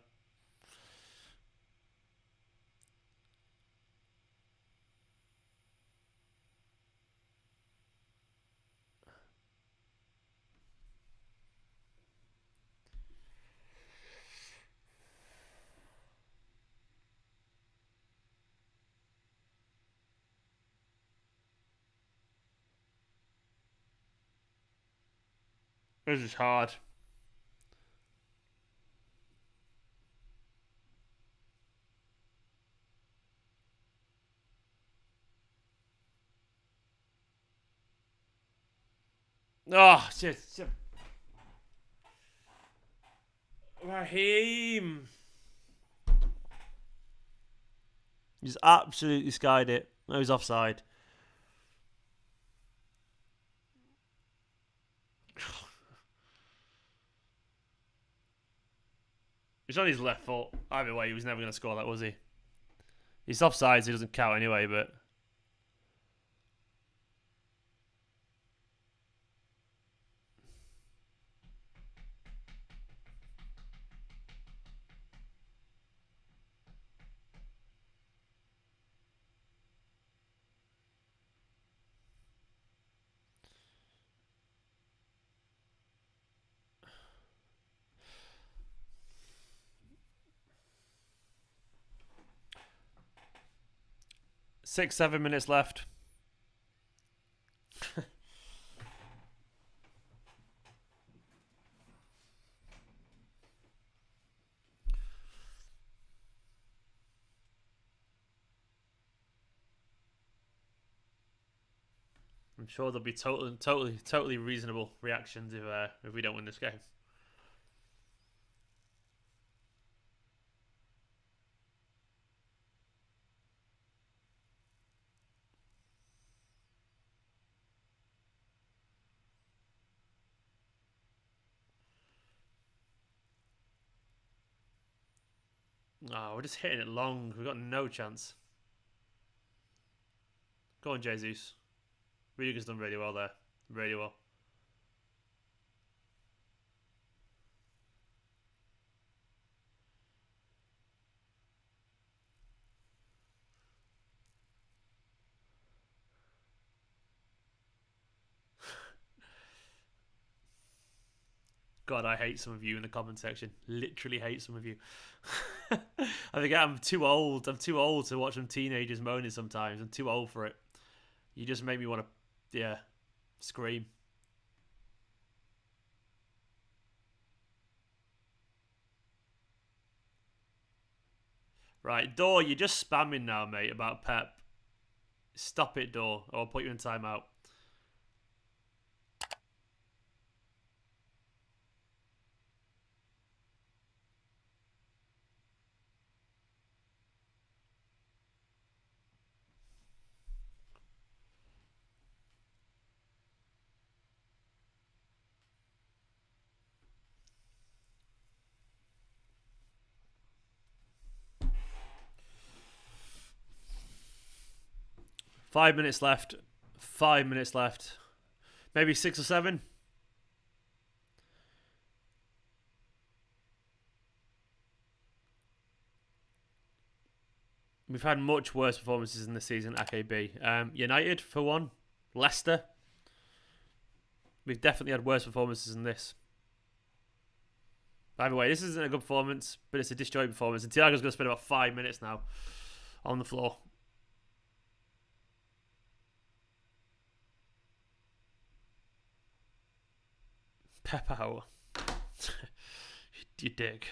This is hard. Oh, shit. Raheem. He's absolutely skied it. No, he's offside. He's on his left foot. Either way, he was never going to score that, was he? He's offside, so he doesn't count anyway, but... Six, 7 minutes left. I'm sure there'll be totally reasonable reactions if we don't win this game. Oh, we're just hitting it long. We've got no chance. Go on, Jesus. Rudiger's done really well there. Really well. God, I hate some of you in the comment section. Literally hate some of you. I think I'm too old. I'm too old to watch some teenagers moaning sometimes. I'm too old for it. You just make me want to, yeah, scream. Right, Door, you're just spamming now, mate, about Pep. Stop it, Door, or I'll put you in timeout. Five minutes left. 5 minutes left. Maybe 6 or 7. We've had much worse performances in this season at AKB. United, for one. Leicester. We've definitely had worse performances than this. By the way, this isn't a good performance, but it's a disjointed performance. And Thiago's going to spend about 5 minutes now on the floor. Pep out. You dick.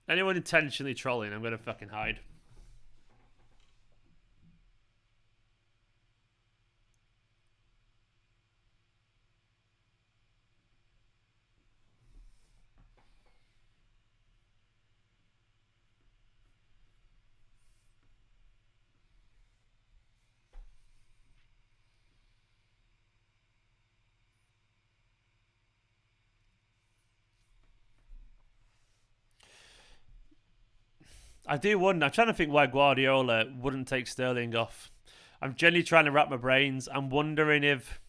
Anyone intentionally trolling, I'm going to fucking hide. I do wonder. I'm trying to think why Guardiola wouldn't take Sterling off. I'm generally trying to wrap my brains. I'm wondering if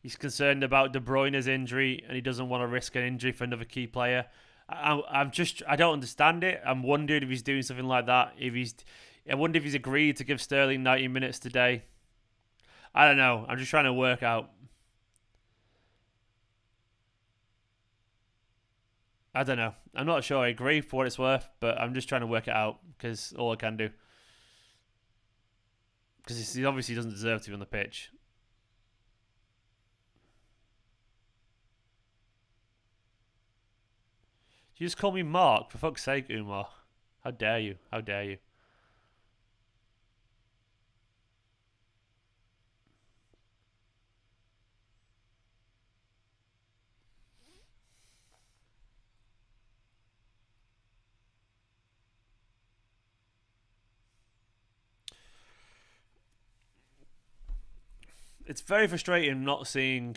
he's concerned about De Bruyne's injury and he doesn't want to risk an injury for another key player. I don't understand it. I'm wondering if he's doing something like that. I wonder if he's agreed to give Sterling 90 minutes today. I don't know. I'm just trying to work out. I don't know. I'm not sure I agree for what it's worth, but I'm just trying to work it out because all I can do. Because he obviously doesn't deserve to be on the pitch. You just call me Mark, for fuck's sake, Umar. How dare you? How dare you? It's very frustrating not seeing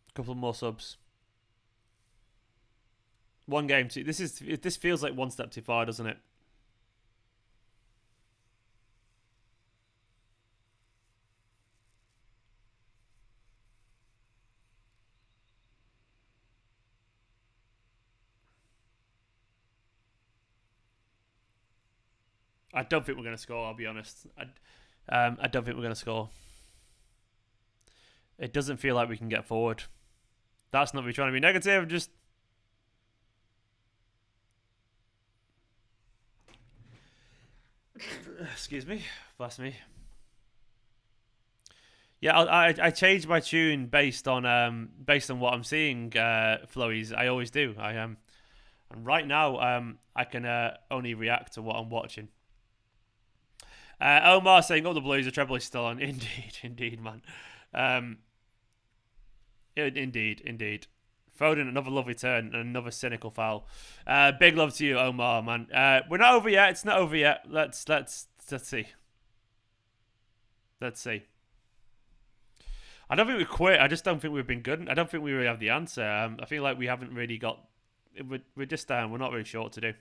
a couple more subs. One game too. This feels like one step too far, doesn't it? I don't think we're going to score, I'll be honest. I don't think we're going to score. It doesn't feel like we can get forward. That's not me trying to be negative, just... Excuse me. Bless me. Yeah, I changed my tune based on what I'm seeing, Flowies. I always do. And right now, I can only react to what I'm watching. Omar saying, "Oh, the Blues, the treble is still on." Indeed, man. Indeed. Foden, another lovely turn and another cynical foul. Big love to you, Omar, man. We're not over yet. It's not over yet. Let's see. Let's see. I don't think we quit. I just don't think we've been good. I don't think we really have the answer. I feel like we haven't really got. We're just we're not really sure what to do.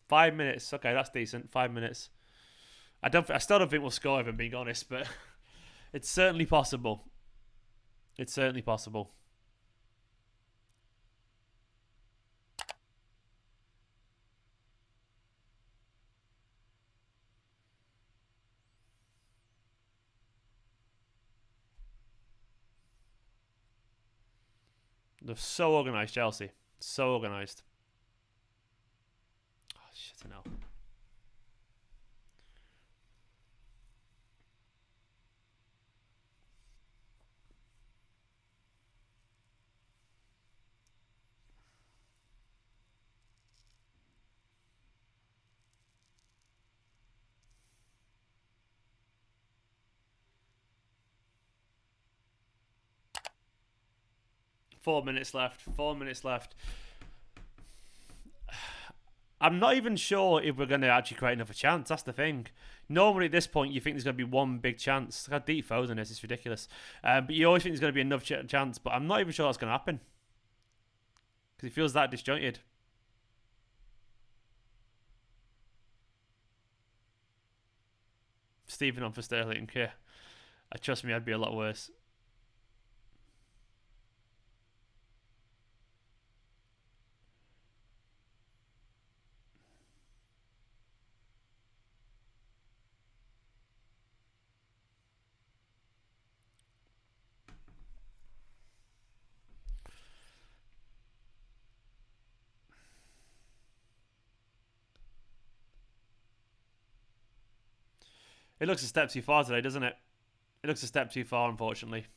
5 minutes. Okay, that's decent. 5 minutes. I still don't think we'll score, if I'm being honest, but it's certainly possible. It's certainly possible. They're so organised, Chelsea. So organised. Oh, shit, I know. Four minutes left. I'm not even sure if we're going to actually create another chance. That's the thing. Normally at this point, you think there's going to be one big chance. Look how deep Foden is. It's ridiculous. But you always think there's going to be another chance. But I'm not even sure that's going to happen. Because it feels that disjointed. Stephen on for Sterling. Yeah. Trust me, I'd be a lot worse. It looks a step too far today, doesn't it? It looks a step too far, unfortunately.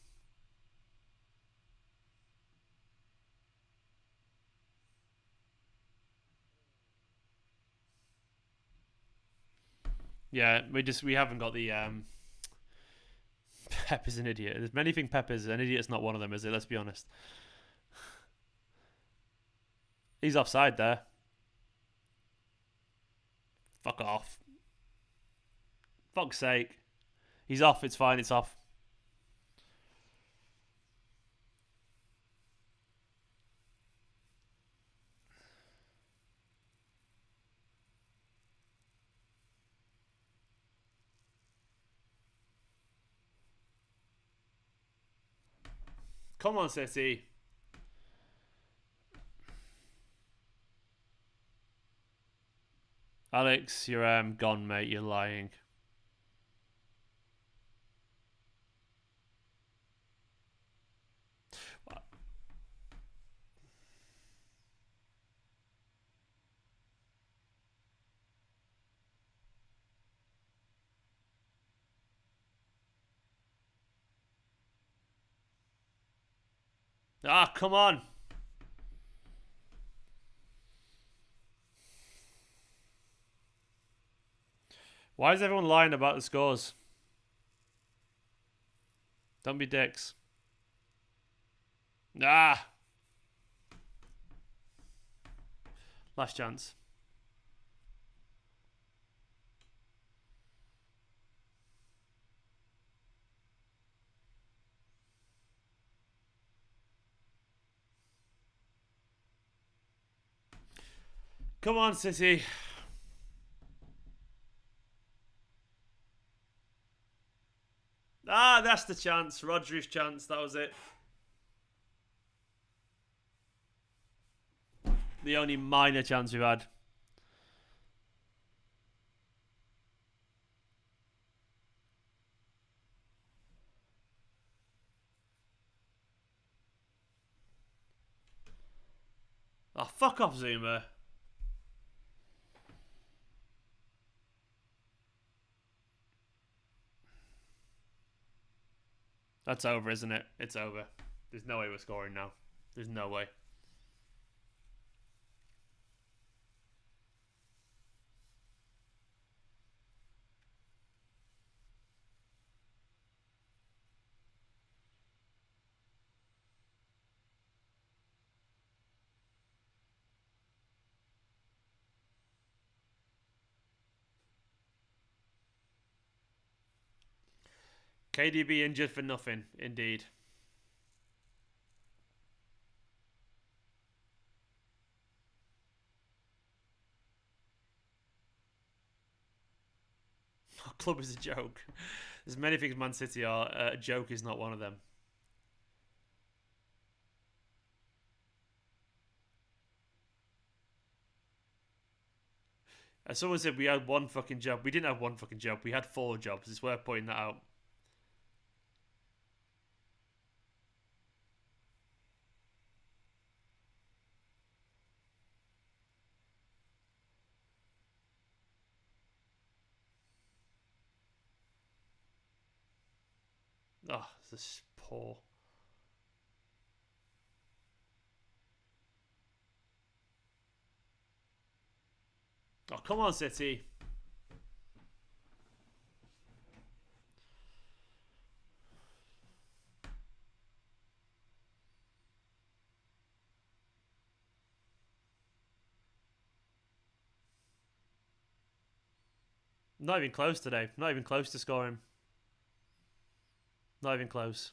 Yeah, we haven't got the Pep is an idiot. There's many things Pep is. An idiot's not one of them, is it? Let's be honest. He's offside there. Fuck off. Fuck's sake. He's off. It's fine. It's off. Come on, City. Alex, you're gone, mate. You're lying. Ah, come on. Why is everyone lying about the scores? Don't be dicks. Ah. Last chance. Come on, City. Ah, that's the chance. Rodri's chance. That was it. The only minor chance we've had. Oh, fuck off, Zuma. That's over, isn't it? It's over. There's no way we're scoring now. There's no way. KDB injured for nothing, indeed. Our club is a joke. There's many things Man City are. A joke is not one of them. As someone said, we had one fucking job. We didn't have one fucking job. We had 4 jobs. It's worth pointing that out. Oh, this is poor. Oh, come on, City. Not even close today. Not even close to scoring. Not even close.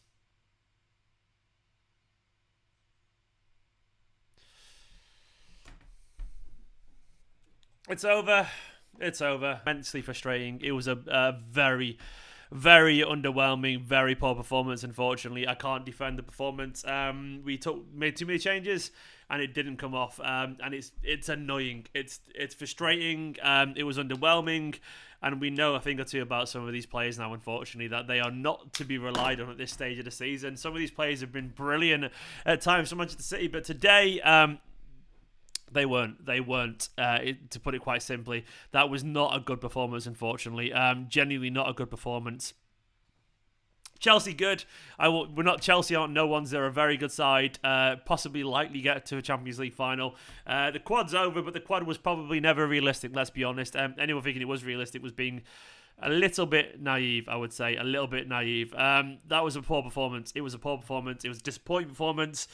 It's over. It's over. Immensely frustrating. It was a very, very underwhelming, very poor performance. Unfortunately, I can't defend the performance. We made too many changes, and it didn't come off. And it's annoying. It's frustrating. It was underwhelming, and we know a thing or two about some of these players now. Unfortunately, that they are not to be relied on at this stage of the season. Some of these players have been brilliant at times for Manchester City, but today, they weren't. To put it quite simply, that was not a good performance. Unfortunately, genuinely not a good performance. Chelsea good. We're not Chelsea. Aren't no ones. They're a very good side. Possibly likely get to a Champions League final. The quad's over, but the quad was probably never realistic. Let's be honest. Anyone thinking it was realistic was being a little bit naive. I would say a little bit naive. That was a poor performance. It was a poor performance. It was a disappointing performance.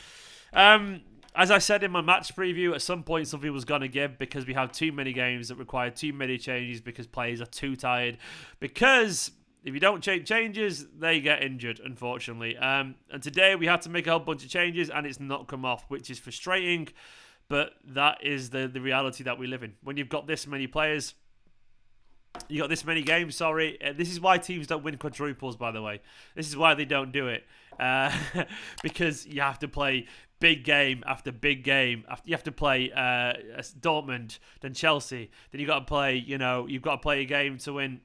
As I said in my match preview, at some point something was going to give because we have too many games that require too many changes because players are too tired. Because if you don't change changes, they get injured, unfortunately. And today we had to make a whole bunch of changes and it's not come off, which is frustrating. But that is the reality that we live in. When you've got this many players, you got this many games, sorry. This is why teams don't win quadruples, by the way. This is why they don't do it. Because you have to play big game after big game. You have to play Dortmund, then Chelsea. Then you've got to play, you've got to play a game to win.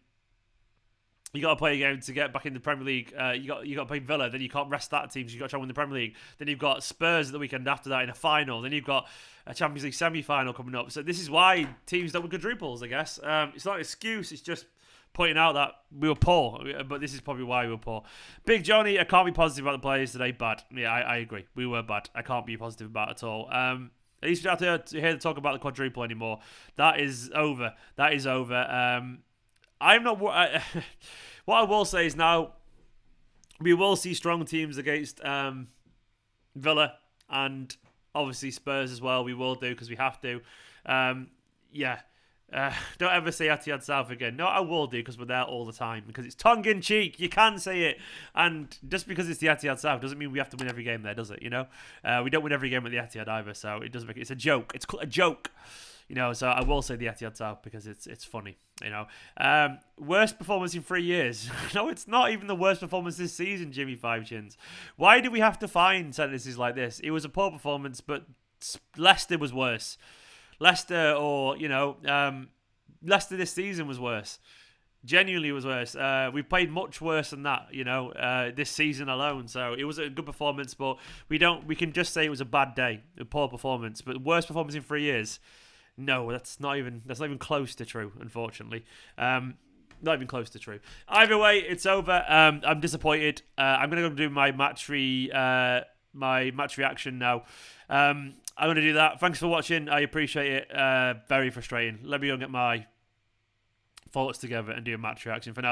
You got to play a game to get back in the Premier League. You got to play Villa. Then you can't rest that team, so you got to try and win the Premier League. Then you've got Spurs the weekend after that in a final. Then you've got a Champions League semi-final coming up. So this is why teams don't win quadruples, I guess. It's not an excuse. It's just pointing out that we were poor, but this is probably why we were poor. Big Johnny, I can't be positive about the players today. Bad. Yeah, I agree. We were bad. I can't be positive about it at all. At least we don't have to hear the talk about the quadruple anymore. That is over. That is over. I'm not. What I will say is now we will see strong teams against Villa and obviously Spurs as well. We will do because we have to. Yeah. Don't ever say Etihad South again. No, I will do because we're there all the time. Because it's tongue-in-cheek. You can say it. And just because it's the Etihad South doesn't mean we have to win every game there, does it? You know? We don't win every game at the Etihad either, so it doesn't make it. It's a joke. It's a joke. You know, so I will say the Etihad South because it's funny. You know? Worst performance in 3 years. No, it's not even the worst performance this season, Jimmy Five Chins. Why do we have to find sentences like this? It was a poor performance, but Leicester was worse. Leicester Leicester this season was worse. Genuinely was worse. We played much worse than that, this season alone. So it was a good performance, but we can just say it was a bad day, a poor performance. But worst performance in 3 years? No, that's not even close to true, unfortunately. Not even close to true. Either way, it's over. I'm disappointed. I'm gonna go do my match reaction now. I'm going to do that. Thanks for watching. I appreciate it. Very frustrating. Let me go and get my thoughts together and do a match reaction for now.